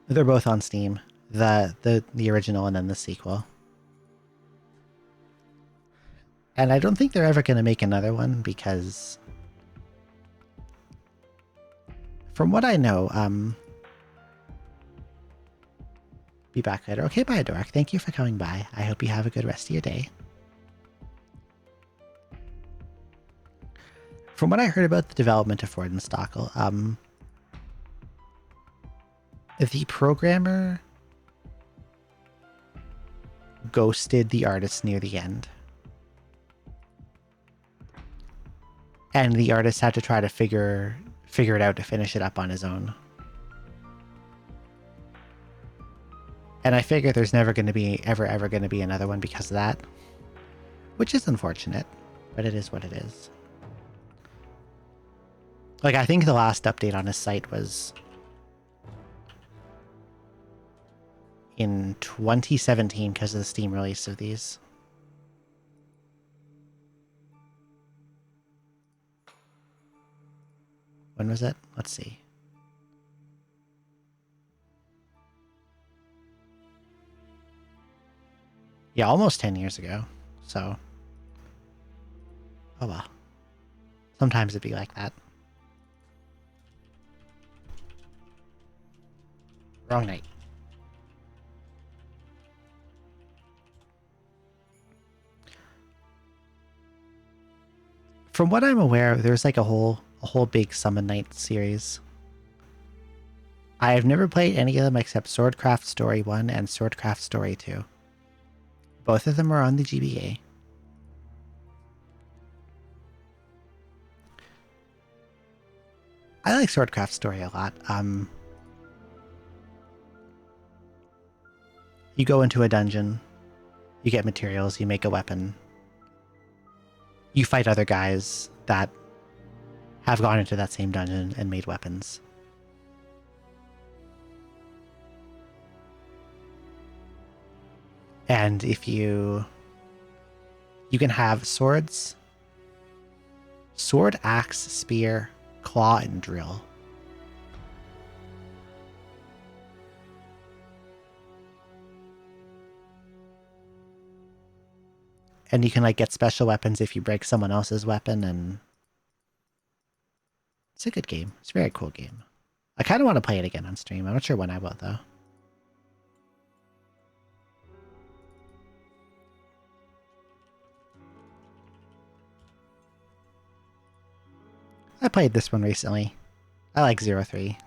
They're both on Steam. The original and then the sequel. And I don't think they're ever going to make another one because, from what I know, be back later. Okay, bye, Dork. Thank you for coming by. I hope you have a good rest of your day. From what I heard about the development of Freudenstachel, the programmer ghosted the artist near the end. And the artist had to try to figure it out to finish it up on his own. And I figure there's never going to be ever going to be another one because of that. Which is unfortunate, but it is what it is. Like, I think the last update on his site was in 2017 because of the Steam release of these. When was it? Let's see. Yeah, almost 10 years ago. So, oh well. Sometimes it'd be like that. Wrong night. From what I'm aware, there's like a whole big Summon Night series. I have never played any of them except Swordcraft Story 1 and Swordcraft Story 2. Both of them are on the GBA. I like Swordcraft Story a lot. You go into a dungeon, you get materials, you make a weapon, you fight other guys that have gone into that same dungeon and made weapons. And if you can have swords, sword, axe, spear, claw, and drill. And you can like get special weapons if you break someone else's weapon, and it's a good game. It's a very cool game. I kind of want to play it again on stream. I'm not sure when I will though. I played this one recently. I like 03.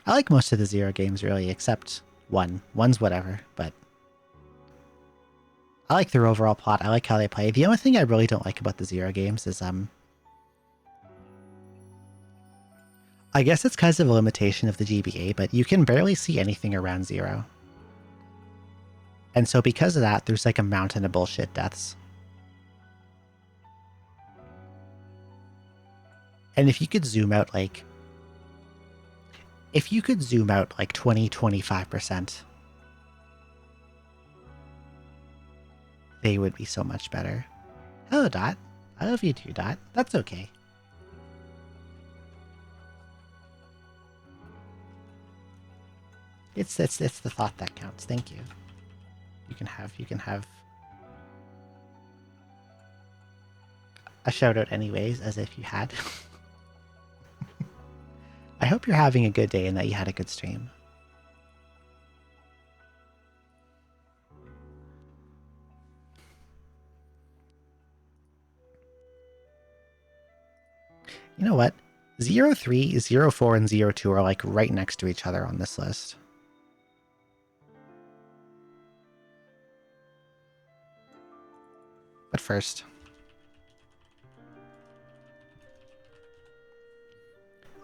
I like most of the Zero games really, except one. One's whatever, but I like their overall plot. I like how they play. The only thing I really don't like about the Zero games is I guess it's because of a limitation of the GBA, but you can barely see anything around Zero. And so because of that, there's like a mountain of bullshit deaths. And if you could zoom out like 20-25%, they would be so much better. Hello, Dot. I love you too, Dot. That's okay. It's the thought that counts. Thank you. You can have a shout out anyways, as if you had. I hope you're having a good day and that you had a good stream. You know what? 03, 04, and 02 are like right next to each other on this list. But first,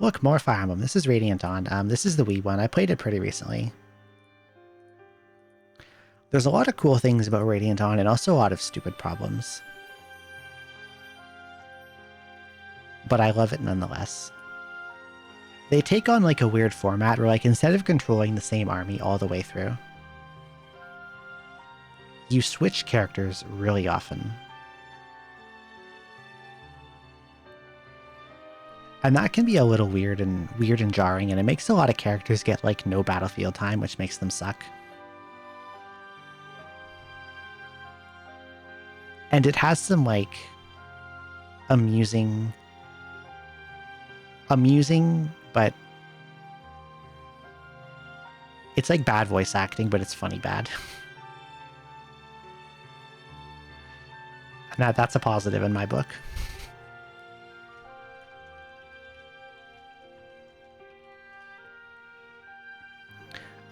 look, more Fire Emblem. This is Radiant Dawn. This is the Wii one. I played it pretty recently. There's a lot of cool things about Radiant Dawn and also a lot of stupid problems. But I love it nonetheless. They take on like a weird format where like instead of controlling the same army all the way through, you switch characters really often. And that can be a little weird and jarring, and it makes a lot of characters get like no battlefield time, which makes them suck. And it has some like amusing, but it's like bad voice acting, but it's funny bad. And that's a positive in my book.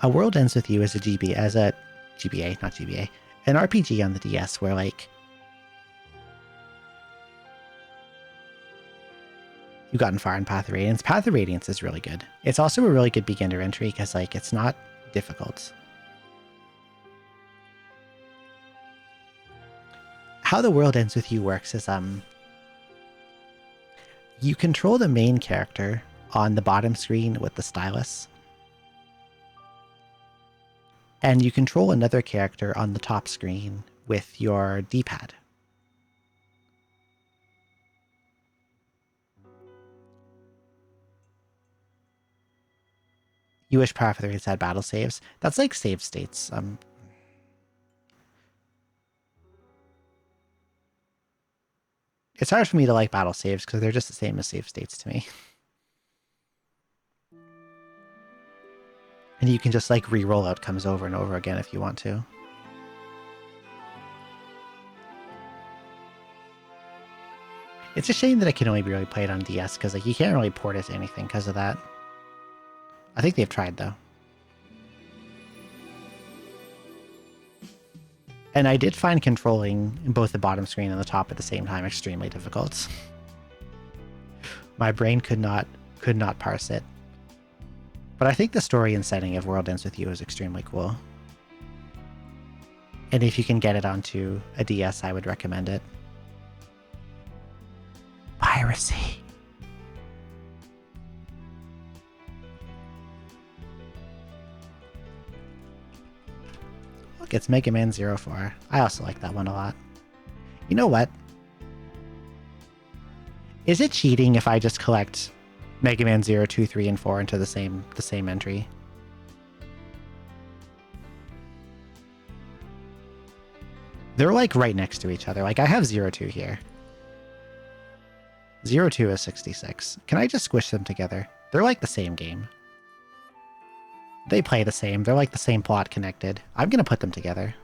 A World Ends With You as an RPG on the DS where like you've gotten far in Path of Radiance. Path of Radiance is really good. It's also a really good beginner entry because like it's not difficult. How The World Ends With You works is you control the main character on the bottom screen with the stylus. And you control another character on the top screen with your D-pad. You wish Path of Radiance had battle saves. That's like save states. It's hard for me to like battle saves because they're just the same as save states to me. And you can just like re-roll outcomes over and over again if you want to. It's a shame that it can only be really played on DS because like you can't really port it to anything because of that. I think they've tried though. And I did find controlling both the bottom screen and the top at the same time extremely difficult. My brain could not parse it. But I think the story and setting of World Ends With You is extremely cool. And if you can get it onto a DS, I would recommend it. Piracy. Look, it's Mega Man 04. I also like that one a lot. You know what? Is it cheating if I just collect Mega Man 0, 2, 3, and 4 into the same entry? They're like right next to each other. Like I have 0, 2 here. 0, 2 is 66. Can I just squish them together? They're like the same game. They play the same. They're like the same plot connected. I'm going to put them together.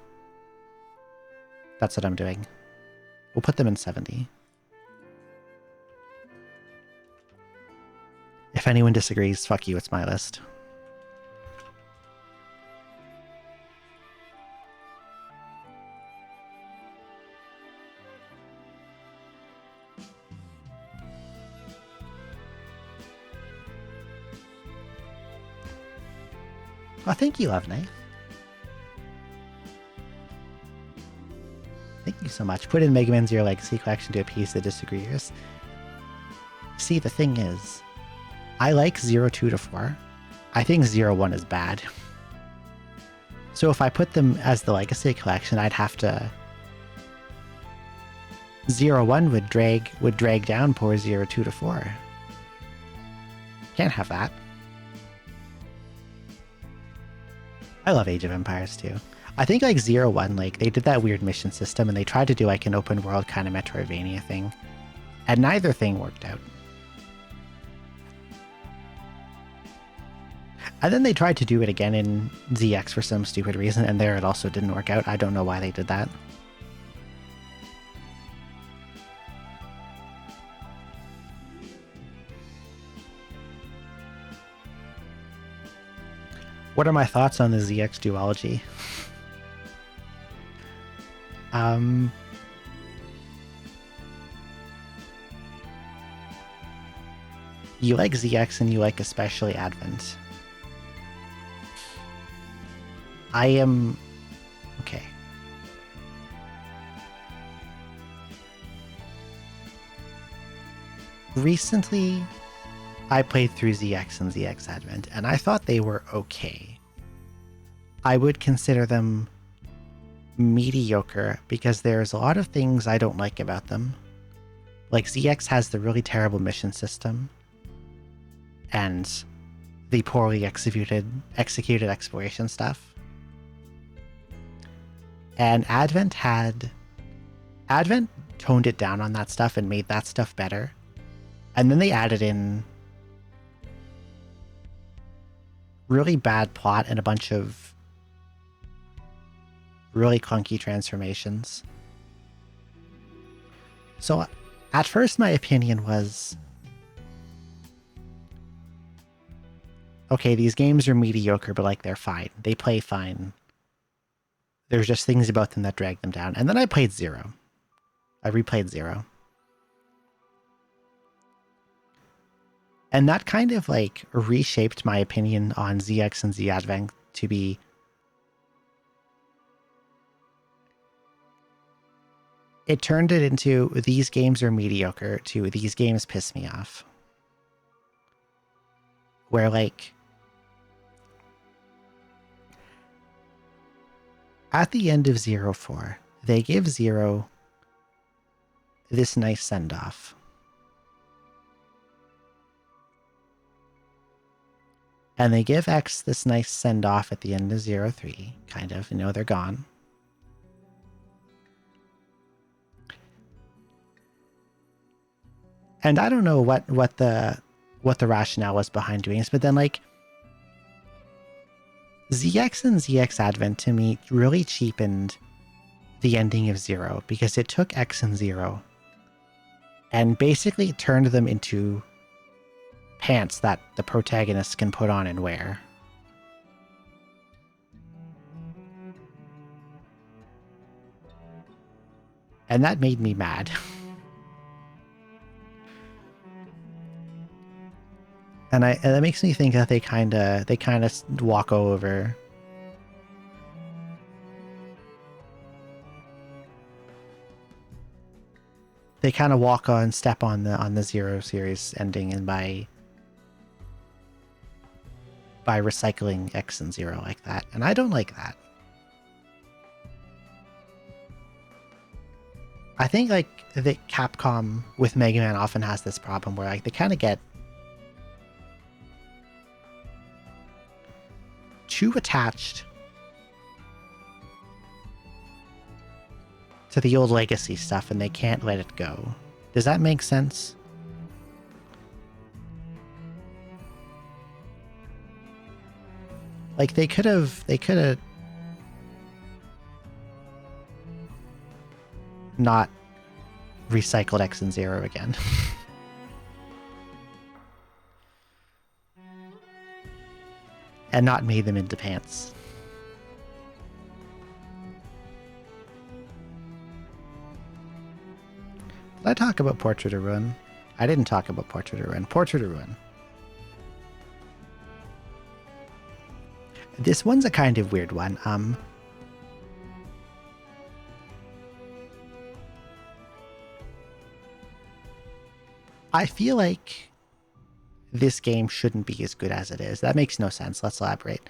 That's what I'm doing. We'll put them in 70. If anyone disagrees, fuck you, it's my list. Oh, thank you, Love Knife. Thank you so much. Put in Mega Man Zero Legacy Collection to appease the disagreeers. See, the thing is, I like 0, 2 to 4. I think 0, 1 is bad. So if I put them as the Legacy Collection, I'd have to... 0, 1 would drag down poor 0, 2 to 4. Can't have that. I love Age of Empires too. I think like 0, 1, like they did that weird mission system and they tried to do like an open world kind of Metroidvania thing. And neither thing worked out. And then they tried to do it again in ZX for some stupid reason, and there it also didn't work out. I don't know why they did that. What are my thoughts on the ZX duology? You like ZX and you like especially Advent. I am okay. Recently, I played through ZX and ZX Advent, and I thought they were okay. I would consider them mediocre because there's a lot of things I don't like about them. Like ZX has the really terrible mission system and the poorly executed exploration stuff. And Advent toned it down on that stuff and made that stuff better. And then they added in really bad plot and a bunch of really clunky transformations. So at first my opinion was, okay, these games are mediocre, but like they're fine. They play fine. There's just things about them that drag them down. And then I played Zero. I replayed Zero. And that kind of like reshaped my opinion on ZX and Z Advent to be, it turned it into these games are mediocre to these games piss me off. Where like at the end of 04, they give Zero this nice send-off. And they give X this nice send-off at the end of 03, kind of, you know, they're gone. And I don't know what the rationale was behind doing this, but then like ZX and ZX Advent to me really cheapened the ending of Zero because it took X and Zero and basically turned them into pants that the protagonist can put on and wear. And that made me mad. And that makes me think that they kind of walk over. They kind of walk on, step on the Zero series ending, and by recycling X and Zero like that, and I don't like that. I think like the Capcom with Mega Man often has this problem where like they kind of get too attached to the old legacy stuff and they can't let it go. Does that make sense? Like they could have not recycled X and Zero again. And not made them into pants. Did I talk about Portrait of Ruin? I didn't talk about Portrait of Ruin. Portrait of Ruin. This one's a kind of weird one. I feel like this game shouldn't be as good as it is. That makes no sense. Let's elaborate.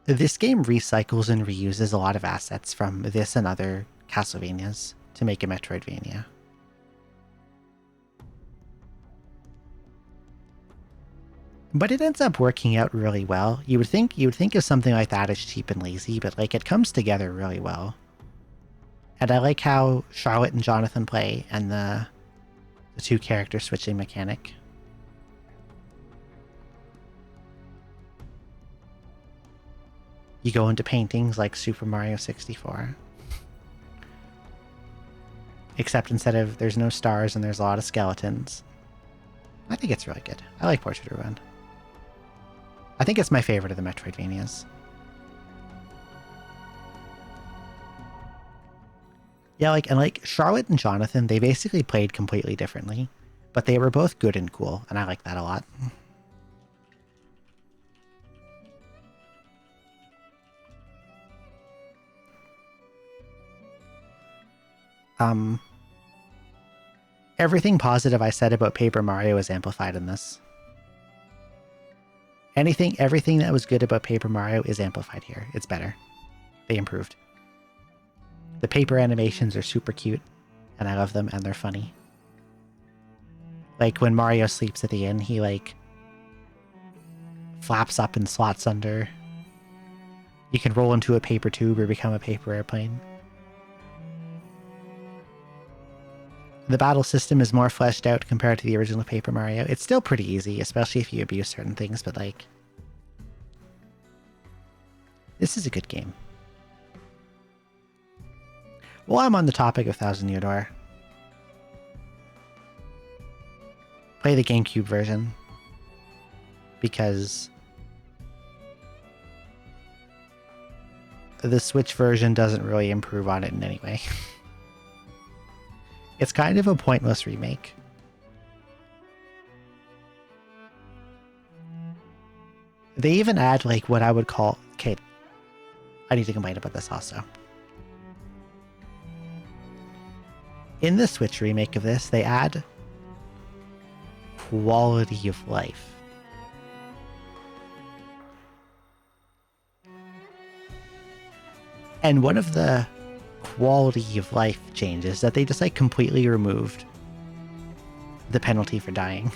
This game recycles and reuses a lot of assets from this and other Castlevanias to make a Metroidvania. But it ends up working out really well. You would think of something like that as cheap and lazy, but like it comes together really well. And I like how Charlotte and Jonathan play and the two character switching mechanic. You go into paintings like Super Mario 64. Except instead of there's no stars and there's a lot of skeletons. I think it's really good. I like Portrait of Ruin. I think it's my favorite of the Metroidvanias. Yeah, like Charlotte and Jonathan, they basically played completely differently. But they were both good and cool, and I like that a lot. Everything positive I said about Paper Mario is amplified in this. Everything that was good about Paper Mario is amplified here. It's better. They improved. The paper animations are super cute, and I love them, and they're funny. Like when Mario sleeps at the end, he like flaps up and slots under. You can roll into a paper tube or become a paper airplane. The battle system is more fleshed out compared to the original Paper Mario. It's still pretty easy, especially if you abuse certain things, but like... this is a good game. Well, I'm on the topic of Thousand Year Door. Play the GameCube version. Because... the Switch version doesn't really improve on it in any way. It's kind of a pointless remake. They even add like what I would call... okay, I need to complain about this also. In the Switch remake of this, they add quality of life. And one of the quality of life changes that they just like completely removed the penalty for dying.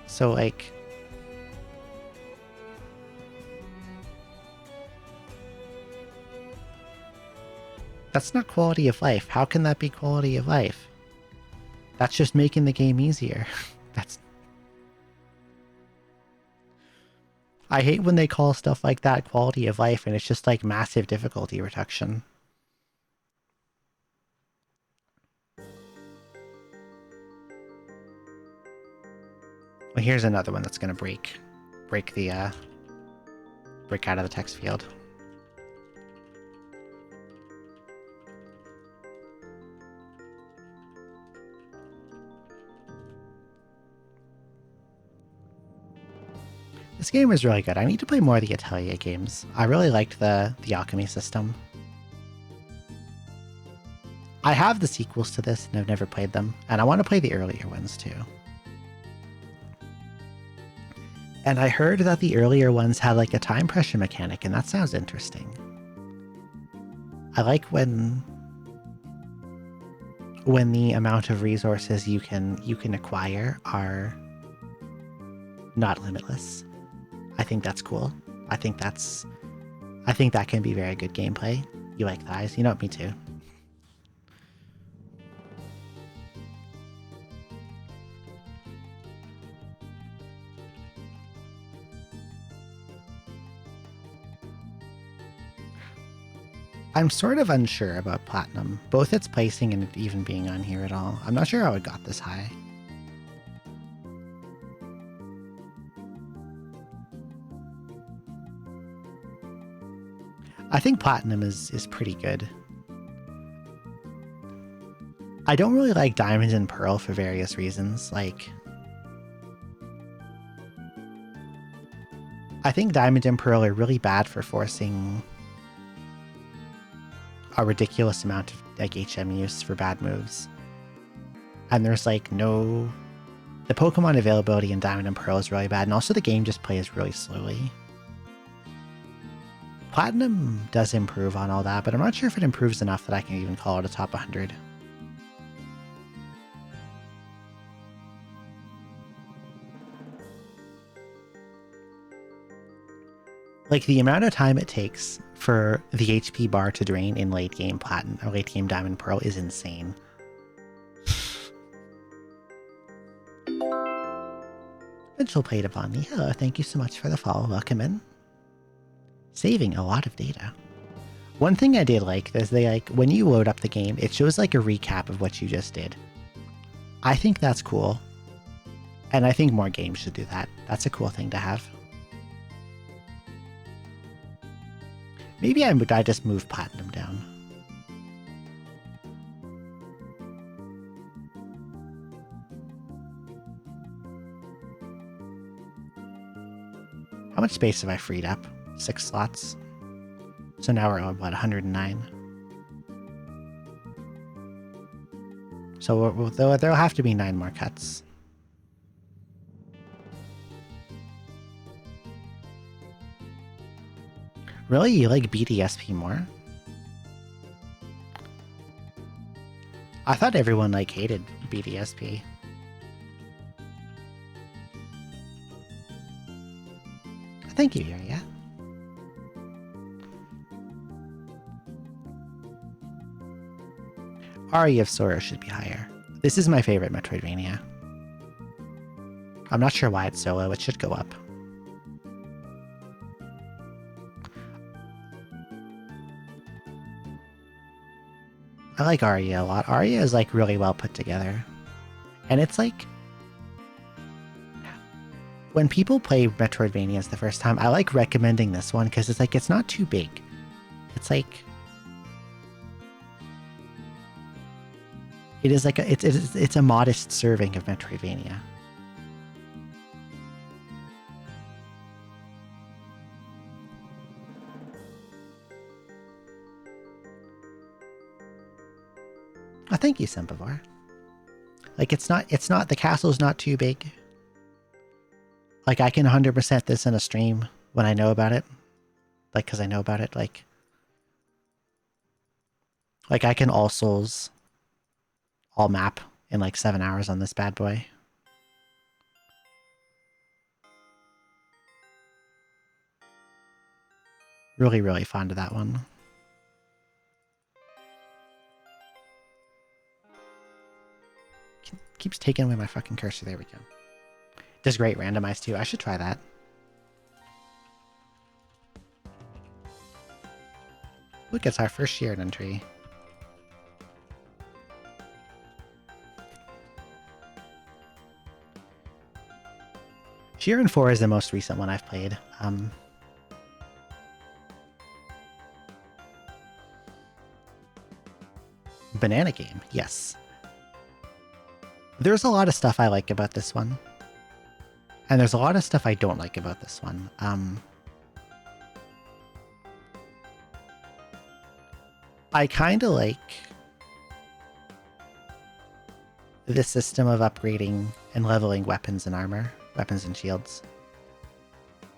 So like that's not quality of life. How can that be quality of life? That's just making the game easier. That's... I hate when they call stuff like that quality of life and it's just like massive difficulty reduction. Well, here's another one that's gonna break out of the text field. This game was really good. I need to play more of the Atelier games. I really liked the alchemy system. I have the sequels to this and I've never played them, and I want to play the earlier ones too. And I heard that the earlier ones had like a time pressure mechanic, and that sounds interesting. I like when the amount of resources you can acquire are not limitless. I think that's cool. I think that can be very good gameplay. You like thighs? You know, me too. I'm sort of unsure about Platinum, both its placing and it even being on here at all. I'm not sure how it got this high. I think Platinum is pretty good. I don't really like Diamond and Pearl for various reasons. Like, I think Diamond and Pearl are really bad for forcing a ridiculous amount of like HM use for bad moves. And there's like no... the Pokemon availability in Diamond and Pearl is really bad, and also the game just plays really slowly. Platinum does improve on all that, but I'm not sure if it improves enough that I can even call it a top 100. Like, the amount of time it takes for the HP bar to drain in late game Platinum or late game Diamond Pearl is insane. Mitchell played upon me. Hello, thank you so much for the follow. Welcome in. Saving a lot of data. One thing I did like is they like when you load up the game, it shows like a recap of what you just did. I think that's cool. And I think more games should do that. That's a cool thing to have. Maybe I just move Platinum down. How much space have I freed up? 6 slots. So now we're at, what, 109? So there'll have to be 9 more cuts. Really? You like BDSP more? I thought everyone like hated BDSP. Thank you, Yuria. Aria of Sora should be higher. This is my favorite Metroidvania. I'm not sure why it's so low. It should go up. I like Aria a lot. Aria is like really well put together. And it's like, when people play Metroidvanias the first time, I like recommending this one because it's like, it's not too big. It's like, it is like it's a modest serving of Metroidvania. Oh, thank you, Sempivar. Like, it's not, the castle's not too big. Like, I can 100% this in a stream when I know about it. Like, because I know about it, like I can all souls, all map in like 7 hours on this bad boy. Really, really fond of that one. Keeps taking away my fucking cursor. There we go. Does great randomize too. I should try that. Look, it's our first shared entry. Sheeran 4 is the most recent one I've played. Banana Game, yes. There's a lot of stuff I like about this one. And there's a lot of stuff I don't like about this one. I kind of like the system of upgrading and leveling weapons and armor, weapons and shields.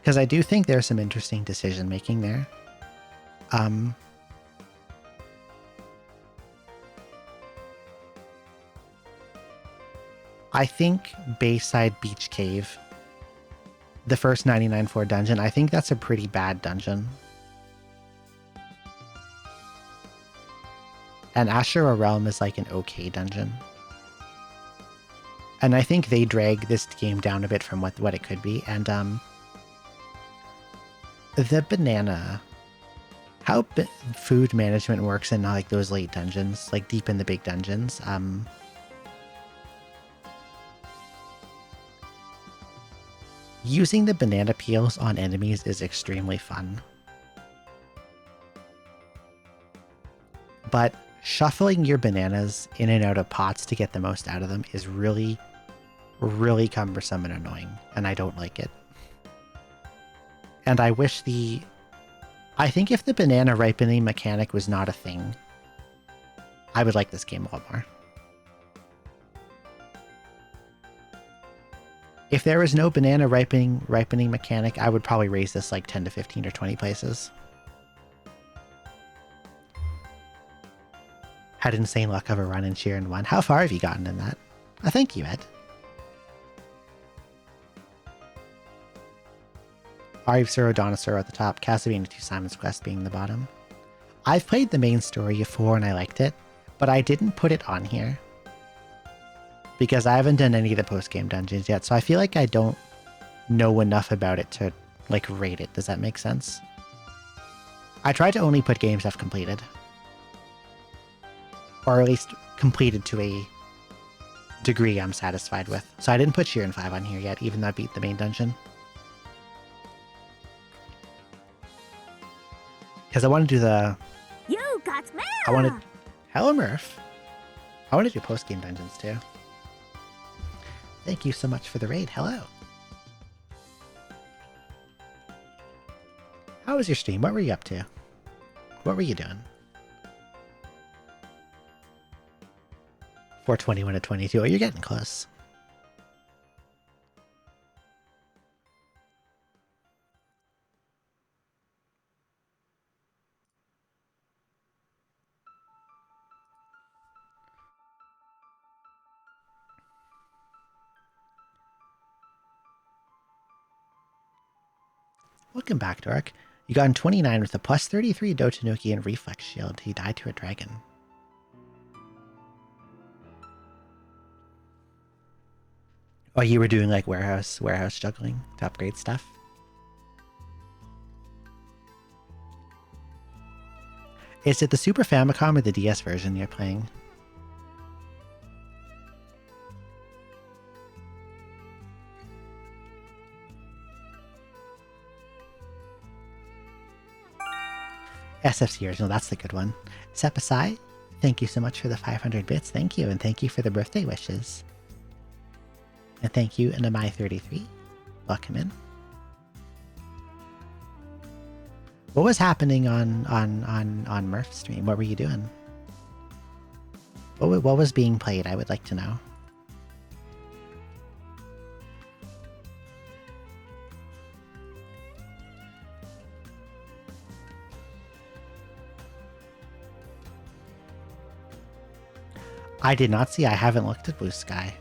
Because I do think there's some interesting decision making there. I think Bayside Beach Cave, the first 99.4 dungeon, I think that's a pretty bad dungeon. And Ashura Realm is like an okay dungeon. And I think they drag this game down a bit from what it could be. And the banana, how food management works in like those late dungeons, like deep in the big dungeons. Using the banana peels on enemies is extremely fun. But shuffling your bananas in and out of pots to get the most out of them is really, really cumbersome and annoying, and I don't like it. And I wish I think if the banana ripening mechanic was not a thing, I would like this game a lot more. If there was no banana ripening mechanic, I would probably raise this like 10 to 15 or 20 places. Had insane luck of a run in Sheeran 1. How far have you gotten in that? Oh, thank you, Ed. Arif Suro Donosuro at the top, Castlevania 2 Simon's Quest being the bottom. I've played the main story before and I liked it, but I didn't put it on here. Because I haven't done any of the post-game dungeons yet, so I feel like I don't know enough about it to, like, rate it. Does that make sense? I try to only put games I've completed. Or at least completed to a degree I'm satisfied with. So I didn't put Sheeran 5 on here yet, even though I beat the main dungeon. Because I want to do the... You got mail! I want to... Hello, Murph. I want to do post-game dungeons, too. Thank you so much for the raid. Hello. How was your stream? What were you up to? What were you doing? 421 to 22. Oh, you're getting close. Welcome back, Dork. You got in 29 with a plus 33 Dotanuki and Reflex Shield. He died to a dragon. Oh, you were doing like warehouse juggling to upgrade stuff? Is it the Super Famicom or the DS version you're playing? SFCers, no, that's the good one. Sepasai, thank you so much for the 500 bits. Thank you, and thank you for the birthday wishes. And thank you, Namai33. Welcome in. What was happening on Murph's stream? What were you doing? What was being played? I would like to know. I did not see. I haven't looked at Blue Sky.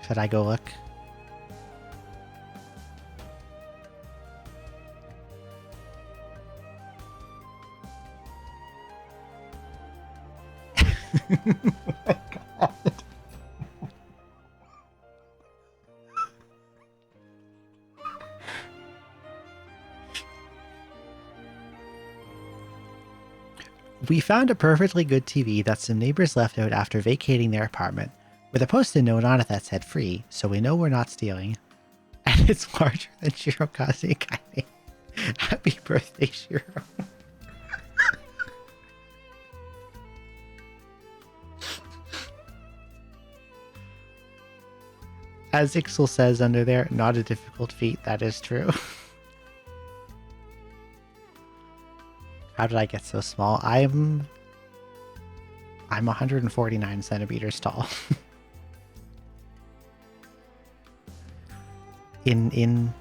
Should I go look? Oh my God. We found a perfectly good TV that some neighbors left out after vacating their apartment, with a post-it note on it that said free, so we know we're not stealing. And it's larger than Shirokaze Kaine. Happy birthday, Shiro. As Ixel says under there, not a difficult feat, that is true. How did I get so small? I'm 149 centimeters tall. in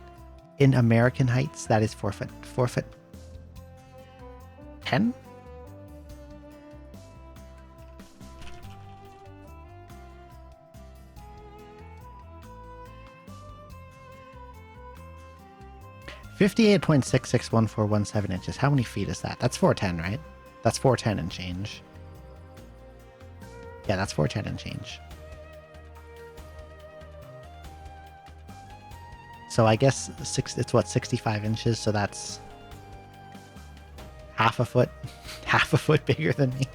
American heights, that is 4 foot 10? (58.661417 inches). How many feet is that? That's 410, right? That's 410 and change. Yeah, that's 410 and change. So I guess it's what, 65 inches, so that's half a foot bigger than me.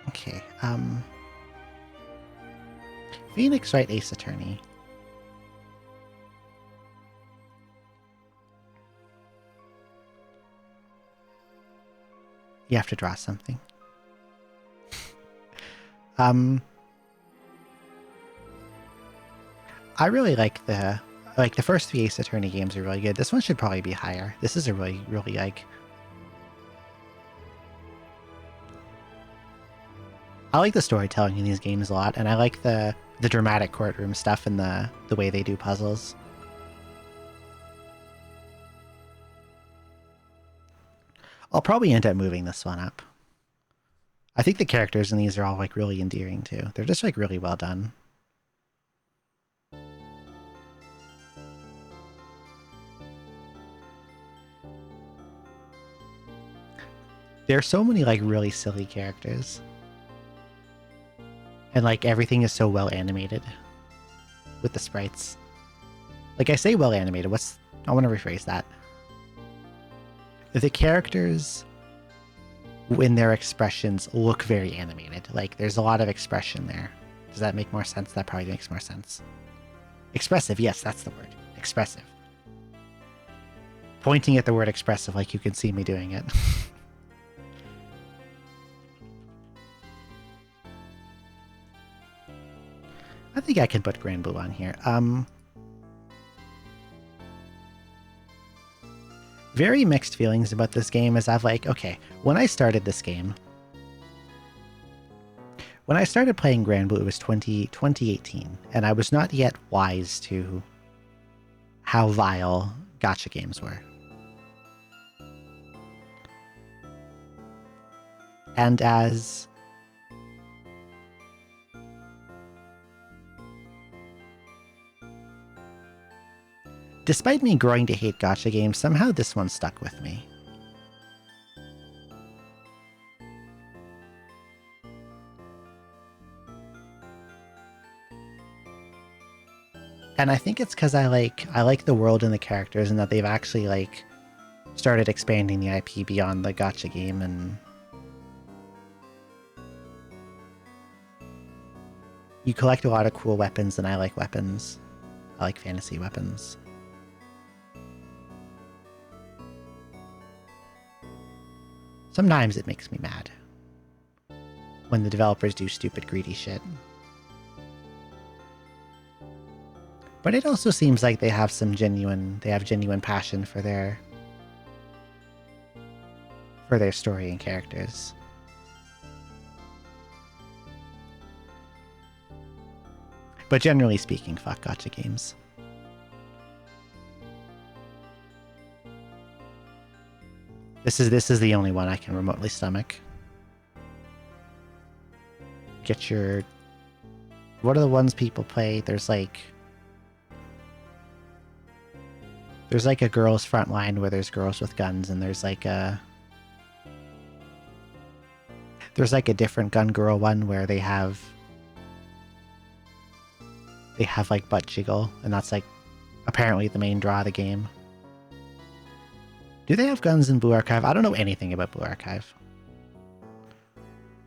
Okay, Phoenix Wright Ace Attorney. You have to draw something. I really like the first 3 Ace Attorney games are really good. This one should probably be higher. This is a really like. I like the storytelling in these games a lot, and I like the dramatic courtroom stuff and the way they do puzzles. I'll probably end up moving this one up. I think the characters in these are all like really endearing too. They're just like really well done. There are so many like really silly characters. And like everything is so well animated with the sprites. Like I say well animated, I want to rephrase that. the characters in their expressions look very animated. Like there's a lot of expression there. Does that make more sense? That probably makes more sense. Expressive, yes, that's the word. Expressive. Pointing at the word expressive like you can see me doing it. I think I can put Granblue on here. Very mixed feelings about this game as I've like, okay, when I started this game, when I started playing Granblue, it was 2018, and I was not yet wise to how vile gacha games were. And as despite me growing to hate gacha games, somehow this one stuck with me. And I think it's because I like the world and the characters, and that they've actually like started expanding the IP beyond the gacha game, and you collect a lot of cool weapons, and I like weapons. I like fantasy weapons. Sometimes it makes me mad when the developers do stupid, greedy shit. But it also seems like they have genuine passion for their story and characters. But generally speaking, fuck gacha games. This is the only one I can remotely stomach. Get your... What are the ones people play? There's like a girls front line where there's girls with guns, and there's like a different gun girl one where they have like butt jiggle, and that's like apparently the main draw of the game. Do they have guns in Blue Archive? I don't know anything about Blue Archive.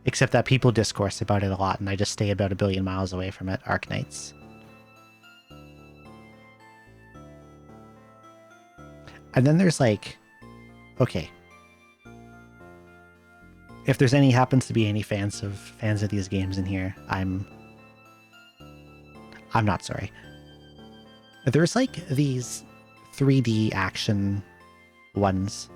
Except that people discourse about it a lot, and I just stay about 1 billion miles away from it. Arknights. And then there's like... Okay. If there's happens to be any fans of these games in here, I'm not sorry. There's like these 3D action ones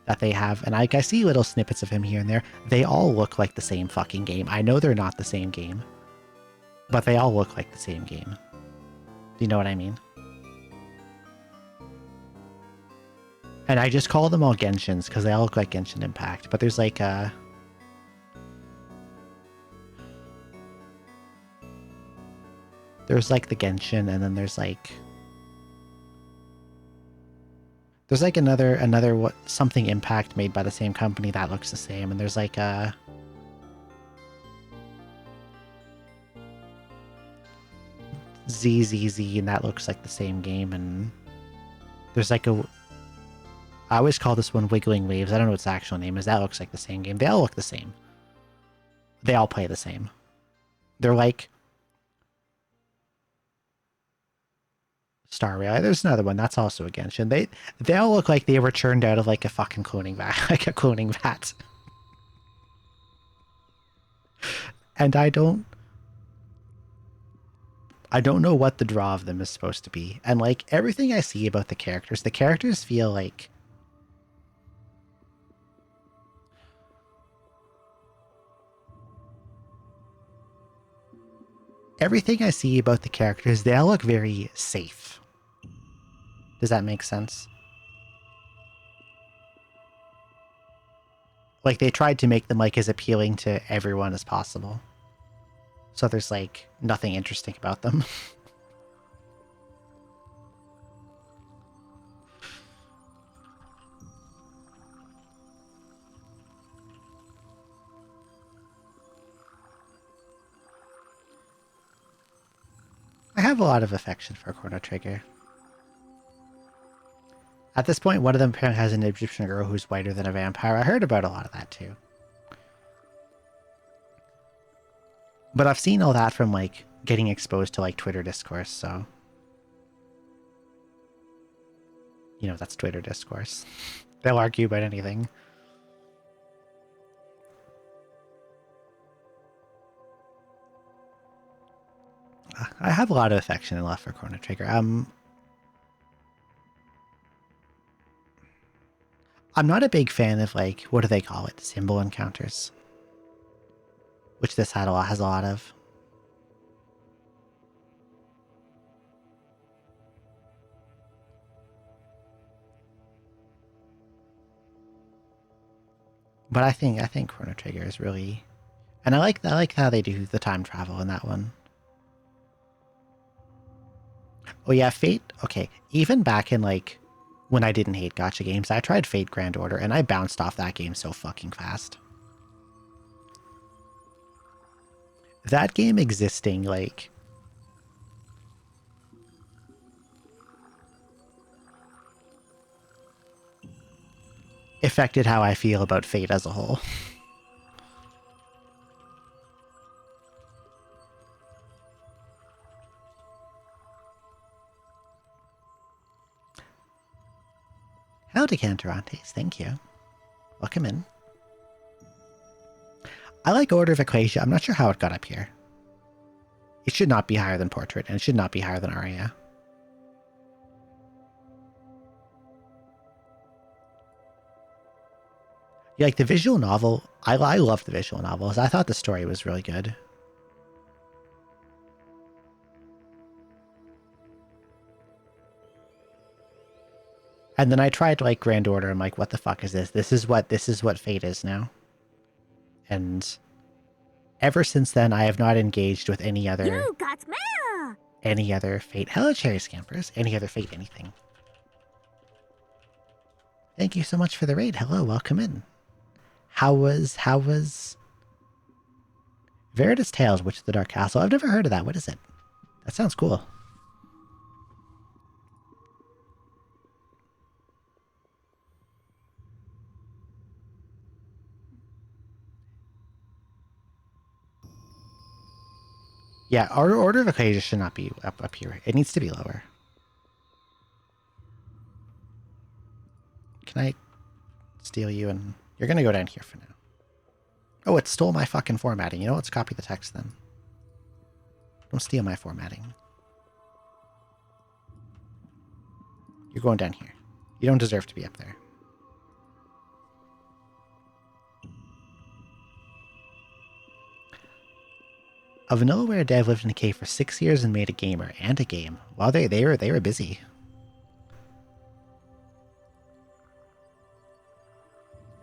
that they have, and I see little snippets of him here and there. They all look like the same fucking game. I know they're not the same game, but they all look like the same game. Do you know what I mean? And I just call them all Genshins because they all look like Genshin Impact, but there's like there's like the Genshin, and then there's like another what something Impact made by the same company that looks the same, and there's like a ZZZ, and that looks like the same game, and there's like I always call this one Wiggling Waves. I don't know what its actual name is. That looks like the same game. They all look the same. They all play the same. They're like Star Rail. There's another one that's also a Genshin. They all look like they were churned out of like a fucking cloning vat, like a cloning vat. And I don't know what the draw of them is supposed to be. And like everything I see about the characters feel like everything I see about the characters, they all look very safe. Does that make sense? Like they tried to make them like as appealing to everyone as possible. So there's like nothing interesting about them. I have a lot of affection for Chrono Trigger. At this point, one of them apparently has an Egyptian girl who's whiter than a vampire. I heard about a lot of that too. But I've seen all that from like getting exposed to like Twitter discourse, so you know, that's Twitter discourse. They'll argue about anything. I have a lot of affection and love for Chrono Trigger. I'm not a big fan of like, what do they call it? Symbol encounters. Which this has a lot of. But I think Chrono Trigger is really, and I like how they do the time travel in that one. Oh yeah, Fate. Okay, even back in like when I didn't hate gacha games, I tried Fate Grand Order and I bounced off that game so fucking fast. That game existing like affected how I feel about Fate as a whole. Howdy, Cantorantes. Thank you. Welcome in. I like Order of Equasia. I'm not sure how it got up here. It should not be higher than Portrait, and it should not be higher than Aria. Yeah, like the visual novel, I love the visual novels. I thought the story was really good. And then I tried like Grand Order. I'm like, what the fuck is this? This is what Fate is now. And ever since then, I have not engaged with any other You got mail. Fate. Hello, Cherry Scampers. Any other Fate anything. Thank you so much for the raid. Hello, welcome in. How was Veritas Tales, Witch of the Dark Castle? I've never heard of that. What is it? That sounds cool. Yeah, our Order of Equasia should not be up here. It needs to be lower. Can I steal you? And you're going to go down here for now. Oh, it stole my fucking formatting. You know, let's copy the text then. Don't steal my formatting. You're going down here. You don't deserve to be up there. A Vanillaware dev lived in a cave for 6 years and made a gamer and a game. Well, they were busy.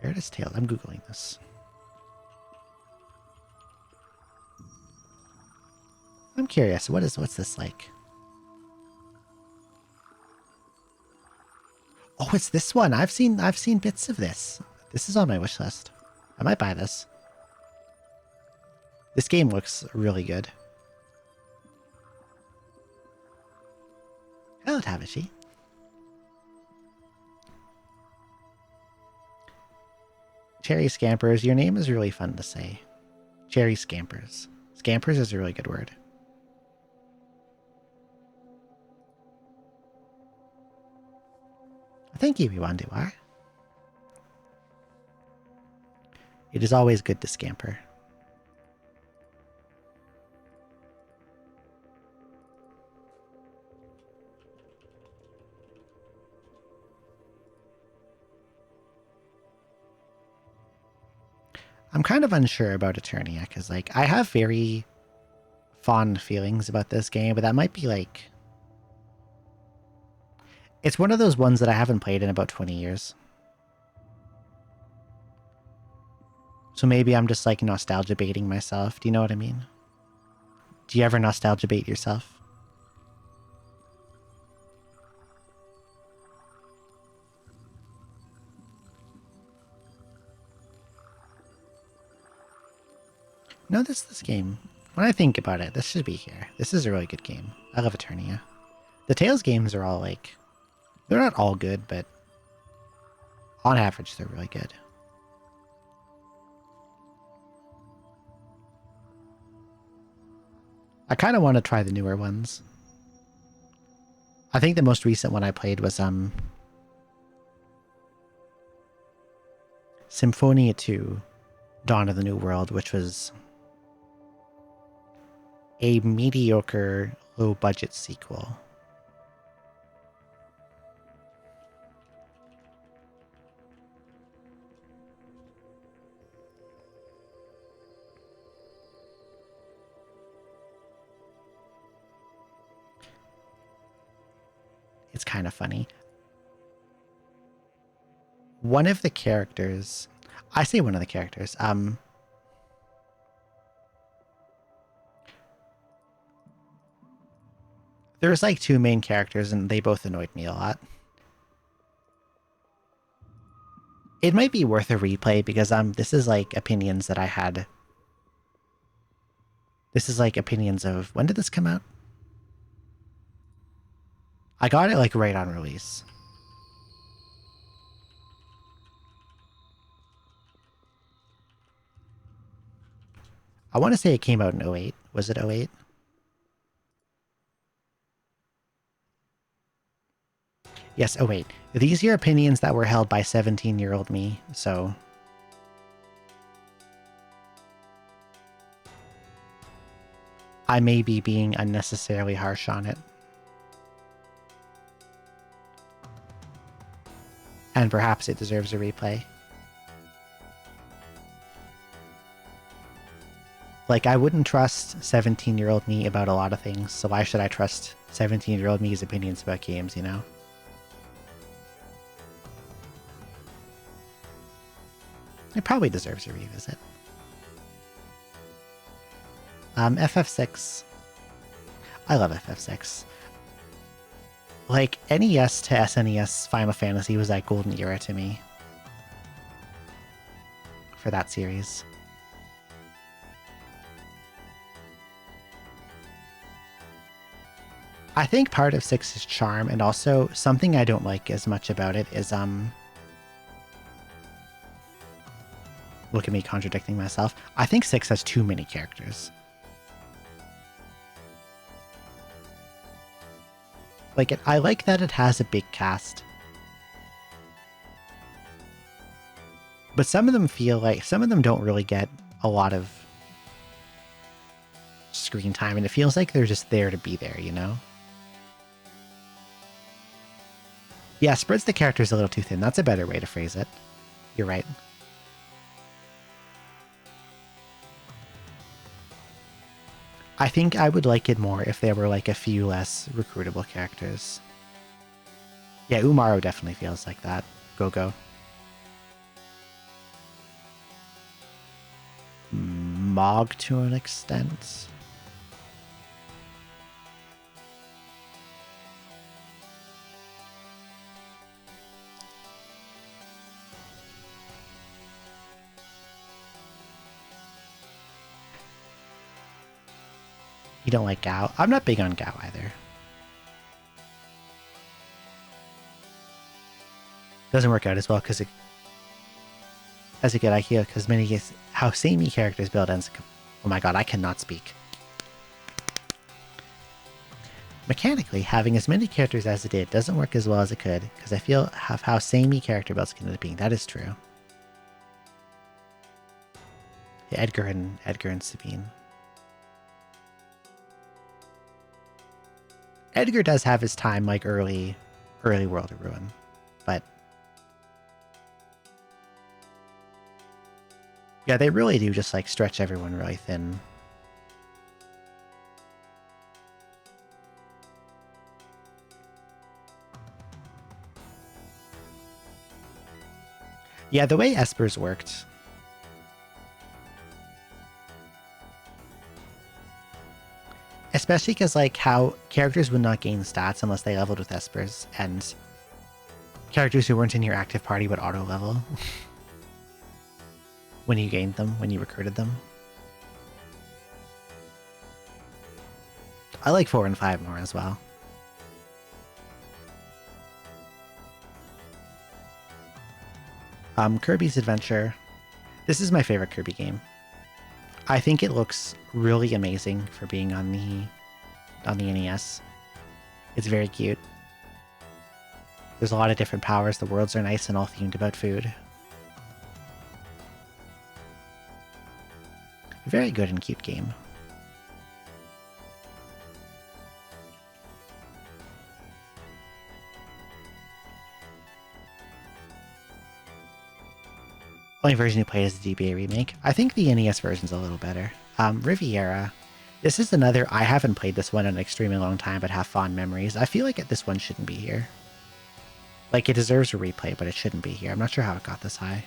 Veritas Tales. I'm googling this. I'm curious. What's this like? Oh, it's this one. I've seen bits of this. This is on my wish list. I might buy this. This game looks really good. Hello, Tavishi. Cherry Scampers. Your name is really fun to say. Cherry Scampers. Scampers is a really good word. Thank you, Iwanduar. It is always good to scamper. I'm kind of unsure about Eternia, because like I have very fond feelings about this game, but that might be like... It's one of those ones that I haven't played in about 20 years. So maybe I'm just like nostalgia baiting myself. Do you know what I mean? Do you ever nostalgia bait yourself? No, this game. When I think about it, this should be here. This is a really good game. I love Eternia. The Tales games are all like... They're not all good, but On average, they're really good. I kind of want to try the newer ones. I think the most recent one I played was Symphonia 2, Dawn of the New World, which was a mediocre, low-budget sequel. It's kind of funny. One of the characters, I say one of the characters, there's like two main characters and they both annoyed me a lot. It might be worth a replay because this is like opinions that I had. This is like opinions of, when did this come out? I got it like right on release. I want to say it came out in 08. Was it 08? Yes, 08. These are opinions that were held by 17-year-old me, so... I may be being unnecessarily harsh on it. And perhaps it deserves a replay. Like, I wouldn't trust 17-year-old me about a lot of things, so why should I trust 17-year-old me's opinions about games, you know? It probably deserves a revisit. FF6. I love FF6. Like, NES to SNES Final Fantasy was that golden era to me. For that series. I think part of 6's charm, and also something I don't like as much about it is, look at me contradicting myself. I think 6 has too many characters. Like, I like that it has a big cast. But some of them feel like, some of them don't really get a lot of screen time, and it feels like they're just there to be there, you know? Yeah, spreads the characters a little too thin. That's a better way to phrase it. You're right. I think I would like it more if there were like a few less recruitable characters. Yeah, Umaro definitely feels like that. Go. Mog to an extent. You don't like Gao? I'm not big on Gao either. Doesn't work out as well because it has a good IQ because many how samey characters build ends. Oh my god, I cannot speak. Mechanically, having as many characters as it did doesn't work as well as it could because I feel how samey character builds can end up being. That is true. Yeah, Edgar and Sabine. Edgar does have his time like early World of Ruin, but yeah, they really do just like stretch everyone really thin. Yeah, the way Espers worked. Especially because, like, how characters would not gain stats unless they leveled with Espers, and characters who weren't in your active party would auto-level when you gained them, when you recruited them. I like 4 and 5 more as well. Kirby's Adventure. This is my favorite Kirby game. I think it looks really amazing for being on the NES. It's very cute. There's a lot of different powers. The worlds are nice and all themed about food. Very good and cute game. Only version you played is the DBA remake. I think the NES version's a little better. Riviera. This is another, I haven't played this one in an extremely long time, but have fond memories. I feel like this one shouldn't be here. Like, it deserves a replay, but it shouldn't be here. I'm not sure how it got this high.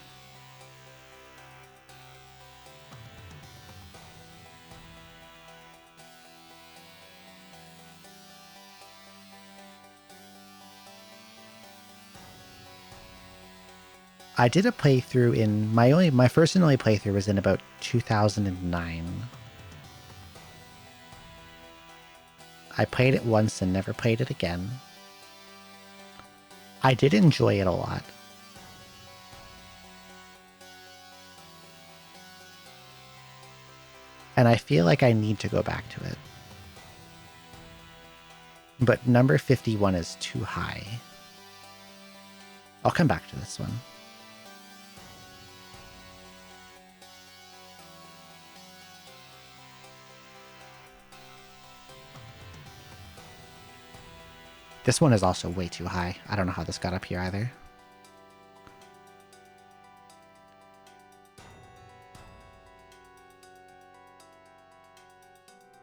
I did a playthrough in my first and only playthrough was in about 2009. I played it once and never played it again. I did enjoy it a lot. And I feel like I need to go back to it. But number 51 is too high. I'll come back to this one. This one is also way too high. I don't know how this got up here either.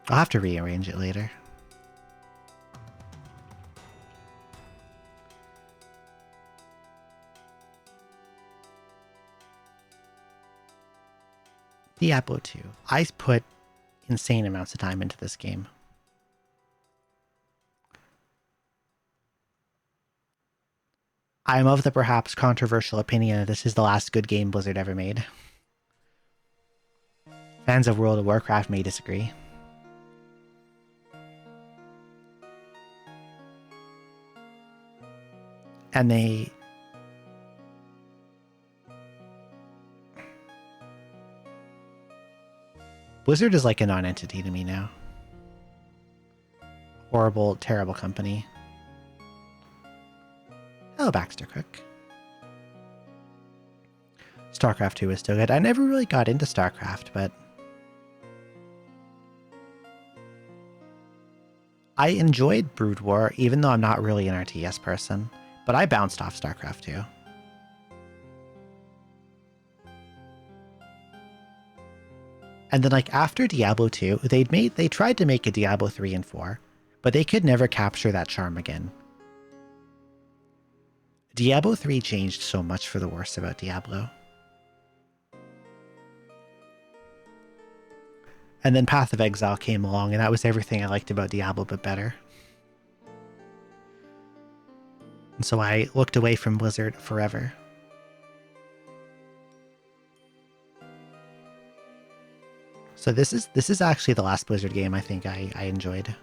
I'll have to rearrange it later. Diablo 2. I put insane amounts of time into this game. I am of the perhaps controversial opinion that this is the last good game Blizzard ever made. Fans of World of Warcraft may disagree. And Blizzard is like a non-entity to me now. Horrible, terrible company. Hello, Baxter Cook. StarCraft 2 is still good. I never really got into StarCraft, but I enjoyed Brood War, even though I'm not really an RTS person. But I bounced off StarCraft 2. And then, like, after Diablo 2, they tried to make a Diablo 3 and 4, but they could never capture that charm again. Diablo 3 changed so much for the worse about Diablo. And then Path of Exile came along, and that was everything I liked about Diablo, but better. And so I looked away from Blizzard forever. So this is actually the last Blizzard game I think I enjoyed.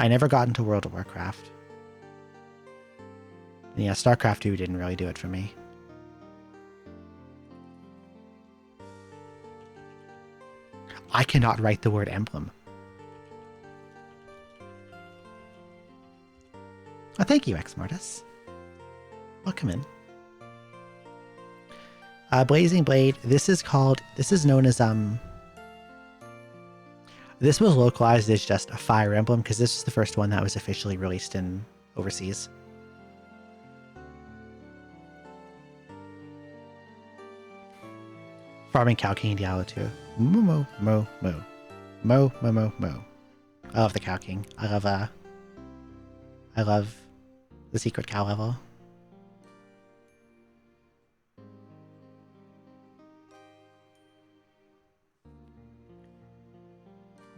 I never got into World of Warcraft. And yeah, StarCraft 2 didn't really do it for me. I cannot write the word emblem. Oh, thank you, X Mortis. Welcome in. Blazing Blade. This is known as This was localized as just a Fire Emblem because this is the first one that was officially released in overseas. Farming Cow King Diablo 2. Moo moo moo. Moo moo moo moo. I love the Cow King. I love the secret cow level.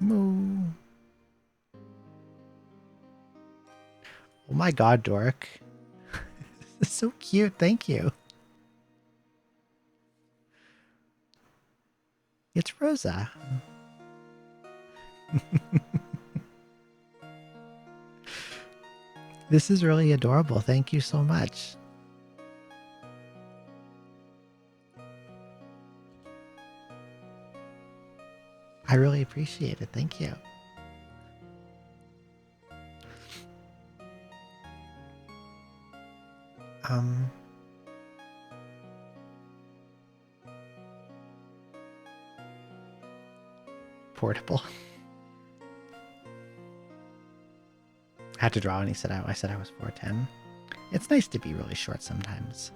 Moo. Oh my god, Dork. This is so cute. Thank you. It's Rosa. This is really adorable. Thank you so much. I really appreciate it. Thank you. Portable. I had to draw and he said I said I was 4'10". It's nice to be really short sometimes.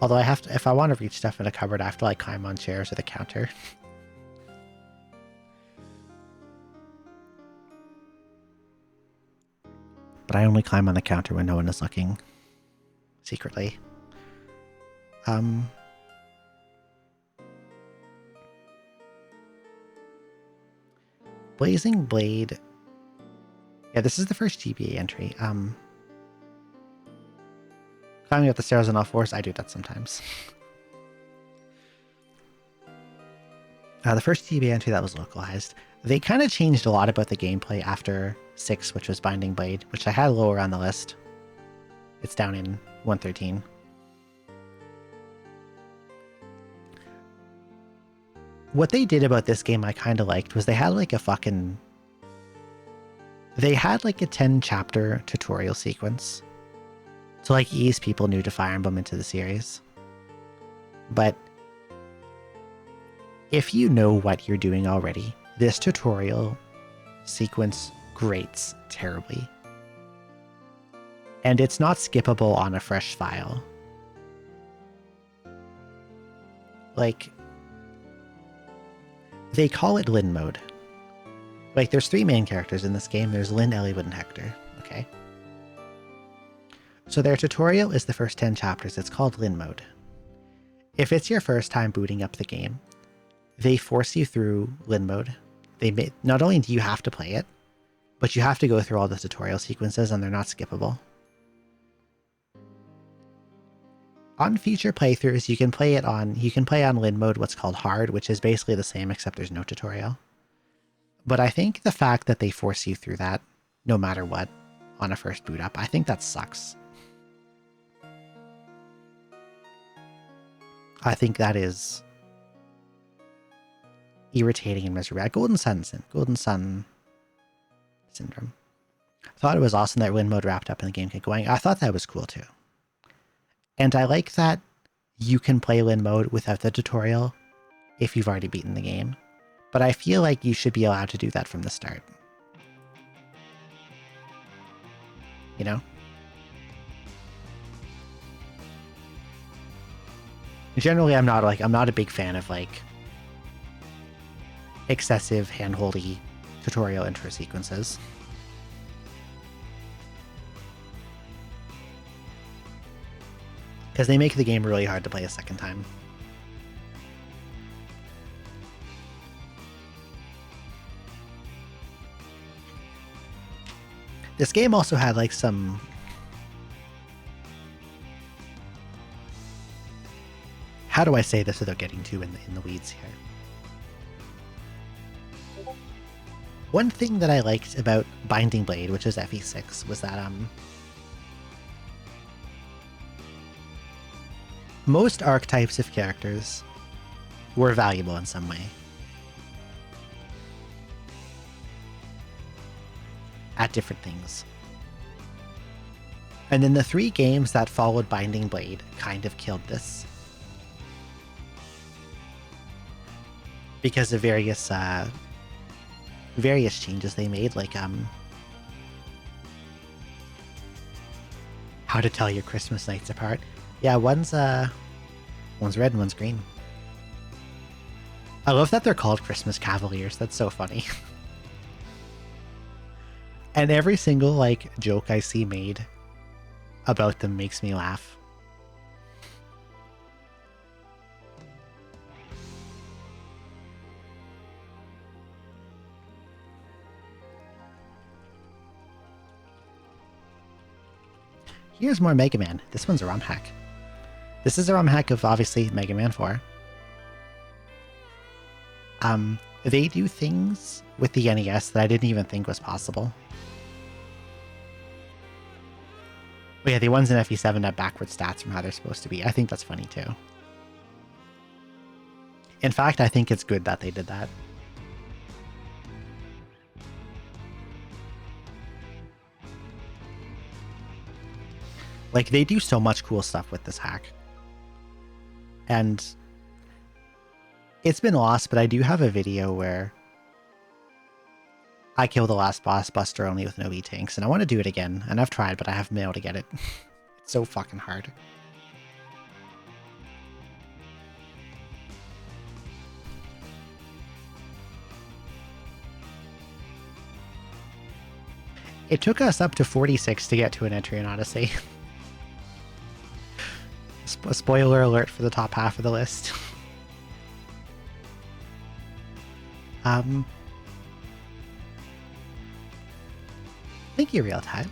Although I have to, if I want to reach stuff in a cupboard, I have to like climb on chairs or the counter. But I only climb on the counter when no one is looking. Secretly. Blazing Blade. Yeah, this is the first GBA entry. Climbing up the stairs on all fours, I do that sometimes. The first GBA entry that was localized. They kind of changed a lot about the gameplay after 6, which was Binding Blade, which I had lower on the list. It's down in 113. What they did about this game I kind of liked was they had like a 10 chapter tutorial sequence to like ease people new to Fire Emblem into the series. But if you know what you're doing already, this tutorial sequence grates terribly. And it's not skippable on a fresh file. Like, they call it Lyn mode. Like, there's 3 main characters in this game. There's Lyn, Eliwood, and Hector. Okay? So their tutorial is the first 10 chapters. It's called Lyn mode. If it's your first time booting up the game, they force you through Lyn mode. Not only do you have to play it, but you have to go through all the tutorial sequences, and they're not skippable. On future playthroughs, you can play on Lyn mode what's called hard, which is basically the same except there's no tutorial. But I think the fact that they force you through that, no matter what, on a first boot up, I think that sucks. I think that is irritating and miserable. Golden Sun Syndrome. I thought it was awesome that Lyn mode wrapped up and the game kept going. I thought that was cool too. And I like that you can play Lyn mode without the tutorial if you've already beaten the game. But I feel like you should be allowed to do that from the start. You know? Generally, I'm not a big fan of like excessive handholdy tutorial intro sequences. Because they make the game really hard to play a second time. This game also had like some... How do I say this without getting too in the weeds here? One thing that I liked about Binding Blade, which is FE6, was that most archetypes of characters were valuable in some way. At different things. And then the 3 games that followed Binding Blade kind of killed this. Because of various changes they made, like how to tell your Christmas nights apart. Yeah, one's red and one's green. I love that they're called Christmas Cavaliers. That's so funny. And every single like joke I see made about them makes me laugh. Here's more Mega Man. This one's a ROM hack. This is a ROM hack of, obviously, Mega Man 4. They do things with the NES that I didn't even think was possible. Oh yeah, the ones in FE7 have backward stats from how they're supposed to be. I think that's funny too. In fact, I think it's good that they did that. Like, they do so much cool stuff with this hack. And it's been lost, but I do have a video where I kill the last boss Buster only with no E-tanks, and I want to do it again. And I've tried, but I haven't been able to get it. It's so fucking hard. It took us up to 46 to get to an Etrian Odyssey. Spoiler alert for the top half of the list. Thank you, Real Time.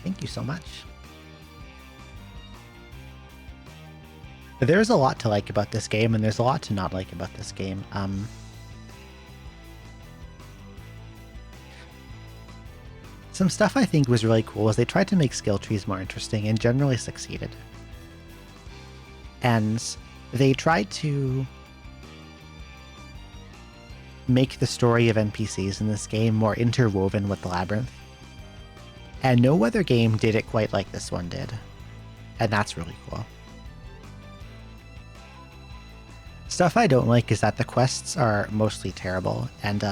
Thank you so much. There's a lot to like about this game, and there's a lot to not like about this game. Some stuff I think was really cool is they tried to make skill trees more interesting and generally succeeded. And they tried to make the story of NPCs in this game more interwoven with the labyrinth. And no other game did it quite like this one did. And that's really cool. Stuff I don't like is that the quests are mostly terrible, and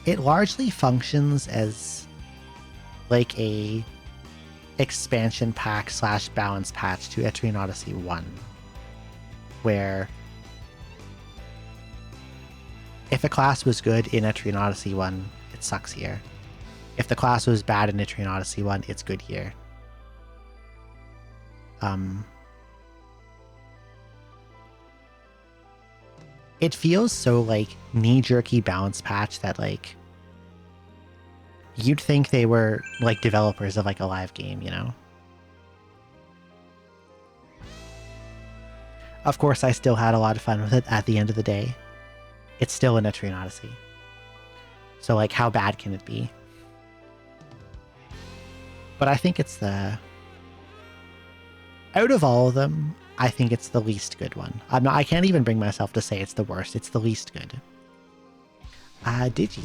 it largely functions as like a expansion pack / balance patch to Etrian Odyssey 1, where if a class was good in Etrian Odyssey 1, it sucks here. If the class was bad in Etrian Odyssey 1, it's good here. It feels so like knee-jerky balance patch that like you'd think they were like developers of like a live game, you know? Of course, I still had a lot of fun with it at the end of the day. It's still an Etrian Odyssey. So like, how bad can it be? But I think it's the... Out of all of them, I think it's the least good one. I can't even bring myself to say it's the worst. It's the least good. Digi,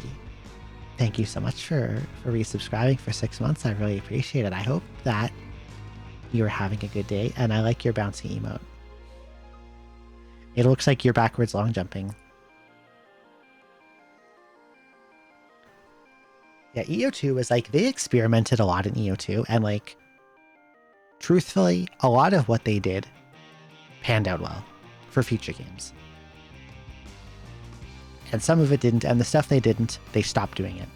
thank you so much for resubscribing for 6 months. I really appreciate it. I hope that you're having a good day, and I like your bouncy emote. It looks like you're backwards long jumping. Yeah, EO2 is like, they experimented a lot in EO2, and like, truthfully, a lot of what they did panned out well for future games. And some of it didn't, and the stuff they didn't, they stopped doing it.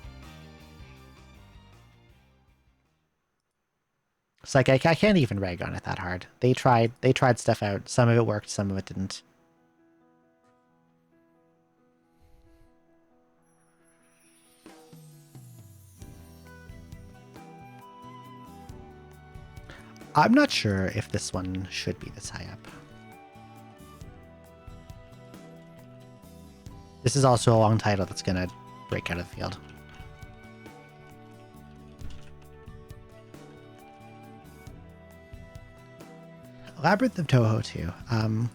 It's like, I can't even rag on it that hard. They tried stuff out. Some of it worked, some of it didn't. I'm not sure if this one should be this high up. This is also a long title that's going to break out of the field. Labyrinth of Touhou 2.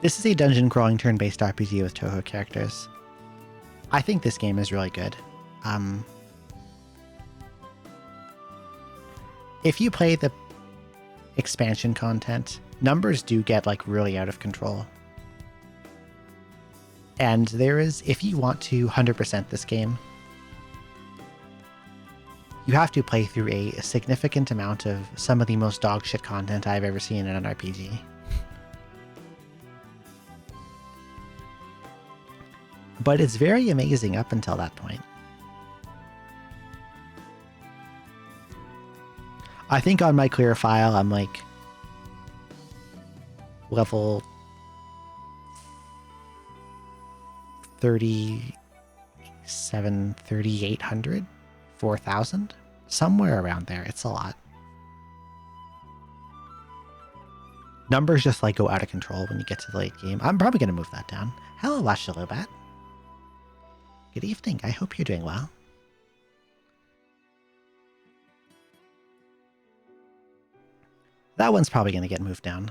This is a dungeon crawling turn-based RPG with Touhou characters. I think this game is really good. If you play the expansion content, numbers do get like really out of control. And there is, if you want to 100% this game, you have to play through a significant amount of some of the most dogshit content I've ever seen in an RPG. But it's very amazing up until that point. I think on my clear file, I'm like level 37, 3800, 4000, somewhere around there. It's a lot. numbers just like go out of control when you get to the late game. I'm probably going to move that down. Hello, Lashalobat. Good evening. I hope you're doing well. That one's probably going to get moved down.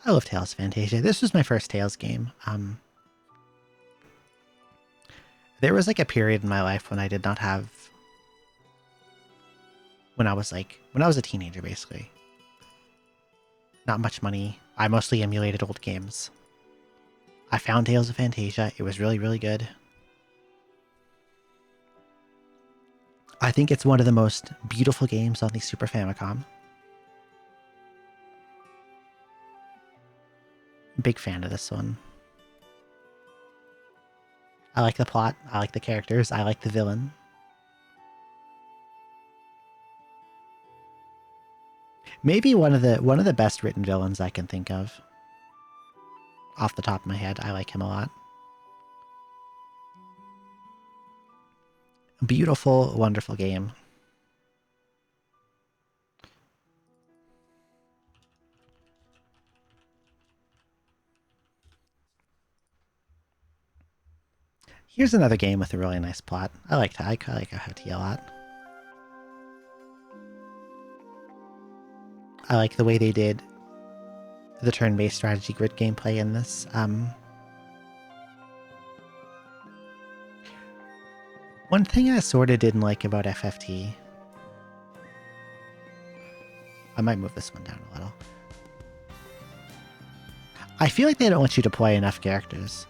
I love Tales of Fantasia. This was my first Tales game. There was like a period in my life when I did not have, when I was a teenager, basically. Not much money. I mostly emulated old games. I found Tales of Fantasia. It was really, really good. I think it's one of the most beautiful games on the Super Famicom. Big fan of this one. I like the plot. I like the characters. I like the villain. Maybe one of the best written villains I can think of. Off the top of my head, I like him a lot. Beautiful, wonderful game. Here's another game with a really nice plot. I like FFT a lot. I like the way they did the turn-based strategy grid gameplay in this. One thing I sort of didn't like about FFT... I might move this one down a little. I feel like they don't let you deploy enough characters.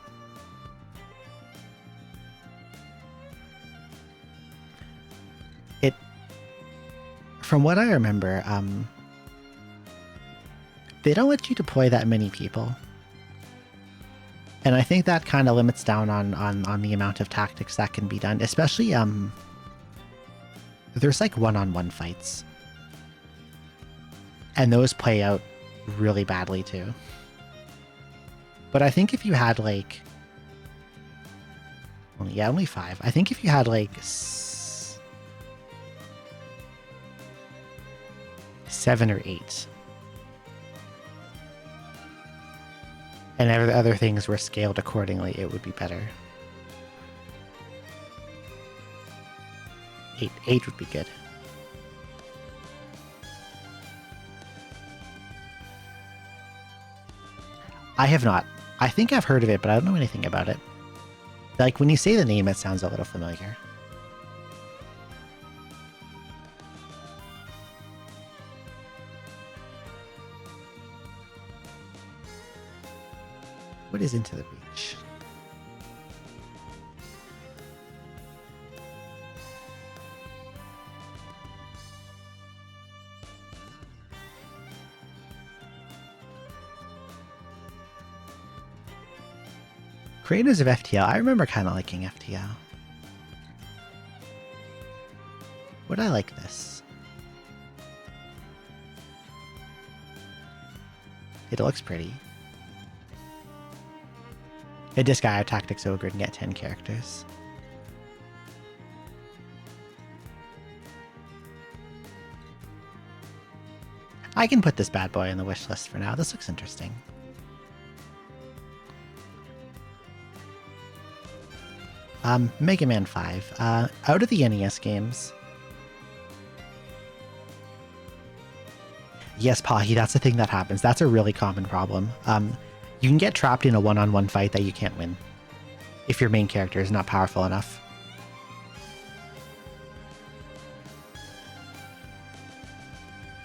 From what I remember, they don't let you deploy that many people. And I think that kind of limits down on the amount of tactics that can be done, especially, there's like one-on-one fights. And those play out really badly too. But I think if you had like, only 5. I think if you had like 7 or 8. And other things were scaled accordingly, it would be better. 8 would be good. I have not. I think I've heard of it, but I don't know anything about it. Like, when you say the name, it sounds a little familiar. What is Into the Breach? Creators of FTL. I remember kind of liking FTL. Would I like this? It looks pretty. A Disgaea Tactics Ogre can get 10 characters. I can put this bad boy on the wish list for now. This looks interesting. Mega Man 5. Out of the NES games. Yes, Pahi, that's the thing that happens. That's a really common problem. You can get trapped in a one-on-one fight that you can't win if your main character is not powerful enough.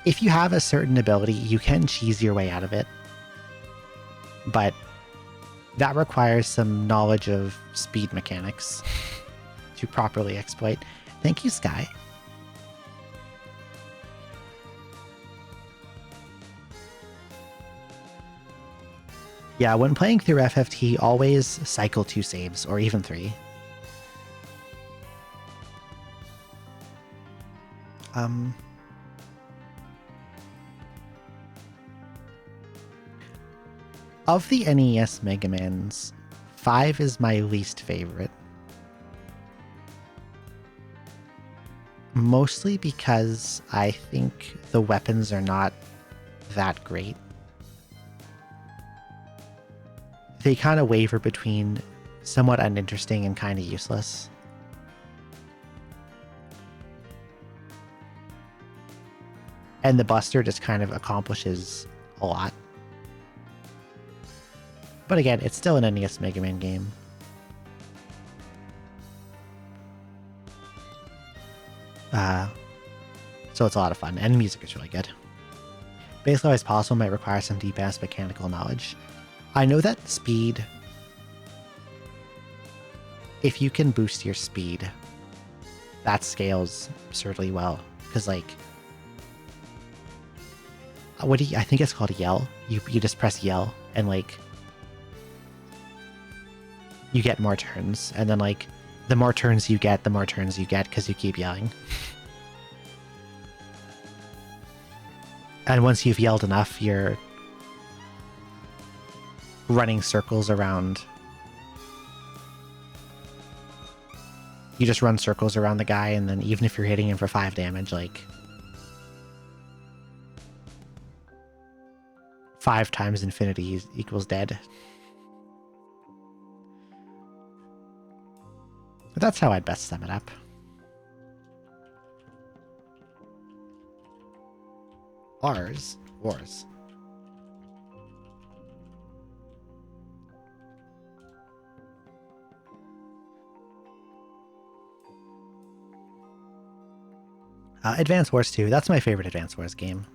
If you have a certain ability, you can cheese your way out of it, but that requires some knowledge of speed mechanics to properly exploit. Thank you, Sky. Yeah, when playing through FFT, always cycle 2 saves, or even 3. Of the NES Mega Mans, 5 is my least favorite. Mostly because I think the weapons are not that great. They kind of waver between somewhat uninteresting and kind of useless. And the Buster just kind of accomplishes a lot. But again, it's still an NES Mega Man game. So it's a lot of fun, and the music is really good. Basically, as possible might require some deep-ass mechanical knowledge. I know that speed... If you can boost your speed, that scales absurdly well. Because, like... I think it's called yell. You just press yell, and, like... You get more turns, and then, like... The more turns you get, because you keep yelling. And once you've yelled enough, you're running circles around. You just run circles around the guy, and then even if you're hitting him for 5 damage, like 5 times infinity equals dead. But that's how I'd best sum it up. Wars. Advance Wars 2. That's my favorite Advance Wars game.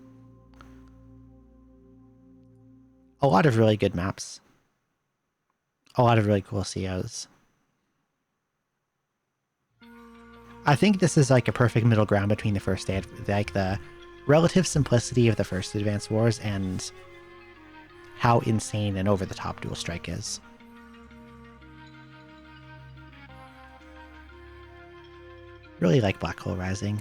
A lot of really good maps. A lot of really cool COs. I think this is like a perfect middle ground between the first day, like the relative simplicity of the first Advance Wars and how insane and over the top Dual Strike is. Really like Black Hole Rising.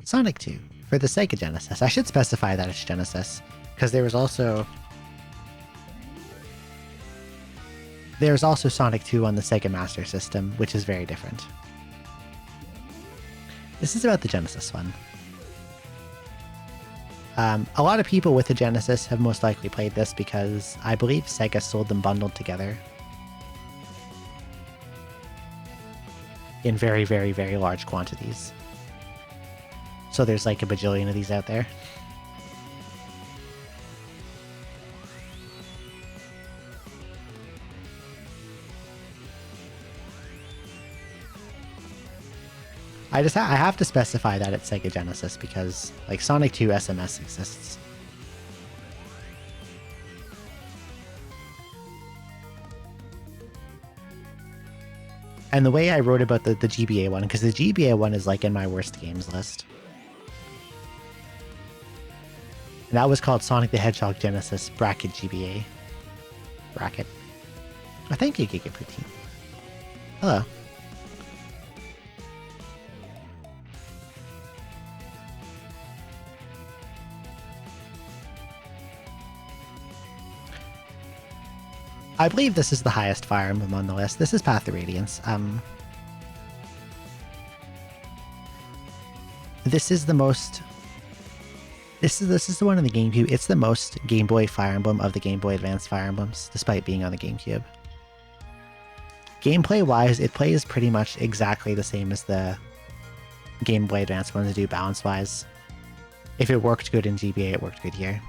Sonic 2 for the Sega Genesis. I should specify that it's Genesis, because there's also Sonic 2 on the Sega Master System, which is very different. This is about the Genesis one. A lot of people with the Genesis have most likely played this because I believe Sega sold them bundled together in very, very, very large quantities. So there's like a bajillion of these out there. I have to specify that it's Sega Genesis because, like, Sonic 2 SMS exists. And the way I wrote about the GBA one, because the GBA one is, like, in my worst games list. And that was called Sonic the Hedgehog Genesis bracket GBA. Bracket. Oh, thank you, Giga Poutine. Hello. I believe this is the highest Fire Emblem on the list. This is Path of Radiance. This is the most... This is the one on the GameCube. It's the most Game Boy Fire Emblem of the Game Boy Advance Fire Emblems, despite being on the GameCube. Gameplay-wise, it plays pretty much exactly the same as the Game Boy Advance ones do balance-wise. If it worked good in GBA, it worked good here.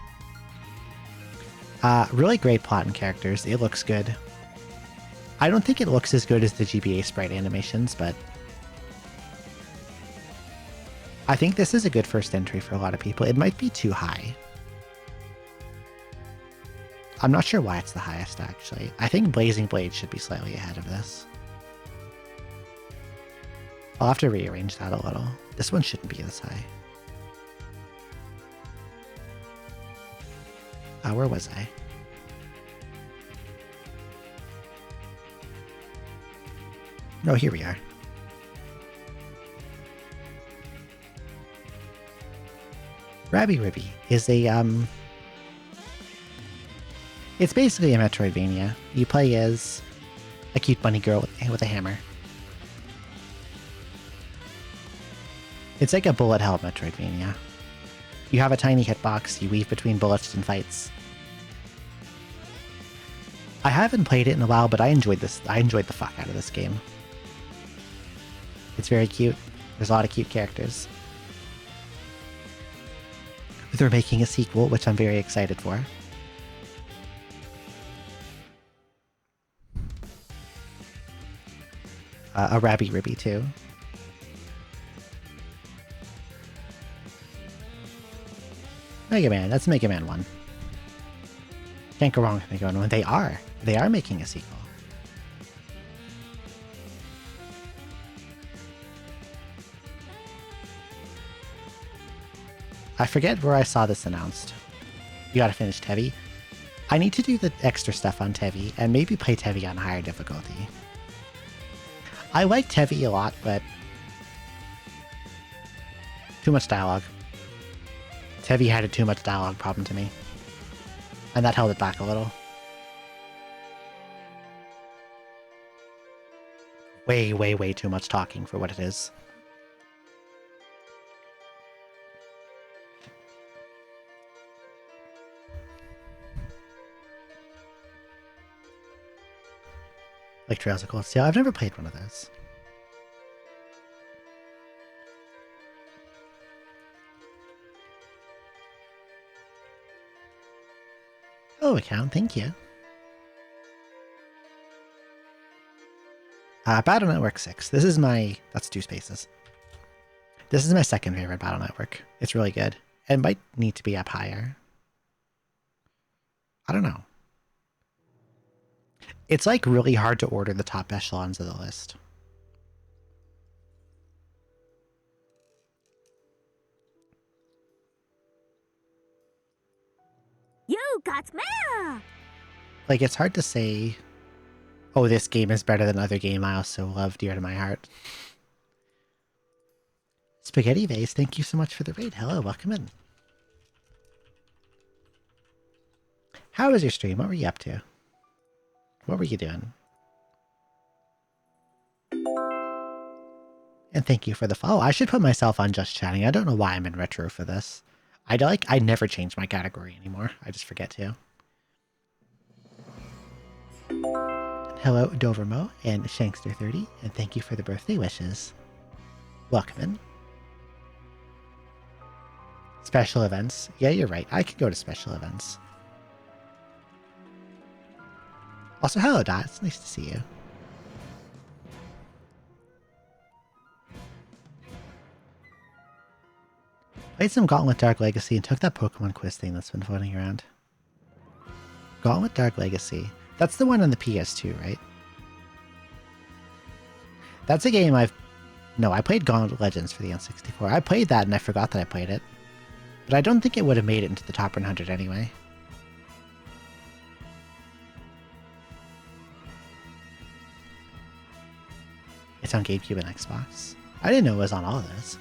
Really great plot and characters. It looks good. I don't think it looks as good as the GBA sprite animations, but I think this is a good first entry for a lot of people. It might be too high. I'm not sure why it's the highest, actually. I think Blazing Blade should be slightly ahead of this. I'll have to rearrange that a little. This one shouldn't be this high. Where was I? Oh, here we are. Rabby Ribby is a it's basically a Metroidvania. You play as a cute bunny girl with a hammer. It's like a bullet hell Metroidvania. You have a tiny hitbox, you weave between bullets and fights. I haven't played it in a while, but I enjoyed this. I enjoyed the fuck out of this game. It's very cute. There's a lot of cute characters. They're making a sequel, which I'm very excited for. A Rabby Ribby too. Mega Man, that's Mega Man 1. Can't go wrong with Mega Man 1. They are making a sequel. I forget where I saw this announced. You gotta finish Tevi. I need to do the extra stuff on Tevi and maybe play Tevi on higher difficulty. I like Tevi a lot, but too much dialogue. Tevi had a too much dialogue problem to me, and that held it back a little. Way, way, way too much talking for what it is. Like Trails of Cold Steel. I've never played one of those. Oh, account, thank you. Battle Network 6. This is my... That's 2 spaces. This is my second favorite Battle Network. It's really good. It might need to be up higher. I don't know. It's like really hard to order the top echelons of the list. You got mail! Like, it's hard to say, oh, this game is better than other game I also love dear to my heart. Spaghetti Vase, thank you so much for the raid. Hello, welcome in. How was your stream? What were you up to? What were you doing? And thank you for the follow. I should put myself on Just Chatting. I don't know why I'm in retro for this. I never change my category anymore. I just forget to. Hello, Dovermo and Shankster30, and thank you for the birthday wishes. Welcome in. Special events. Yeah, you're right. I could go to special events. Also, hello, Dot. It's nice to see you. Played some Gauntlet Dark Legacy and took that Pokemon quiz thing that's been floating around. Gauntlet Dark Legacy. That's the one on the PS2, right? That's a game I've... No, I played Gauntlet Legends for the N64. I played that and I forgot that I played it. But I don't think it would have made it into the top 100 anyway. It's on GameCube and Xbox. I didn't know it was on all of those.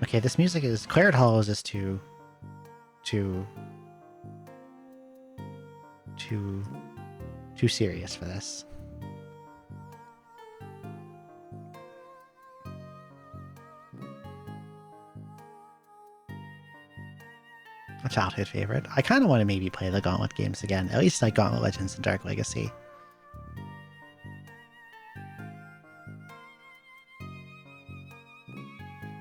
Okay, this music is... Claret Hollows is too serious for this. A childhood favorite. I kind of want to maybe play the Gauntlet games again. At least like Gauntlet Legends and Dark Legacy.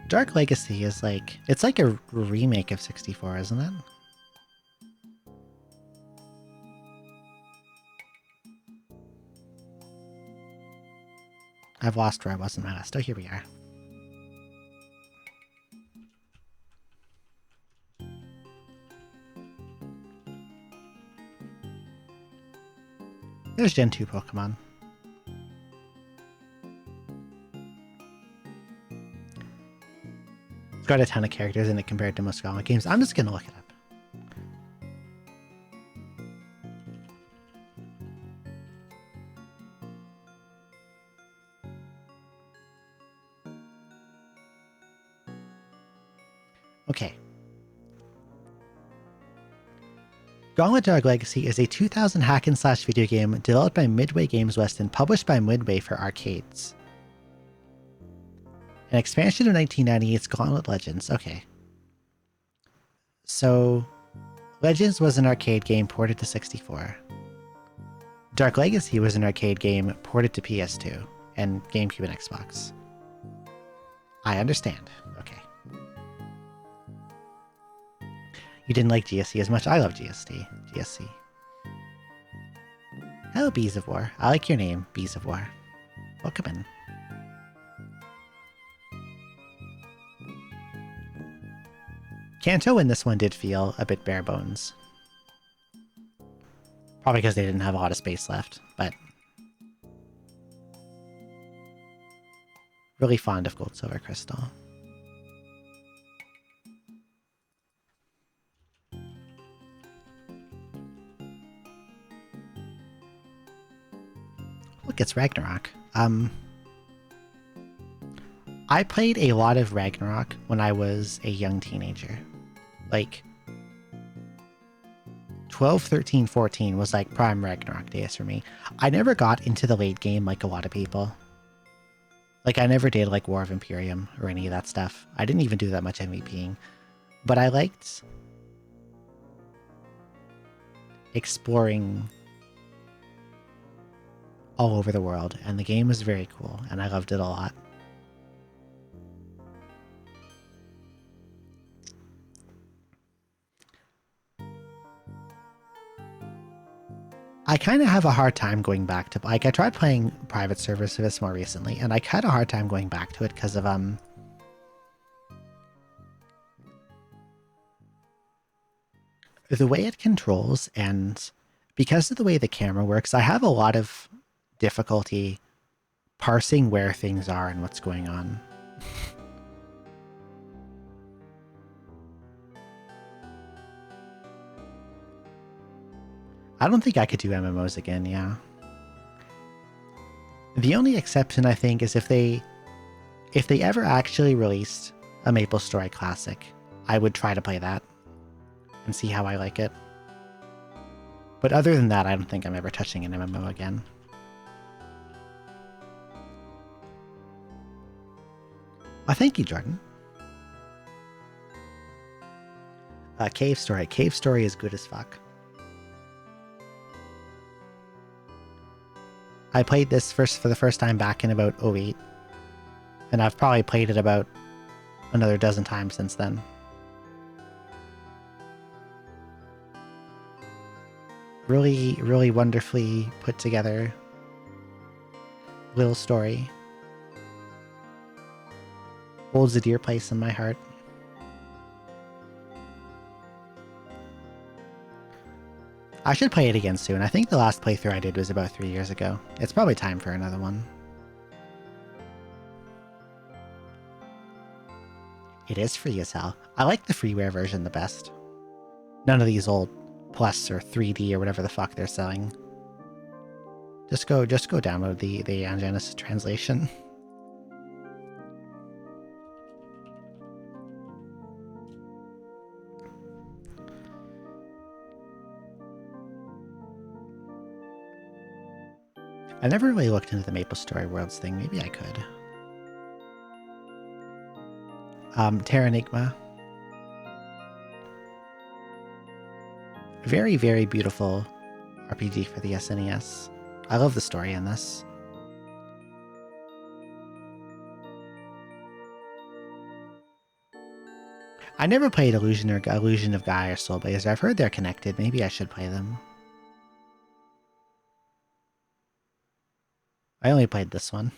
Dark Legacy is like... It's like a remake of 64, isn't it? I've lost where I was in my list. Oh, here we are. There's Gen 2 Pokemon. It's got a ton of characters in it compared to most Gauntlet games. I'm just gonna look it up. Okay. Gauntlet Dark Legacy is a 2000 hack and slash video game developed by Midway Games West and published by Midway for arcades. An expansion of 1998's Gauntlet Legends. Okay. So, Legends was an arcade game ported to 64. Dark Legacy was an arcade game ported to PS2 and GameCube and Xbox. I understand. Okay. You didn't like GSC as much. I love GSC. Hello, Bees of War. I like your name, Bees of War. Welcome in. Kanto in this one did feel a bit bare bones. Probably because they didn't have a lot of space left, but really fond of Gold, Silver, Crystal. Look, it's Ragnarok. I played a lot of Ragnarok when I was a young teenager. Like 12, 13, 14 was like prime Ragnarok days for me. I never got into the late game like a lot of people. Like I never did like War of Imperium or any of that stuff. I didn't even do that much MVPing. But I liked exploring all over the world, and the game was very cool, and I loved it a lot. I kind of have a hard time going back to, like, I tried playing private servers for this more recently, and I had a hard time going back to it because of, the way it controls, and because of the way the camera works, I have a lot of difficulty parsing where things are and what's going on. I don't think I could do MMOs again, yeah. The only exception, I think, is if they ever actually released a MapleStory Classic, I would try to play that and see how I like it. But other than that, I don't think I'm ever touching an MMO again. Oh, thank you, Jordan. Cave Story. Cave Story is good as fuck. I played this for the first time back in about 08, and I've probably played it about another dozen times since then. Really, really wonderfully put together little story. Holds a dear place in my heart. I should play it again soon. I think the last playthrough I did was about 3 years ago. It's probably time for another one. It is free as hell. I like the freeware version the best. None of these old Plus or 3D or whatever the fuck they're selling. Just go download the Genesis translation. I never really looked into the MapleStory Worlds thing. Maybe I could. Terranigma. Very, very beautiful RPG for the SNES. I love the story in this. I never played Illusion of Gaia or Soul Blazer. I've heard they're connected. Maybe I should play them. I only played this one.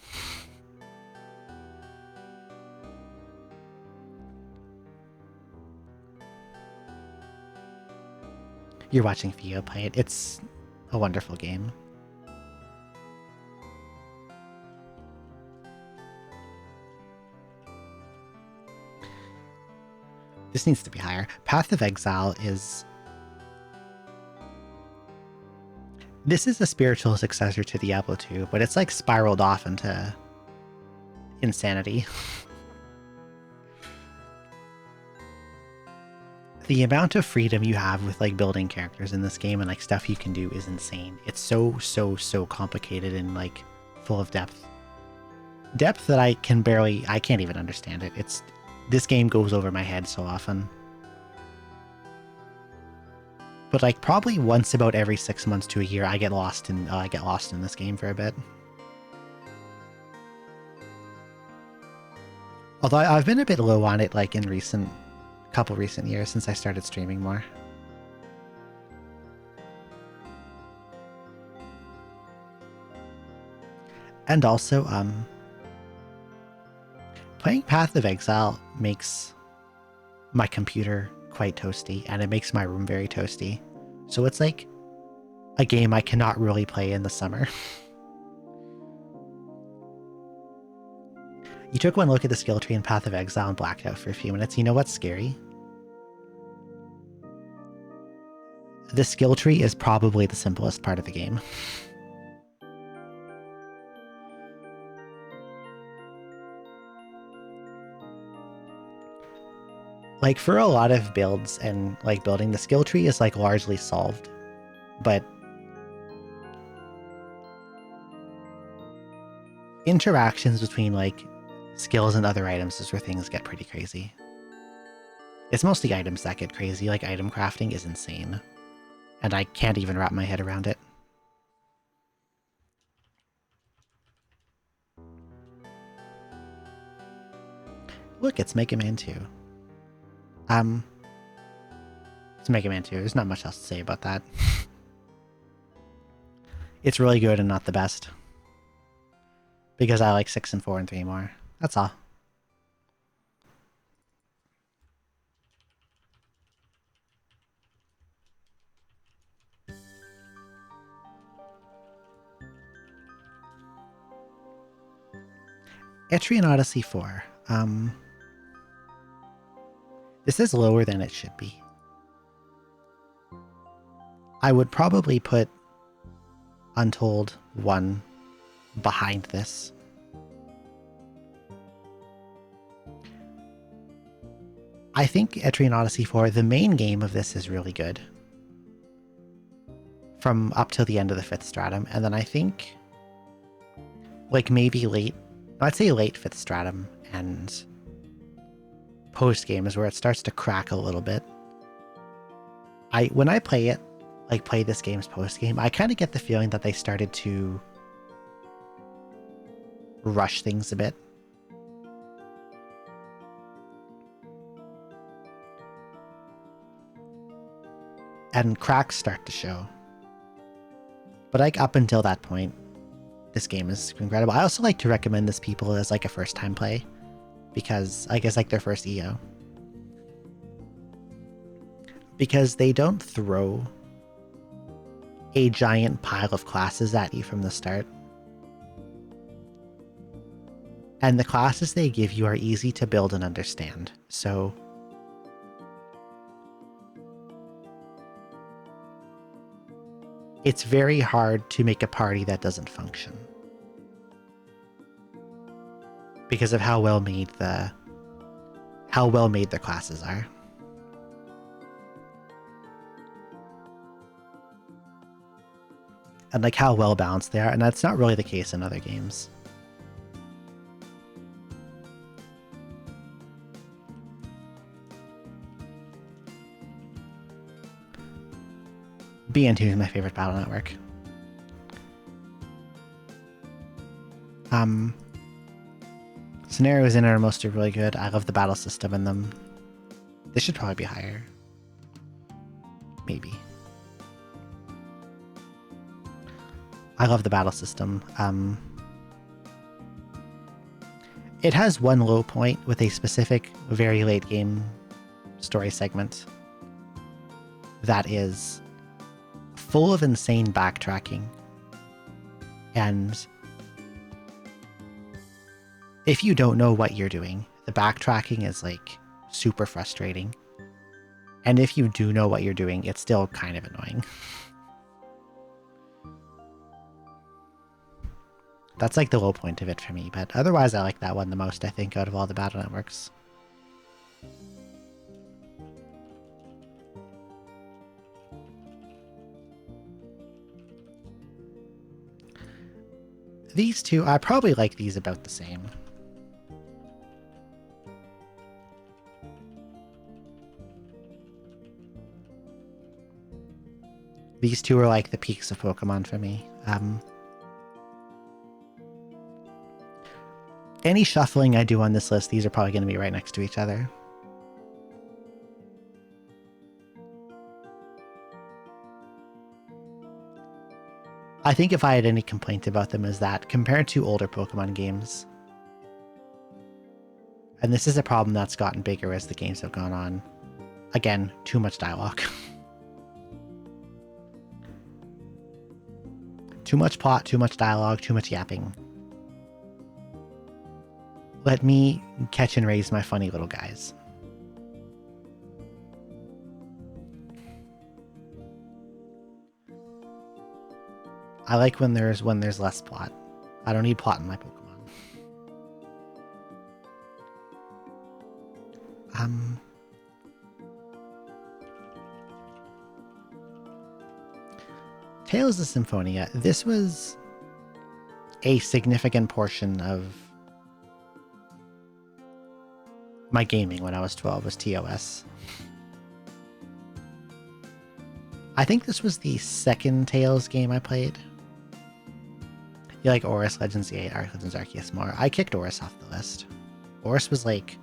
You're watching Fio play it. It's a wonderful game. This needs to be higher. Path of Exile is... This is a spiritual successor to Diablo 2, but it's like spiraled off into insanity. The amount of freedom you have with like building characters in this game and like stuff you can do is insane. It's so complicated and like full of depth. Depth that I can't even understand it. This game goes over my head so often. But like probably once about every 6 months to a year, I get lost in this game for a bit. Although I've been a bit low on it like in couple recent years since I started streaming more. And also, playing Path of Exile makes my computer quite toasty, and it makes my room very toasty. So it's like a game I cannot really play in the summer. You took one look at the skill tree in Path of Exile and blacked out for a few minutes. You know what's scary? The skill tree is probably the simplest part of the game. Like for a lot of builds and like building, the skill tree is like largely solved, but interactions between like skills and other items is where things get pretty crazy. It's mostly items that get crazy, like item crafting is insane. And I can't even wrap my head around it. Look, it's Mega Man 2. It's Mega Man 2. There's not much else to say about that. It's really good and not the best. Because I like 6 and 4 and 3 more. That's all. Etrian Odyssey 4. This is lower than it should be. I would probably put Untold 1 behind this. I think Etrian Odyssey 4, the main game of this is really good. From up till the end of the 5th stratum. And then I think like maybe I'd say late 5th stratum and post-game is where it starts to crack a little bit. When I play this game's post-game, I kind of get the feeling that they started to rush things a bit. And cracks start to show. But like up until that point, this game is incredible. I also like to recommend this people as like a first time play, because I guess like their first EO. Because they don't throw a giant pile of classes at you from the start. And the classes they give you are easy to build and understand. So it's very hard to make a party that doesn't function. Because of how well made the classes are. And like how well balanced they are, and that's not really the case in other games. BN2 is my favorite battle network. Scenarios in it are mostly really good. I love the battle system in them. This should probably be higher. Maybe. I love the battle system. It has one low point with a specific, very late game story segment that is full of insane backtracking. And if you don't know what you're doing, the backtracking is like super frustrating. And if you do know what you're doing, it's still kind of annoying. That's like the low point of it for me, but otherwise I like that one the most, I think, out of all the battle networks. These two, I probably like these about the same. These two are like the peaks of Pokemon for me. Any shuffling I do on this list, these are probably going to be right next to each other. I think if I had any complaint about them is that compared to older Pokemon games, and this is a problem that's gotten bigger as the games have gone on, again, too much dialogue. Too much plot, too much dialogue, too much yapping. Let me catch and raise my funny little guys. I like when there's less plot. I don't need plot in my Pokemon. Tales of Symphonia. This was a significant portion of my gaming when I was 12 was TOS. I think this was the second Tales game I played. You like Oris, Legends 8, Arc Legends Arceus more. I kicked Oris off the list. Oris was like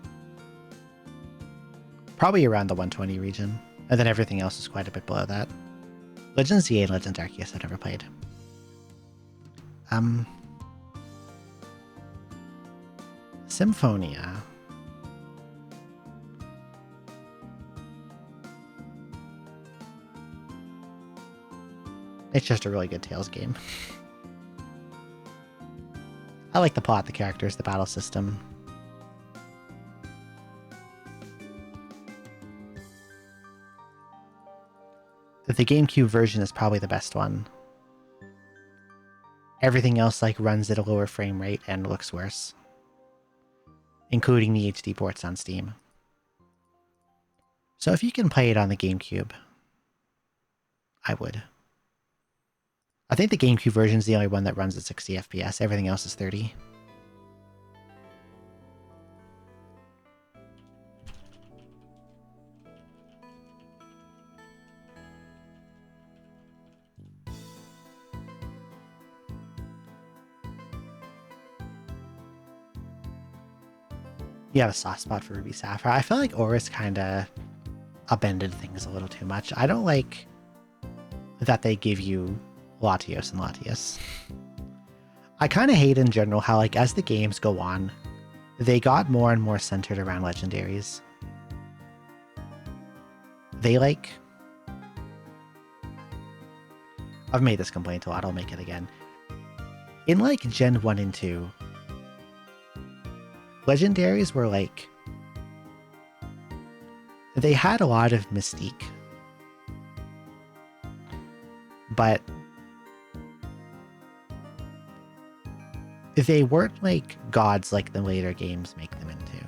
probably around the 120 region, and then everything else is quite a bit below that. Legends 8 and Legends Arceus I've never played. Symphonia. It's just a really good Tales game. I like the plot, the characters, the battle system. The GameCube version is probably the best one. Everything else like runs at a lower frame rate and looks worse, including the HD ports on Steam. So if you can play it on the GameCube, I would. I think the GameCube version is the only one that runs at 60 FPS. Everything else is 30. You have a soft spot for Ruby Sapphire. I feel like Oris kind of upended things a little too much. I don't like that they give you Latios and Latias. I kind of hate in general how, like, as the games go on, they got more and more centered around legendaries. They, like... I've made this complaint a lot, I'll make it again. In, like, Gen 1 and 2, legendaries were, like... They had a lot of mystique. But... they weren't like gods like the later games make them into.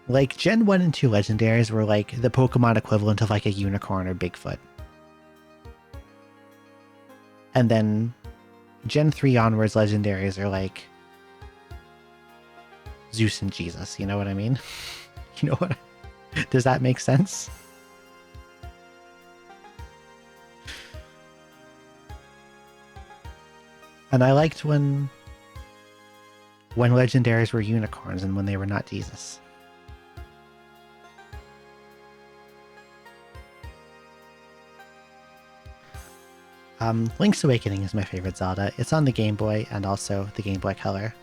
Like, Gen 1 and 2 legendaries were like the Pokemon equivalent of like a unicorn or Bigfoot. And then Gen 3 onwards legendaries are like Zeus and Jesus, you know what I mean? You know what? Does that make sense? And I liked when legendaries were unicorns and when they were not Jesus. Link's Awakening is my favorite Zelda. It's on the Game Boy and also the Game Boy Color.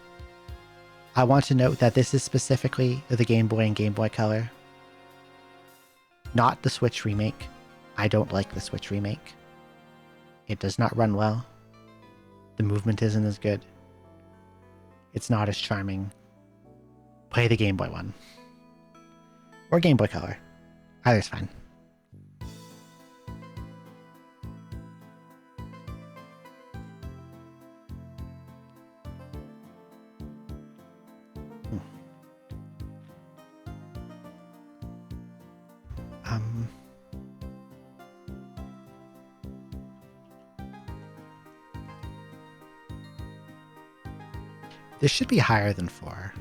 I want to note that this is specifically the Game Boy and Game Boy Color, not the Switch remake. I don't like the Switch remake. It does not run well. The movement isn't as good. It's not as charming. Play the Game Boy one. Or Game Boy Color. Either's fine. Um, this should be higher than 4.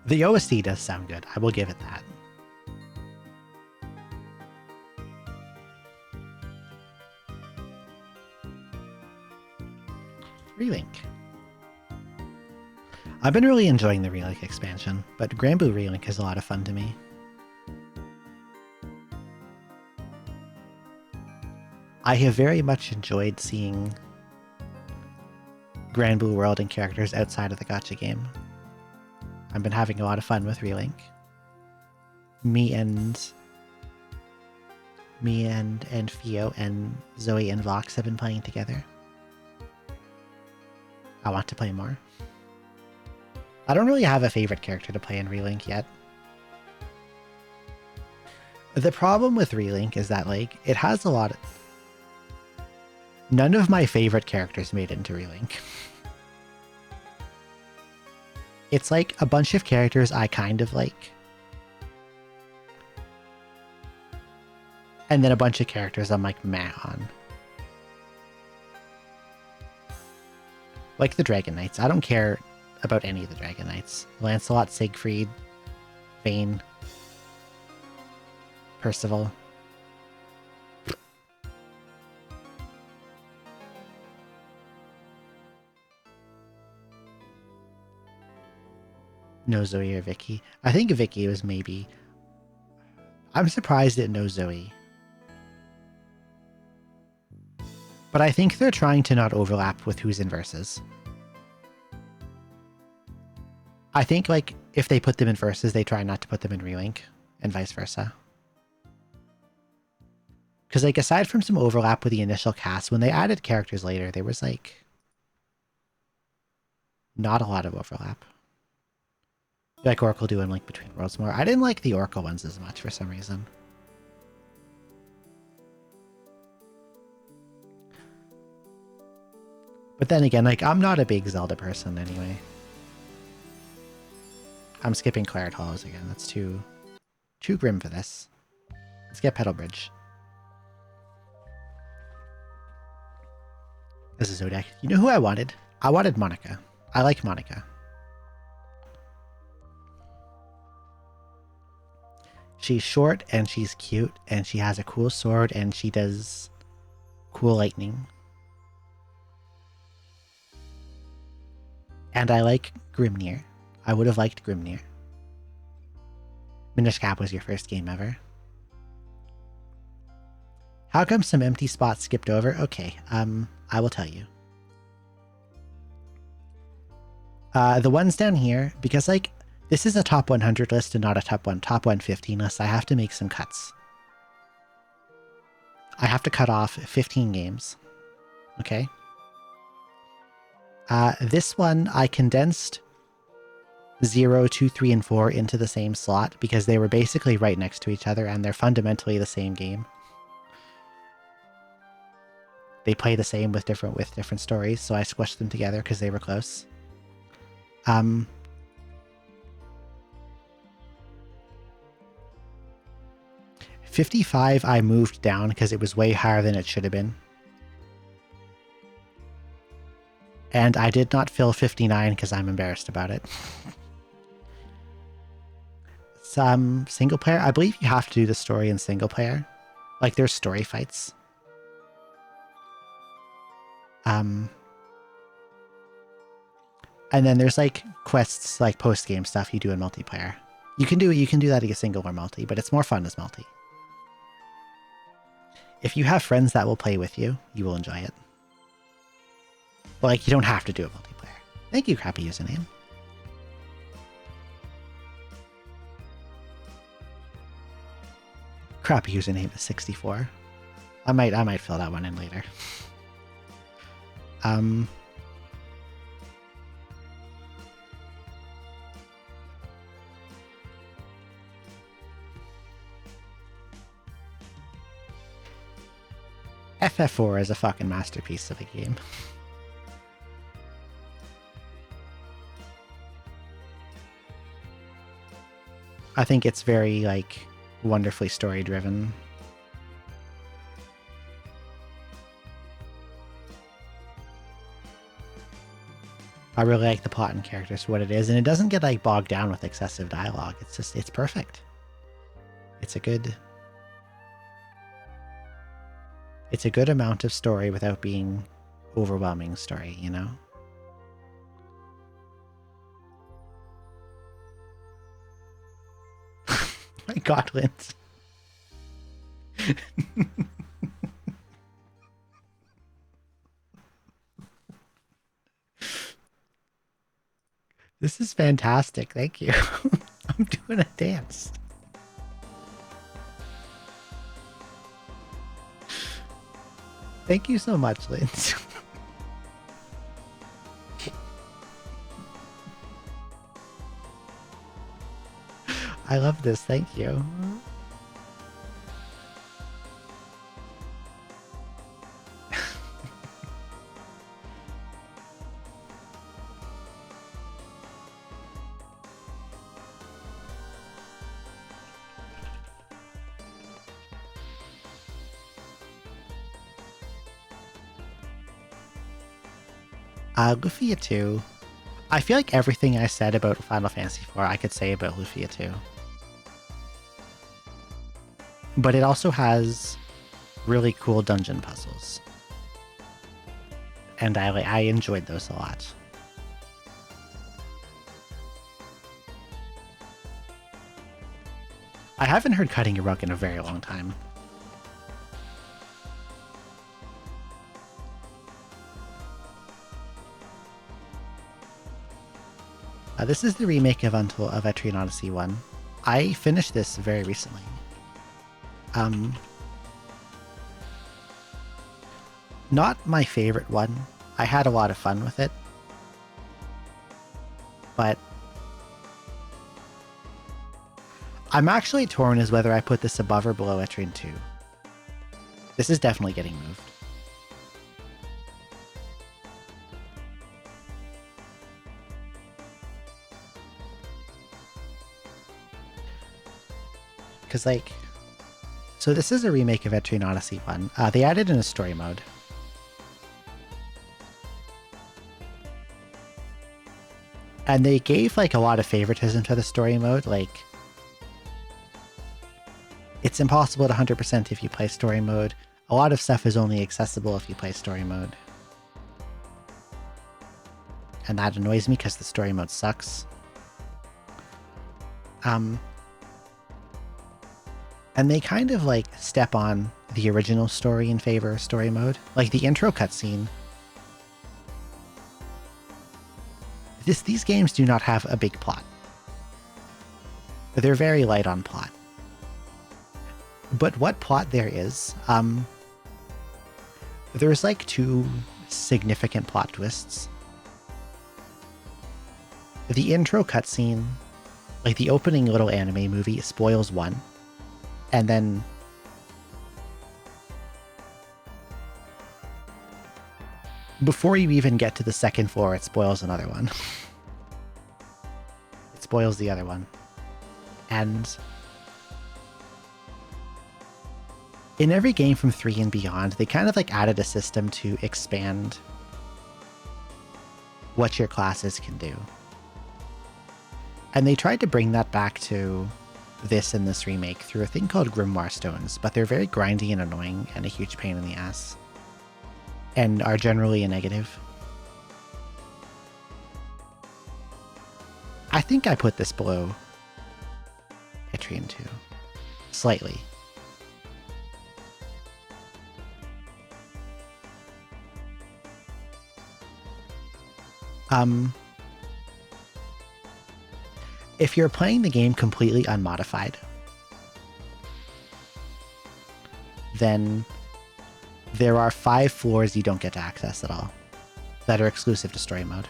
The OST does sound good. I will give it that. Relink. I've been really enjoying the Relink expansion, but Granblue Relink is a lot of fun to me. I have very much enjoyed seeing Granblue World and characters outside of the gacha game. I've been having a lot of fun with Relink. Me and Fio and Zoe and Vox have been playing together. I want to play more. I don't really have a favorite character to play in Relink yet. The problem with Relink is that, like, it has a lot of... None of my favorite characters made it into Relink. It's like a bunch of characters I kind of like. And then a bunch of characters I'm like meh on. Like the Dragon Knights. I don't care about any of the Dragon Knights. Lancelot, Siegfried, Vayne, Percival. No Zoe or Vicky. I think Vicky was maybe... I'm surprised it knows Zoe. But I think they're trying to not overlap with who's in verses. I think, like, if they put them in verses, they try not to put them in Relink, and vice versa. Because, like, aside from some overlap with the initial cast, when they added characters later, there was, like, not a lot of overlap. Like Oracle doing Link Between Worlds more. I didn't like the Oracle ones as much for some reason. But then again, like, I'm not a big Zelda person anyway. I'm skipping Claret Hollows again. That's too grim for this. Let's get Petal Bridge. This is Zodiac. You know who I wanted? I wanted Monica. I like Monica. She's short and she's cute and she has a cool sword and she does cool lightning. And I like Grimnir. I would have liked Grimnir. Minish Cap was your first game ever. How come some empty spots skipped over? Okay, I will tell you. The ones down here, because, like, this is a top 100 list and not a top 115 list, I have to make some cuts. I have to cut off 15 games. Okay? This one, I condensed 0, 2, 3, and 4 into the same slot because they were basically right next to each other and they're fundamentally the same game. They play the same with different stories, so I squished them together because they were close. 55 I moved down because it was way higher than it should have been. And I did not fill 59 because I'm embarrassed about it. Some single player, I believe you have to do the story in single player. Like, there's story fights. And then there's, like, quests, like post-game stuff you do in multiplayer. You can do that as single or multi, but it's more fun as multi. If you have friends that will play with you, you will enjoy it. But, like, you don't have to do a multiplayer. Thank you, Crappy Username. Crappy Username is 64. I might fill that one in later. FF4 is a fucking masterpiece of a game. I think it's very, like, wonderfully story-driven. I really like the plot and characters for what it is, and it doesn't get, like, bogged down with excessive dialogue. It's just, it's perfect. It's a good amount of story without being overwhelming story, you know? My God, Linz. This is fantastic. Thank you. I'm doing a dance. Thank you so much, Linz. I love this. Thank you. Lufia 2. I feel like everything I said about Final Fantasy IV I could say about Lufia 2. But it also has really cool dungeon puzzles. And I enjoyed those a lot. I haven't heard Cutting a Rug in a very long time. This is the remake of Etrian Odyssey 1. I finished this very recently. Not my favorite one. I had a lot of fun with it. But I'm actually torn as whether I put this above or below Etrian 2. This is definitely getting moved. Because, like, so this is a remake of Etrian Odyssey 1. They added in a story mode. And they gave, like, a lot of favoritism to the story mode. Like, it's impossible to 100% if you play story mode. A lot of stuff is only accessible if you play story mode. And that annoys me because the story mode sucks. And they kind of, like, step on the original story in favor of story mode. Like, the intro cutscene. These games do not have a big plot. They're very light on plot. But what plot there is, there's, like, 2 significant plot twists. The intro cutscene, like the opening little anime movie, spoils one. And then before you even get to the second floor, it spoils another one. It spoils the other one. And in every game from 3 and beyond, they kind of, like, added a system to expand what your classes can do. And they tried to bring that back to this in this remake through a thing called Grimoire Stones, but they're very grindy and annoying and a huge pain in the ass. And are generally a negative. I think I put this below Etrian 2. Slightly. If you're playing the game completely unmodified, then there are 5 floors you don't get to access at all that are exclusive to story mode.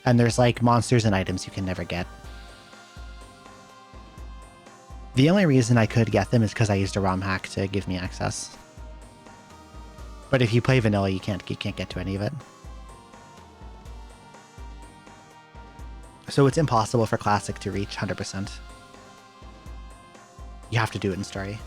And there's, like, monsters and items you can never get. The only reason I could get them is because I used a ROM hack to give me access. But if you play vanilla, you can't get to any of it. So it's impossible for Classic to reach 100%. You have to do it in story.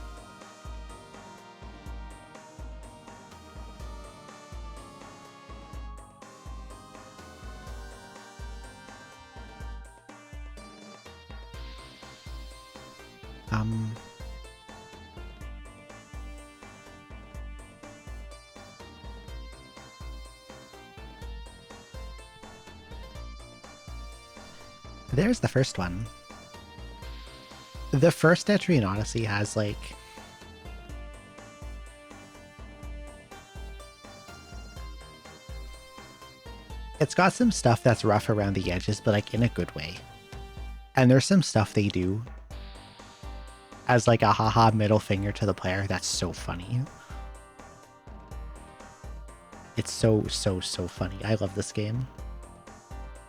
There's the first one. The first entry in Odyssey has, like... It's got some stuff that's rough around the edges, but, like, in a good way. And there's some stuff they do as, like, a haha middle finger to the player that's so funny. It's so funny. I love this game.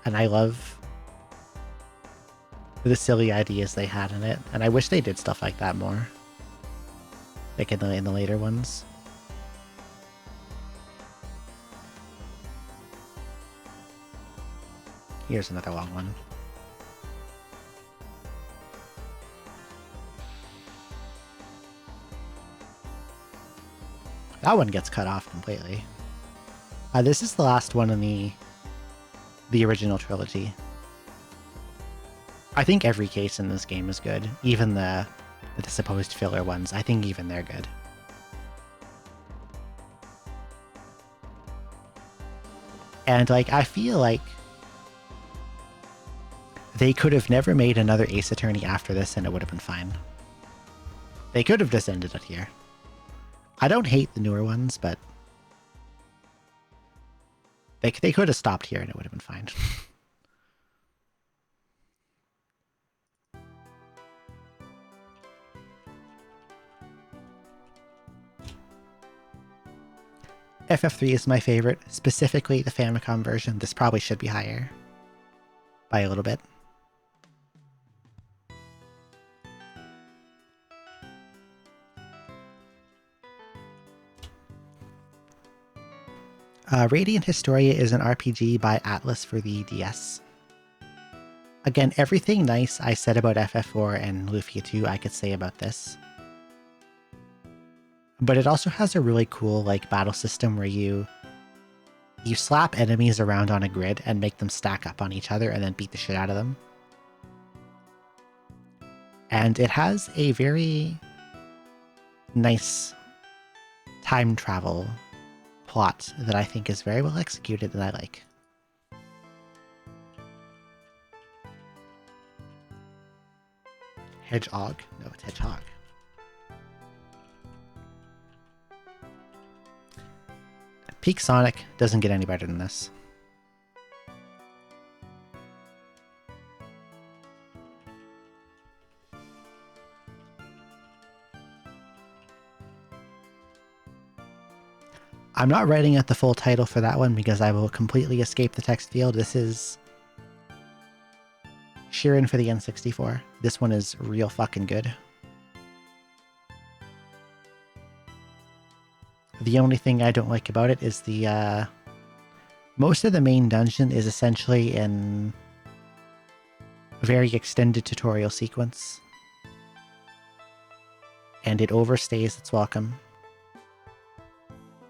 And I love the silly ideas they had in it, and I wish they did stuff like that more, like in the later ones. Here's another long one. That one gets cut off completely. This is the last one in the original trilogy. I think every case in this game is good, even the supposed filler ones. I think even they're good. And, like, I feel like they could have never made another Ace Attorney after this and it would have been fine. They could have just ended it here. I don't hate the newer ones, but they could have stopped here and it would have been fine. FF3 is my favorite, specifically the Famicom version. This probably should be higher by a little bit. Radiant Historia is an RPG by Atlas for the DS. Again, everything nice I said about FF4 and Lufia 2 I could say about this. But it also has a really cool, like, battle system where you slap enemies around on a grid and make them stack up on each other and then beat the shit out of them. And it has a very nice time travel plot that I think is very well executed and I like. Hedgehog? No, it's Hedgehog. Peak Sonic doesn't get any better than this. I'm not writing out the full title for that one because I will completely escape the text field. This is Shiren for the N64. This one is real fucking good. The only thing I don't like about it is the most of the main dungeon is essentially in a very extended tutorial sequence. And it overstays its welcome.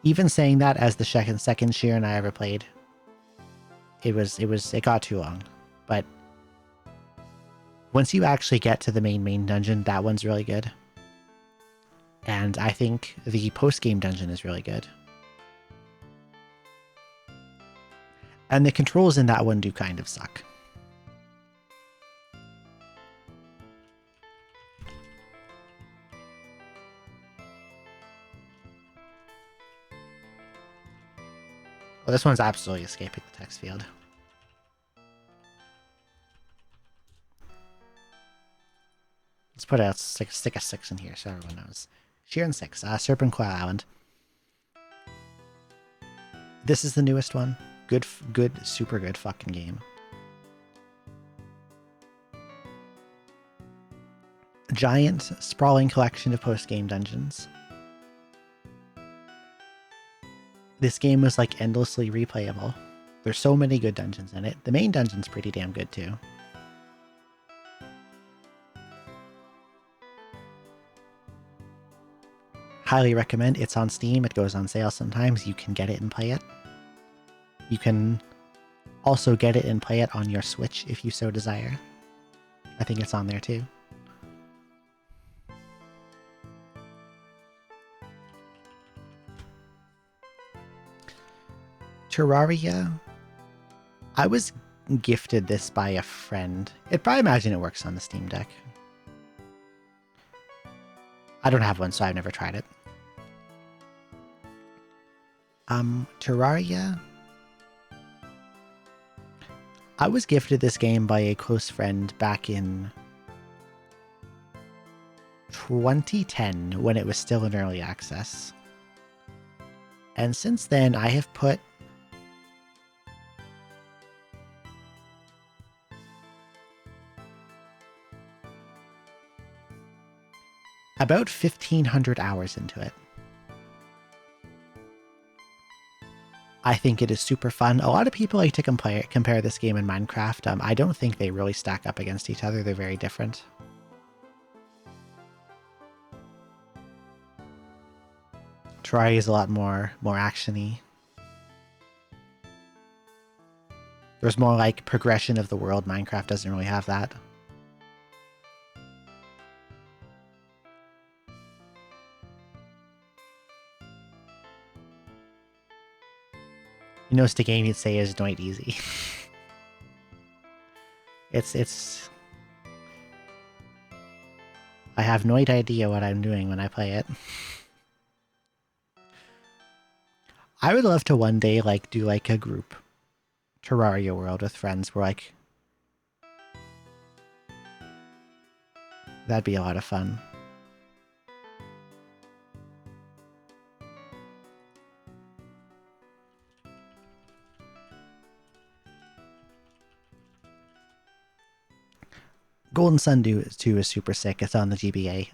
Even saying that as the second Shiren I ever played, it got too long. But once you actually get to the main dungeon, that one's really good. And I think the post-game dungeon is really good. And the controls in that one do kind of suck. Well, this one's absolutely escaping the text field. Let's put a stick a 6 in here so everyone knows. Shiren 6, Serpent Coil Island. This is the newest one. Good, super good fucking game. Giant, sprawling collection of post-game dungeons. This game was like endlessly replayable. There's so many good dungeons in it. The main dungeon's pretty damn good too. Highly recommend. It's on Steam. It goes on sale sometimes. You can get it and play it. You can also get it and play it on your Switch if you so desire. I think it's on there too. Terraria. I was gifted this by a friend. I imagine it works on the Steam Deck. I don't have one, so I've never tried it. Terraria. I was gifted this game by a close friend back in 2010 when it was still in early access. And since then, I have put about 1,500 hours into it. I think it is super fun. A lot of people like to compare this game and Minecraft. I don't think they really stack up against each other. They're very different. Terraria is a lot more action-y. There's more like progression of the world. Minecraft doesn't really have that. You know, it's the game you'd say is not easy. It's. I have no idea what I'm doing when I play it. I would love to one day do like a group Terraria world with friends where that'd be a lot of fun. Golden Sun 2 is super sick. It's on the GBA.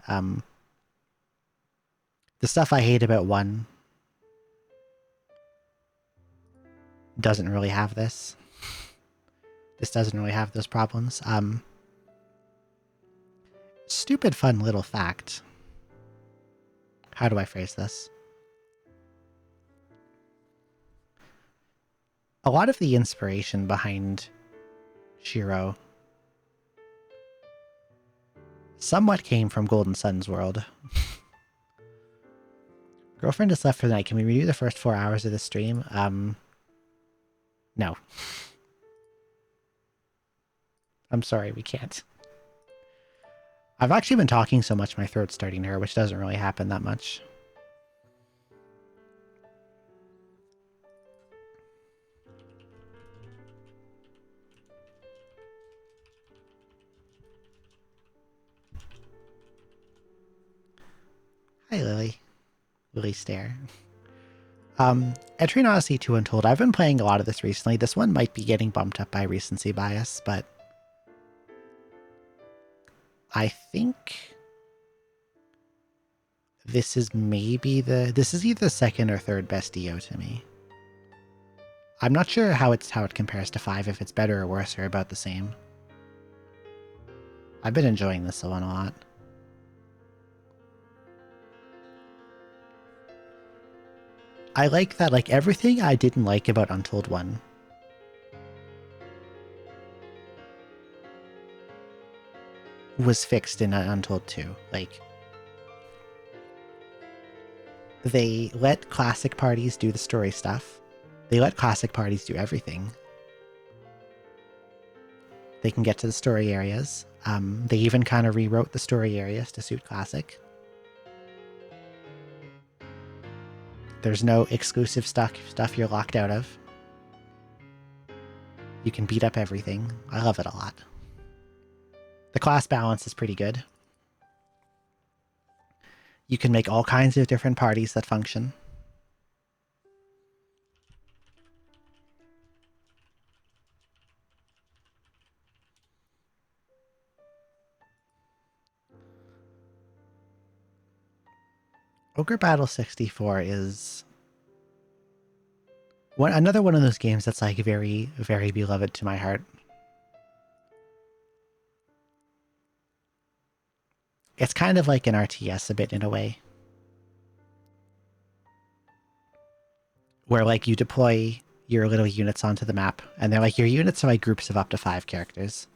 The stuff I hate about 1 doesn't really have this. This doesn't really have those problems. Stupid fun little fact. How do I phrase this? A lot of the inspiration behind Shiro somewhat came from Golden Sun's world. Girlfriend is left for the night. Can we review the first 4 hours of the stream? No. I'm sorry, we can't. I've actually been talking so much my throat's starting to hurt, which doesn't really happen that much. Hi, Lily. Lily Stare. Etrian Odyssey 2 Untold. I've been playing a lot of this recently. This one might be getting bumped up by recency bias, but I think this is this is either the second or third best DO to me. I'm not sure how it compares to 5, if it's better or worse or about the same. I've been enjoying this one a lot. I like that, everything I didn't like about Untold 1 was fixed in Untold 2. They let classic parties do the story stuff. They let classic parties do everything. They can get to the story areas. They even kind of rewrote the story areas to suit classic. There's no exclusive stuff you're locked out of. You can beat up everything. I love it a lot. The class balance is pretty good. You can make all kinds of different parties that function. Ogre Battle 64 is another one of those games that's very, very beloved to my heart. It's kind of like an RTS a bit in a way. where like you deploy your little units onto the map, and they're like your units are like groups of up to 5 characters.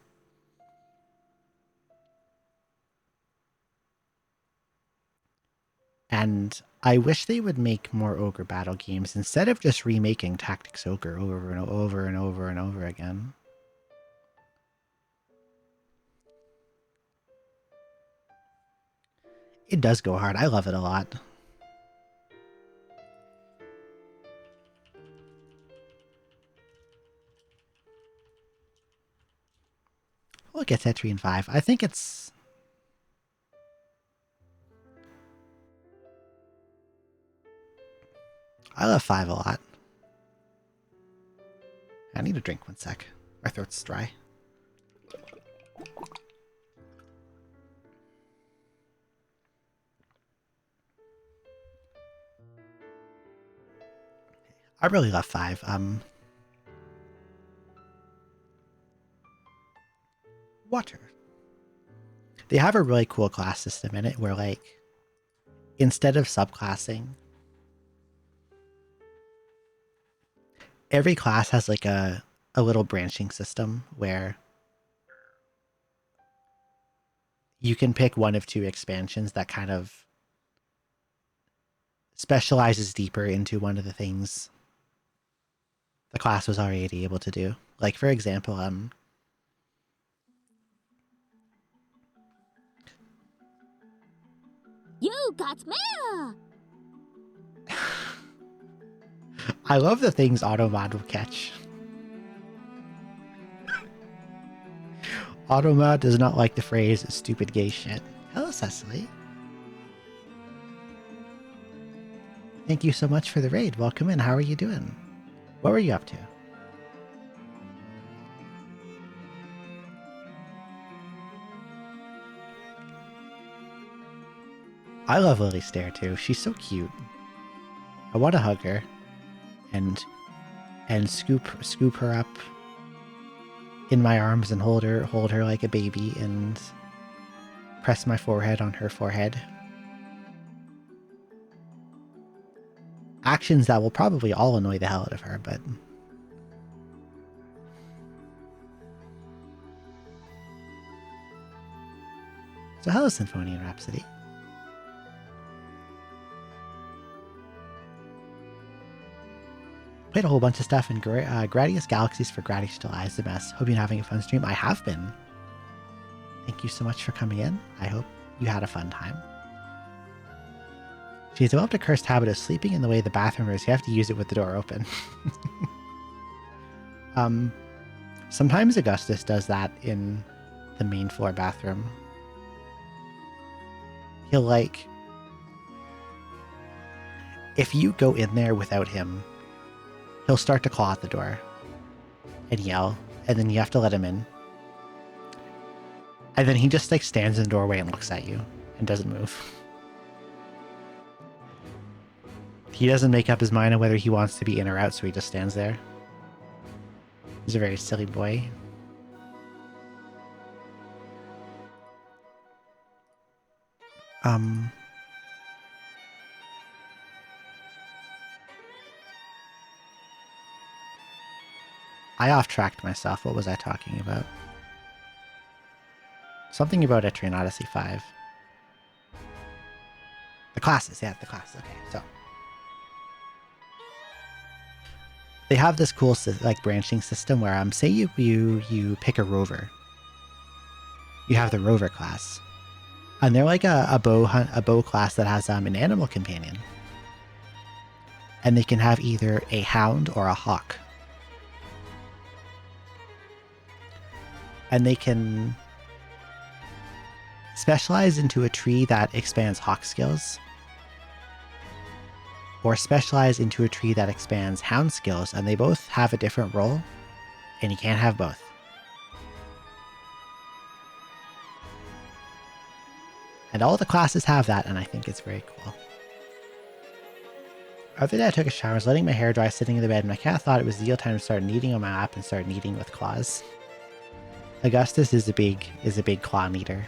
And I wish they would make more Ogre battle games instead of just remaking Tactics Ogre over and over and over and over again. It does go hard. I love it a lot. Look at Tetri and 5. I think it's... I love 5 a lot. I need a drink 1 sec. My throat's dry. I really love 5. Water. They have a really cool class system in it where, like, instead of subclassing, every class has like a little branching system where you can pick one of 2 expansions that kind of specializes deeper into one of the things the class was already able to do. Like, for example, You got mail! I love the things Automod will catch. Automod does not like the phrase stupid gay shit. Hello, Cecily. Thank you so much for the raid. Welcome in. How are you doing? What were you up to? I love Lily Stare too. She's so cute. I want to hug her and scoop her up in my arms and hold her like a baby and press my forehead on her forehead. Actions that will probably all annoy the hell out of her, but so hello, Symphonian Rhapsody. Played a whole bunch of stuff in Gradius Galaxies for Gradius Still Eyes the Mess. Hope you're having a fun stream. I have been. Thank you so much for coming in. I hope you had a fun time. She's developed a cursed habit of sleeping in the way the bathroom is. You have to use it with the door open. Sometimes Augustus does that in the main floor bathroom. He'll like... If you go in there without him, he'll start to claw at the door and yell, and then you have to let him in. And then he just like stands in the doorway and looks at you and doesn't move. He doesn't make up his mind on whether he wants to be in or out, so he just stands there. He's a very silly boy. I off-tracked myself. What was I talking about? Something about Etrian Odyssey 5. The classes, yeah, the classes. Okay, so they have this cool like branching system where say you pick a rover. You have the rover class, and they're like a bow class that has an animal companion, and they can have either a hound or a hawk, and they can specialize into a tree that expands hawk skills, or specialize into a tree that expands hound skills, and they both have a different role, and you can't have both. And all the classes have that, and I think it's very cool. The other day I took a shower, I was letting my hair dry sitting in the bed, and my cat thought it was the time to start kneading on my lap and start kneading with claws. Augustus is a big claw kneader.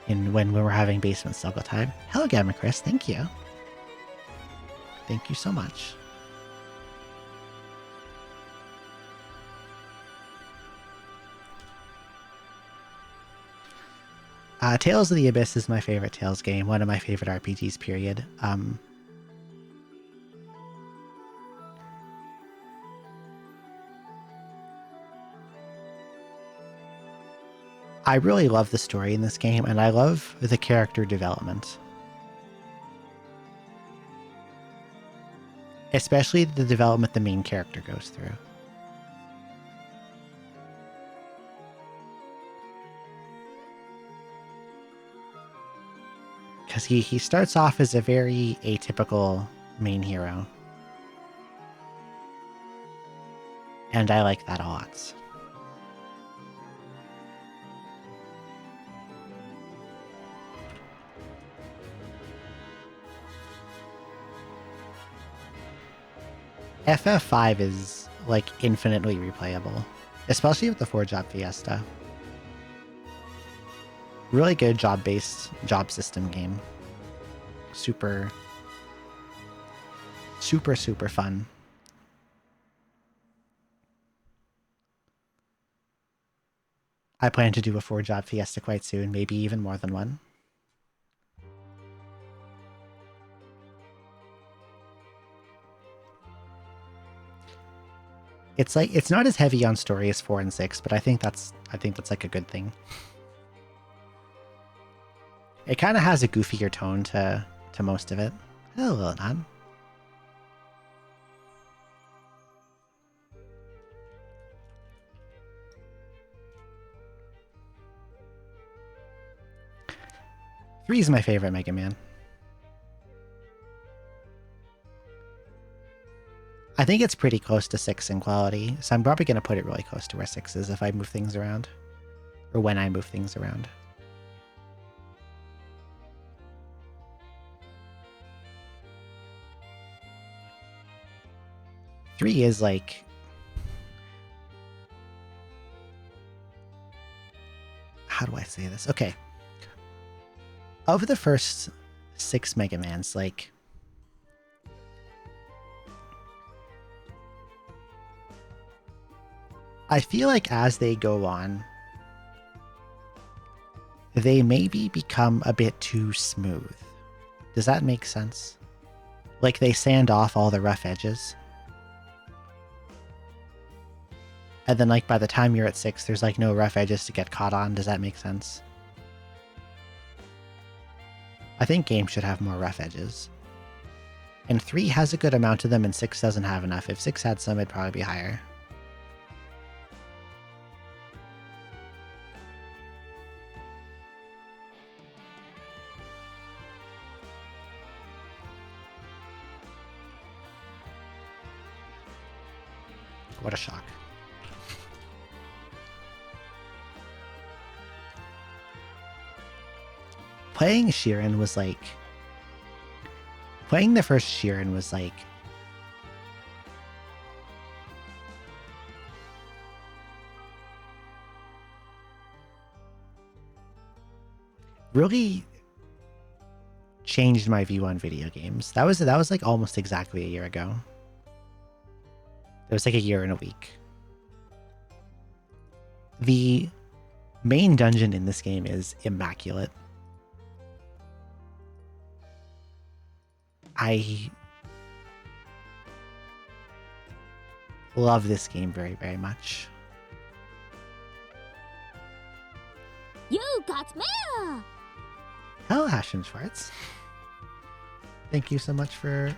When we're having basement snuggle time. Hello, Gamma Chris, thank you. Thank you so much. Tales of the Abyss is my favorite Tales game, one of my favorite RPGs, period. I really love the story in this game, and I love the character development. Especially the development the main character goes through. Because he starts off as a very atypical main hero. And I like that a lot. FF5 is like infinitely replayable, especially with the 4-job Fiesta. Really good job-based job system game. Super fun. I plan to do a 4-job Fiesta quite soon, maybe even more than one. It's like it's not as heavy on story as 4 and 6, but I think that's like a good thing. It kind of has a goofier tone to most of it. Hello, Nan. Three is my favorite Mega Man. I think it's pretty close to 6 in quality, so I'm probably going to put it really close to where 6 is if I move things around. Or when I move things around. Three is like... How do I say this? Okay. Of the first 6 Mega Mans, like... I feel like as they go on, they maybe become a bit too smooth. Does that make sense? Like they sand off all the rough edges. And then like by the time you're at 6, there's like no rough edges to get caught on. Does that make sense? I think games should have more rough edges. And 3 has a good amount of them and 6 doesn't have enough. If 6 had some, it'd probably be higher. What a shock. Playing Sheeran was like... Playing the first Sheeran was like... really changed my view on video games. That was like almost exactly a year ago. It was like a year and a week. The main dungeon in this game is immaculate. I love this game very, very much. You got mail! Hello, Ashton Schwartz. Thank you so much for...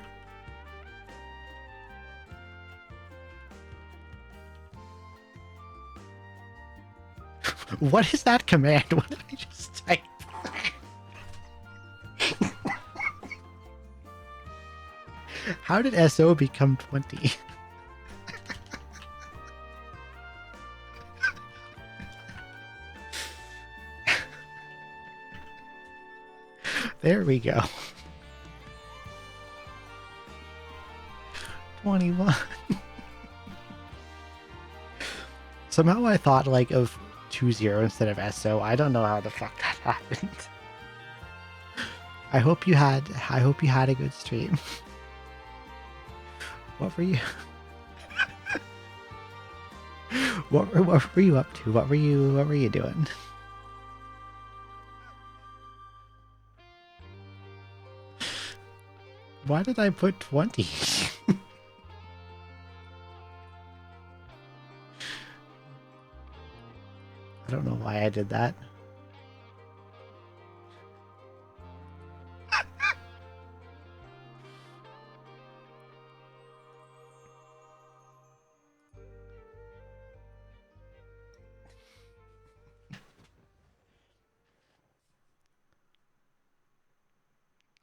What is that command? What did I just type? How did SO become 20? There we go. 21. Somehow I thought like of 2-0 instead of SO. I don't know how the fuck that happened. I hope you had a good stream. What were you? what were you up to? What were you doing? Why did I put 20? I don't know why I did that.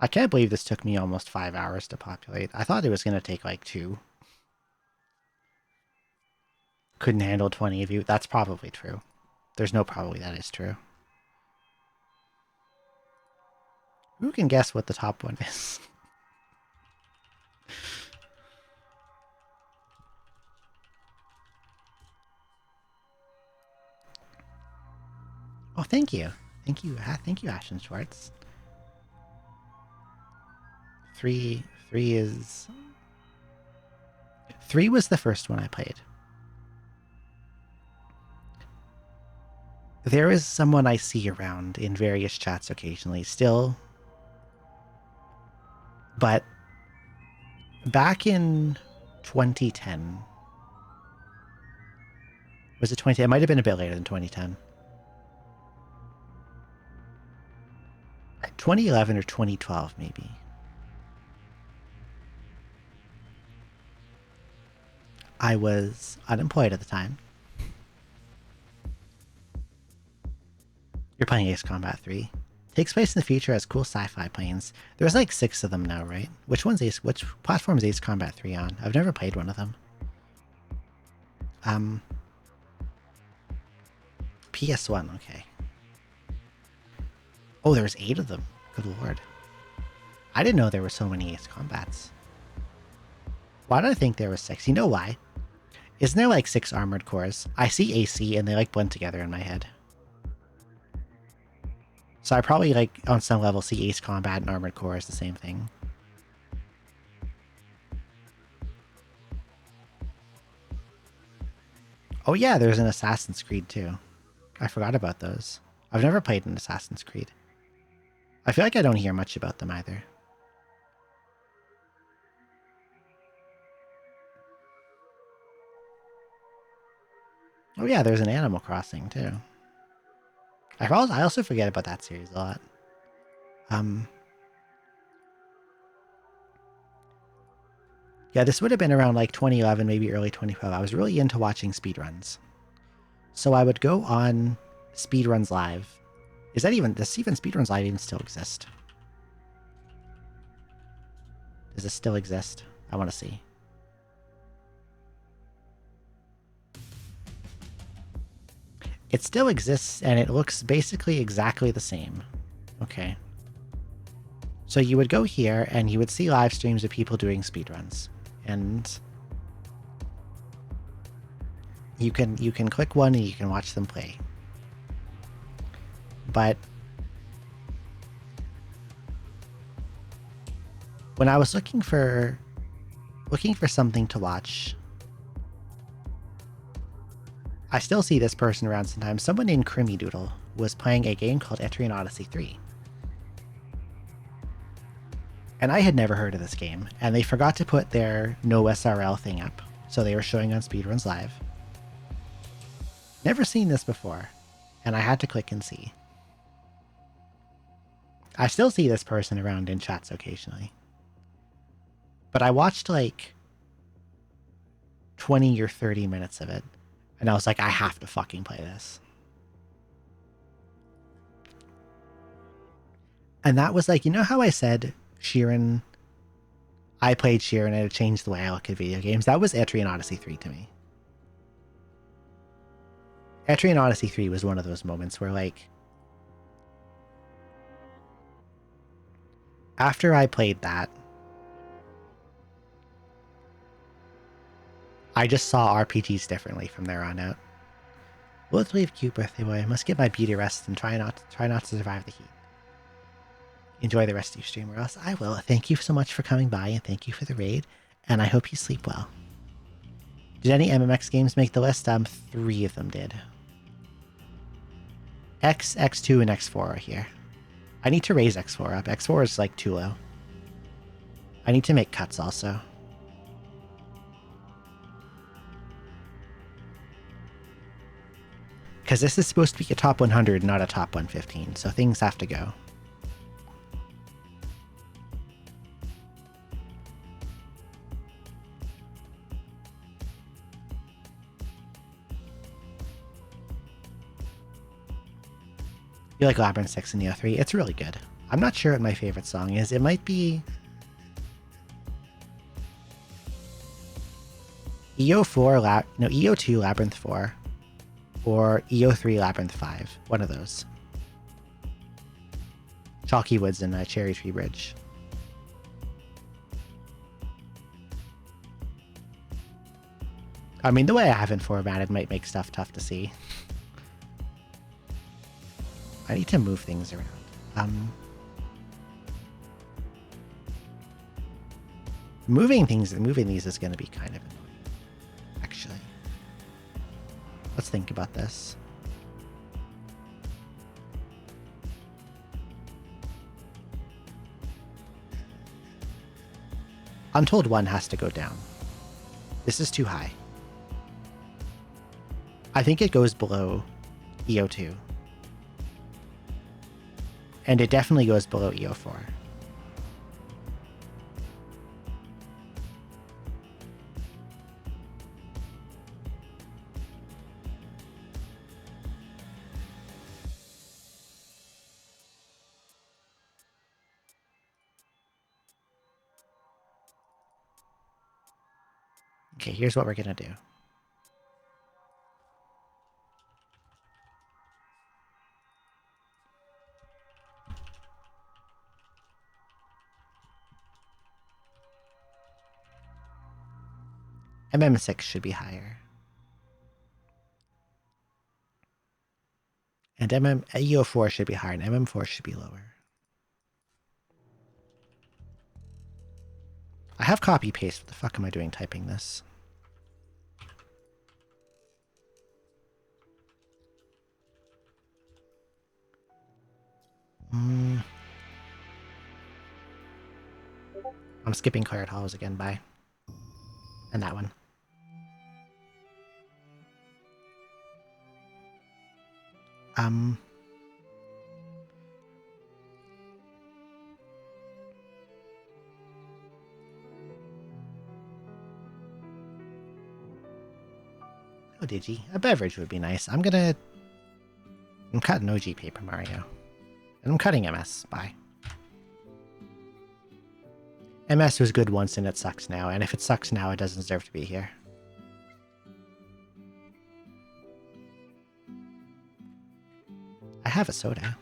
I can't believe this took me almost 5 hours to populate. I thought it was going to take like 2. Couldn't handle 20 of you. That's probably true. There's no probably that is true. Who can guess what the top one is? Oh, thank you. Thank you. Thank you, Ashton Schwartz. 3 was the first one I played. There is someone I see around in various chats occasionally still. But back in 2010, was it 2010? It might have been a bit later than 2010. 2011 or 2012, maybe. I was unemployed at the time. You're playing Ace Combat 3. Takes place in the future as cool sci-fi planes. There's like 6 of them now, right? Which platform is Ace Combat 3 on? I've never played one of them. PS1, okay. Oh, there's 8 of them. Good lord. I didn't know there were so many Ace Combats. Why did I think there were 6? You know why? Isn't there like 6 armored cores? I see AC and they like blend together in my head. So I probably like on some level see Ace Combat and Armored Core as the same thing. Oh yeah, there's an Assassin's Creed too. I forgot about those. I've never played an Assassin's Creed. I feel like I don't hear much about them either. Oh yeah, there's an Animal Crossing too. I also forget about that series a lot. Yeah, this would have been around like 2011, maybe early 2012. I was really into watching speedruns. So I would go on Speedruns Live. Does Speedruns Live even still exist? Does it still exist? I want to see. It still exists, and it looks basically exactly the same. Okay. So you would go here, and you would see live streams of people doing speedruns. And you can click one, and you can watch them play. But when I was looking for something to watch, I still see this person around sometimes. Someone named Crimmy Doodle was playing a game called Etrian Odyssey 3. And I had never heard of this game, and they forgot to put their no SRL thing up, so they were showing on Speedruns Live. Never seen this before, and I had to click and see. I still see this person around in chats occasionally. But I watched like 20 or 30 minutes of it, and I was like, I have to fucking play this. And that was like, you know how I said Sheeran, I played Sheeran and it changed the way I look at video games? That was Etrian Odyssey 3 to me. Etrian Odyssey 3 was one of those moments where, like, after I played that, I just saw RPGs differently from there on out. Let's leave cute birthday boy. I must get my beauty rest and try not to survive the heat. Enjoy the rest of your stream, or else I will. Thank you so much for coming by, and thank you for the raid. And I hope you sleep well. Did any MMX games make the list? 3 of them did. X, X2, and X4 are here. I need to raise X4 up. X4 is like too low. I need to make cuts also. Because this is supposed to be a top 100, not a top 115, so things have to go. You like Labyrinth 6 and Neo 3? It's really good. I'm not sure what my favorite song is. It might be EO4, EO2 Labyrinth 4, or EO3 Labyrinth 5. One of those. Chalky Woods and Cherry Tree Bridge. I mean, the way I have it formatted might make stuff tough to see. I need to move things around. Moving these is going to be kind of annoying, actually. Let's think about this. Untold 1 has to go down. This is too high. I think it goes below EO2. And it definitely goes below EO4. Okay, here's what we're gonna do. MM6 should be higher. And EO4 should be higher, and MM4 should be lower. I have copy paste. What the fuck am I doing typing this? I'm skipping Claret Halls again. Bye. And that one. Oh, Digi. A beverage would be nice. I'm cutting OG Paper Mario. And I'm cutting MS. Bye. MS was good once and it sucks now, and if it sucks now, it doesn't deserve to be here. I have a soda.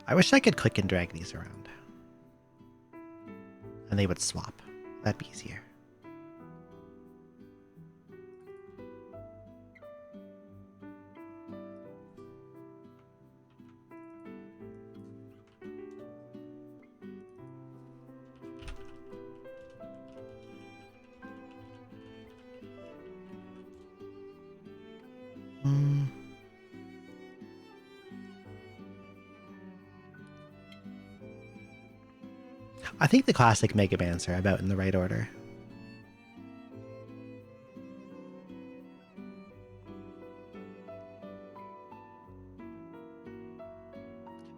I wish I could click and drag these around. And they would swap. That'd be easier. I think the classic Mega Mans are about in the right order.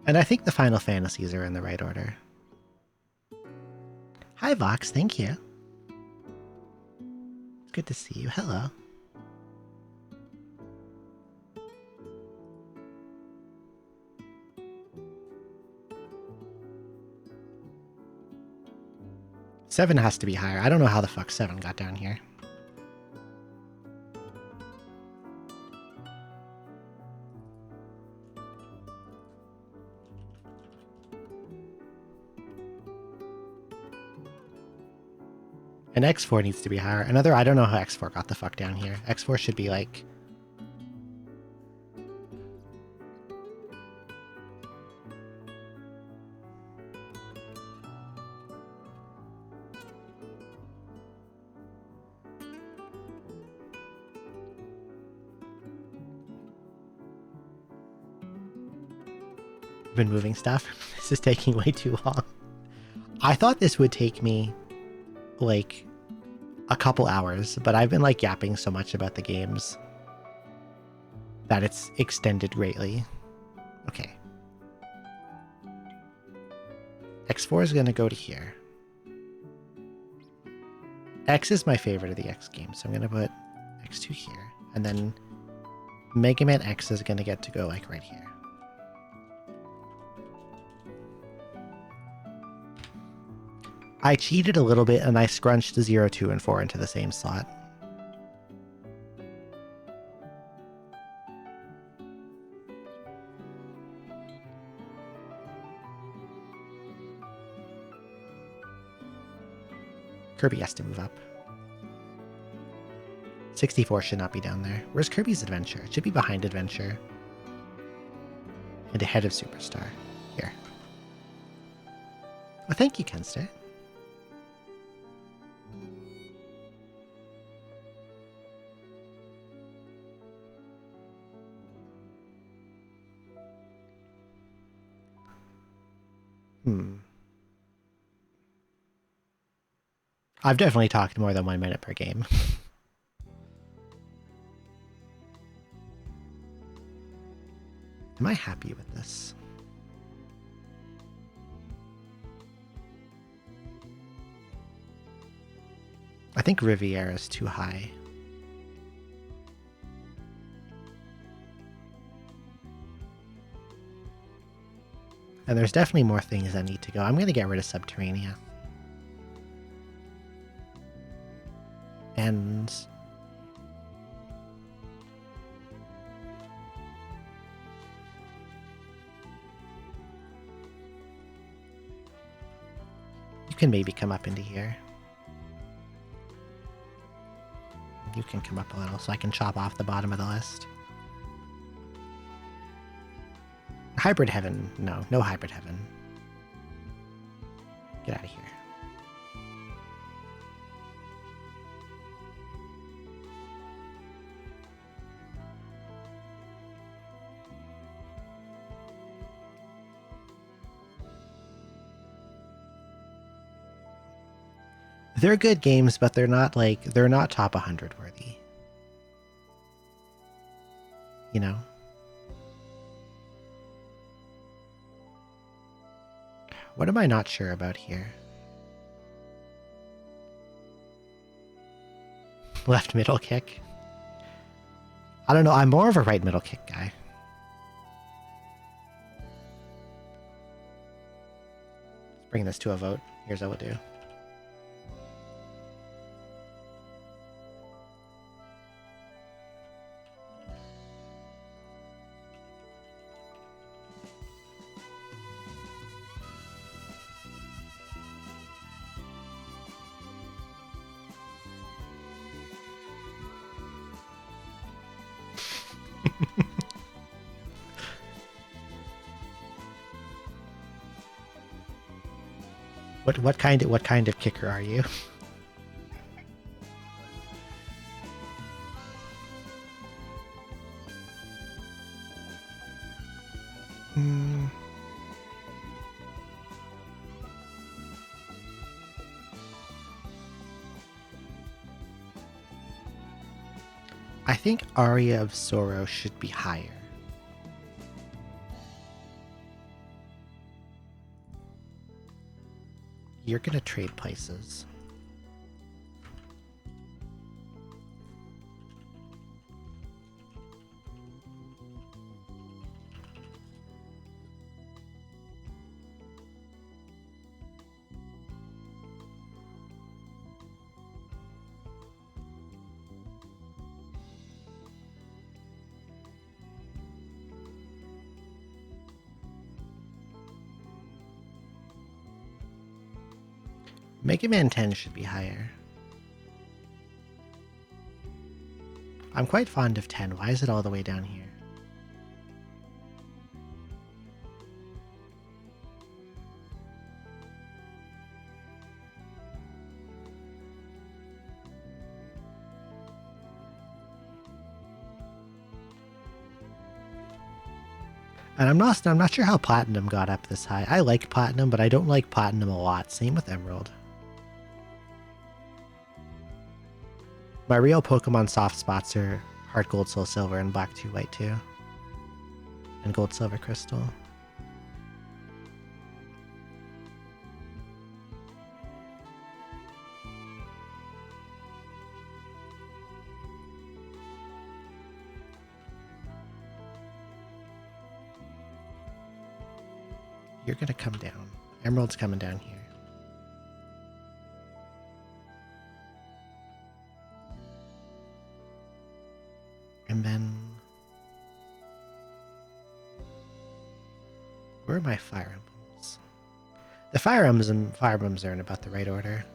And I think the Final Fantasies are in the right order. Hi, Vox. Thank you. Good to see you. Hello. Seven has to be higher. I don't know how the fuck 7 got down here. And X4 needs to be higher. Another, I don't know how X4 got the fuck down here. X4 should be like... been moving stuff. This is taking way too long. I thought this would take me like a couple hours, but I've been like yapping so much about the games that it's extended greatly. Okay. X4 is going to go to here. X is my favorite of the X games, so I'm going to put X2 here. And then Mega Man X is going to get to go like right here. I cheated a little bit and I scrunched 0, 2, and 4 into the same slot. Kirby has to move up. 64 should not be down there. Where's Kirby's Adventure? It should be behind Adventure. And ahead of Superstar. Here. Well, thank you, Kenster. I've definitely talked more than 1 minute per game. Am I happy with this? I think Riviera is too high. And there's definitely more things that need to go. I'm going to get rid of Subterranea. And you can maybe come up into here. You can come up a little so I can chop off the bottom of the list. Hybrid Heaven. No, no Hybrid Heaven. Get out of here. They're good games, but they're not top 100 worthy. You know? What am I not sure about here? Left middle kick? I don't know, I'm more of a right middle kick guy. Let's bring this to a vote. Here's what we'll do. What kind of kicker are you? I think Aria of Sorrow should be higher. You're gonna trade places. Mega Man 10 should be higher. I'm quite fond of 10. Why is it all the way down here? And I'm not sure how Platinum got up this high. I like Platinum, but I don't like Platinum a lot. Same with Emerald. My real Pokemon soft spots are Heart Gold, Soul Silver, and Black 2 White 2. And Gold Silver Crystal. You're gonna come down. Emerald's coming down here. And then... where are my Fire Emblems? The Fire Emblems are in about the right order.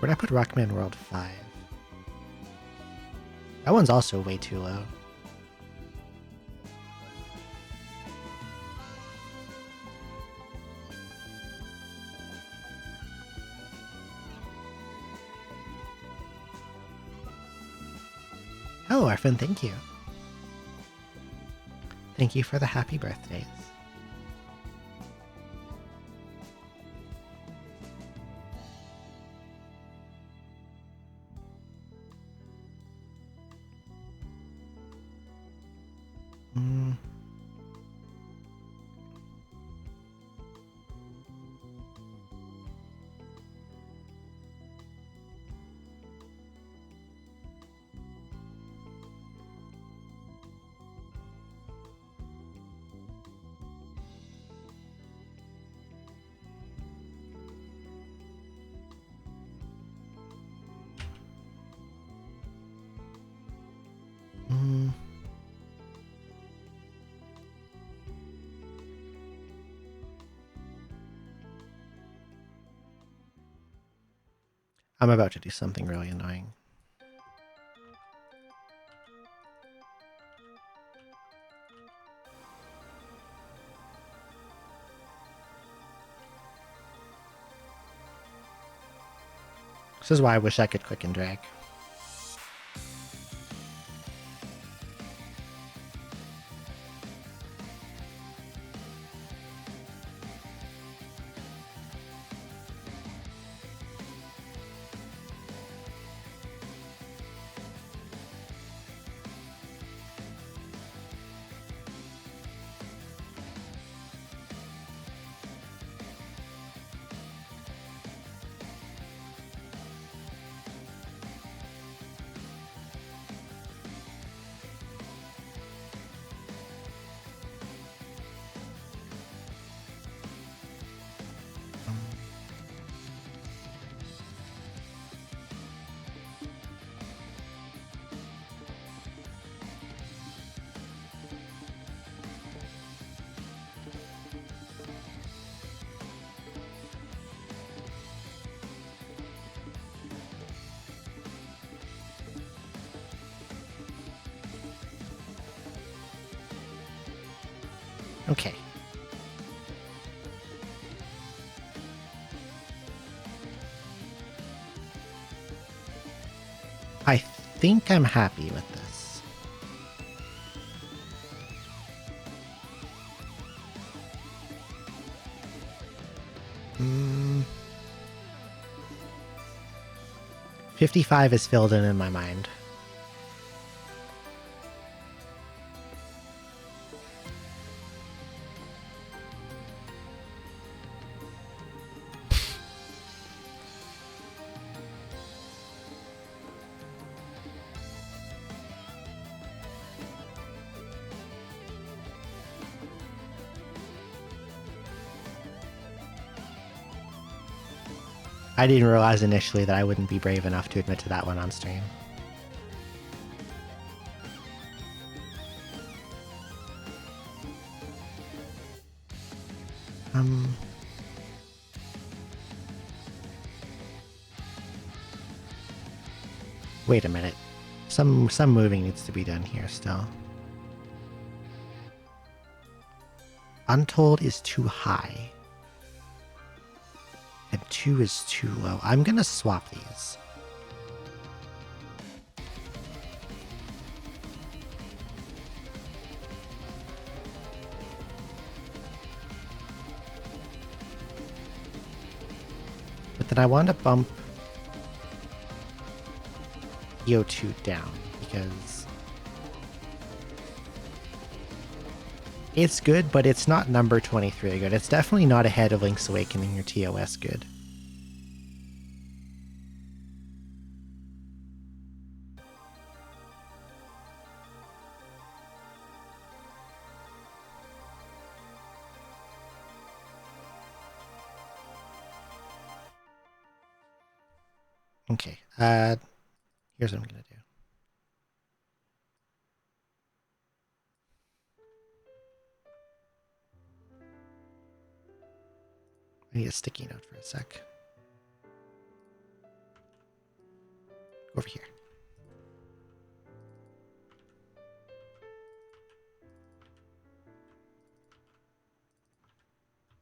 Where'd I put Rockman World 5? That one's also way too low. Hello, Arfin, thank you. Thank you for the happy birthdays. I'm about to do something really annoying. This is why I wish I could click and drag. Okay. I think I'm happy with this. Mm. 55 is filled in my mind. I didn't realize initially that I wouldn't be brave enough to admit to that one on stream. Wait a minute. Some moving needs to be done here still. Untold is too high. And 2 is too low. I'm gonna swap these. But then I want to bump EO2 down because it's good, but it's not number 23 good. It's definitely not ahead of Link's Awakening or TOS good. Okay, here's what I'm gonna do. I need a sticky note for a sec. Over here.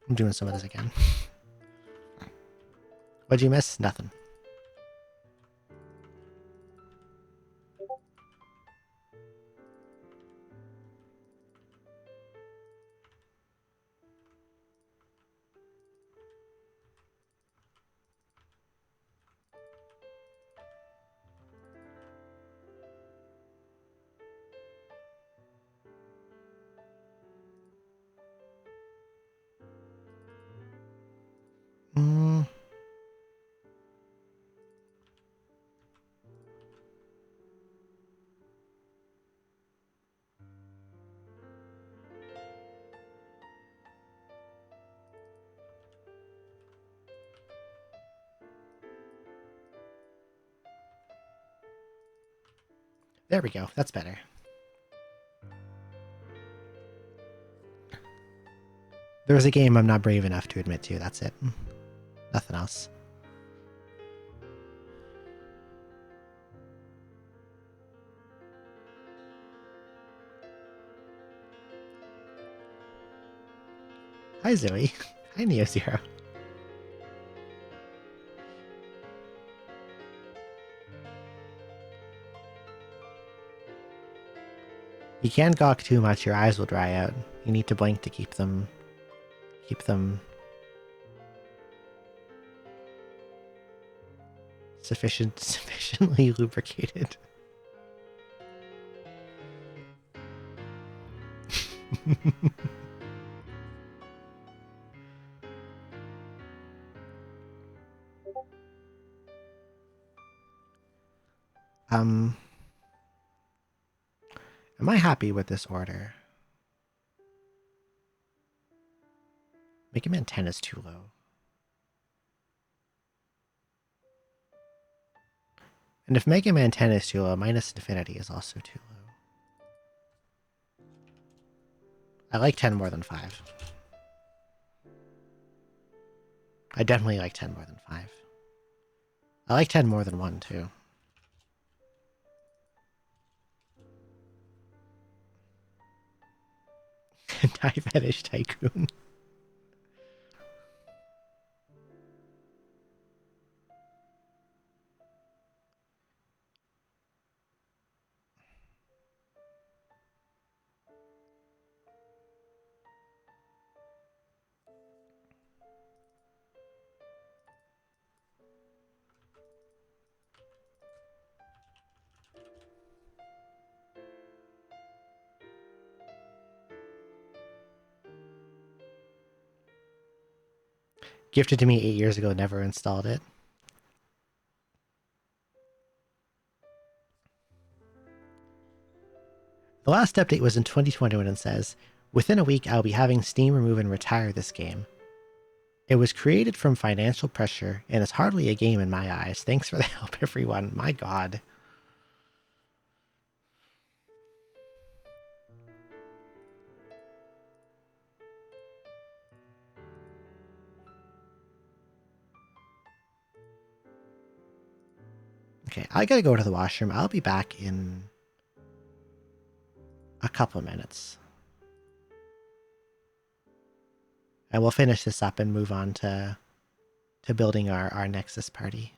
I'm doing some of this again. What'd you miss? Nothing. There we go. That's better. There's a game I'm not brave enough to admit to. That's it. Nothing else. Hi, Zoe. Hi, Neo Zero. You can't gawk too much, your eyes will dry out. You need to blink to keep them sufficiently lubricated. Am I happy with this order? Mega Man 10 is too low. And if Mega Man 10 is too low, Minus Infinity is also too low. I like 10 more than 5. I definitely like 10 more than 5. I like 10 more than 1, too. Die Fetish Tycoon. Gifted to me 8 years ago, never installed it. The last update was in 2021 and says, within a week I'll be having Steam remove and retire this game. It was created from financial pressure and is hardly a game in my eyes. Thanks for the help, everyone. My God. Okay, I gotta go to the washroom. I'll be back in a couple of minutes. And we'll finish this up and move on to building our Nexus party.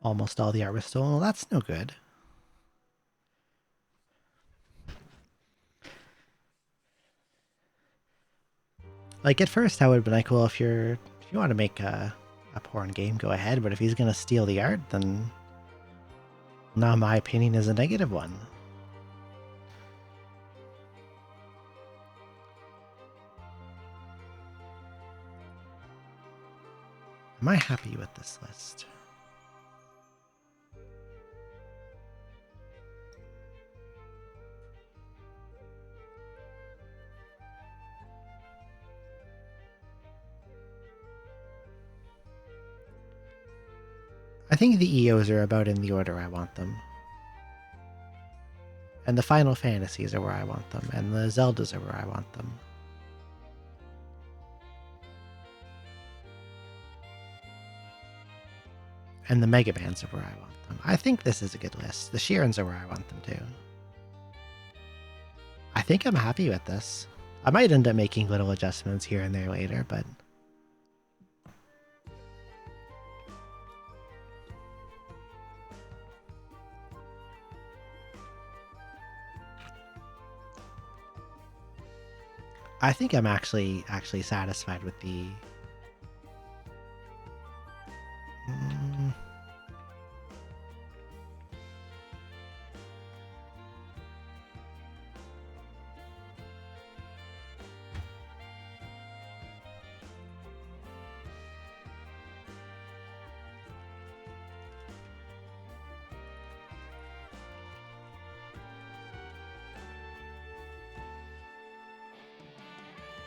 almost all the art was stolen. Well, that's no good. Like, at first I would have been like, well, if you want to make a porn game, go ahead, but if he's gonna steal the art, then now my opinion is a negative one. Am I happy with this list? I think the EOs are about in the order I want them. And the Final Fantasies are where I want them, and the Zeldas are where I want them. And the Mega Mans are where I want them. I think this is a good list. The Sheerans are where I want them too. I think I'm happy with this. I might end up making little adjustments here and there later, but... I think I'm actually satisfied with the...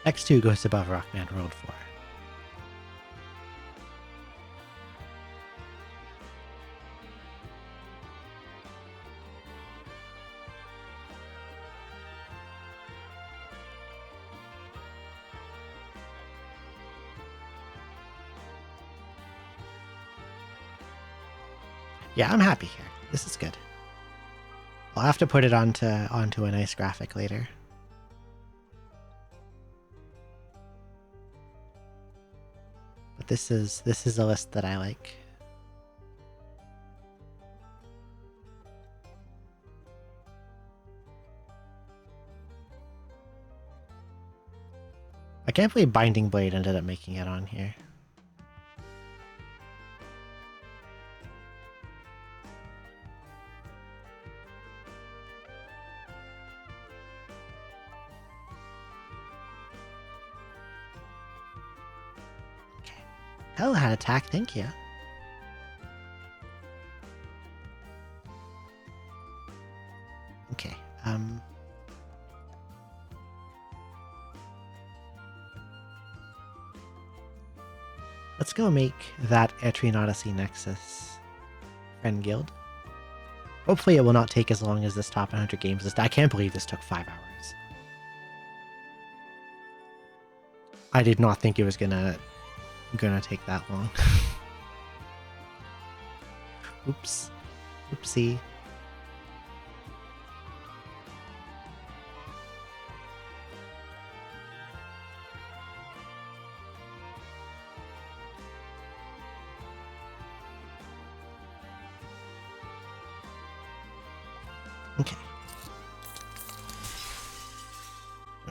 X2 goes above Rockman World 4. Yeah, I'm happy here. This is good. I'll have to put it onto a nice graphic later. But this is a list that I like. I can't believe Binding Blade ended up making it on here. Hell had attack, thank you. Okay, let's go make that Etrian Odyssey Nexus Friend Guild. Hopefully it will not take as long as this top 100 games list. I can't believe this took 5 hours. I did not think it was gonna take that long. Oops. Oopsie.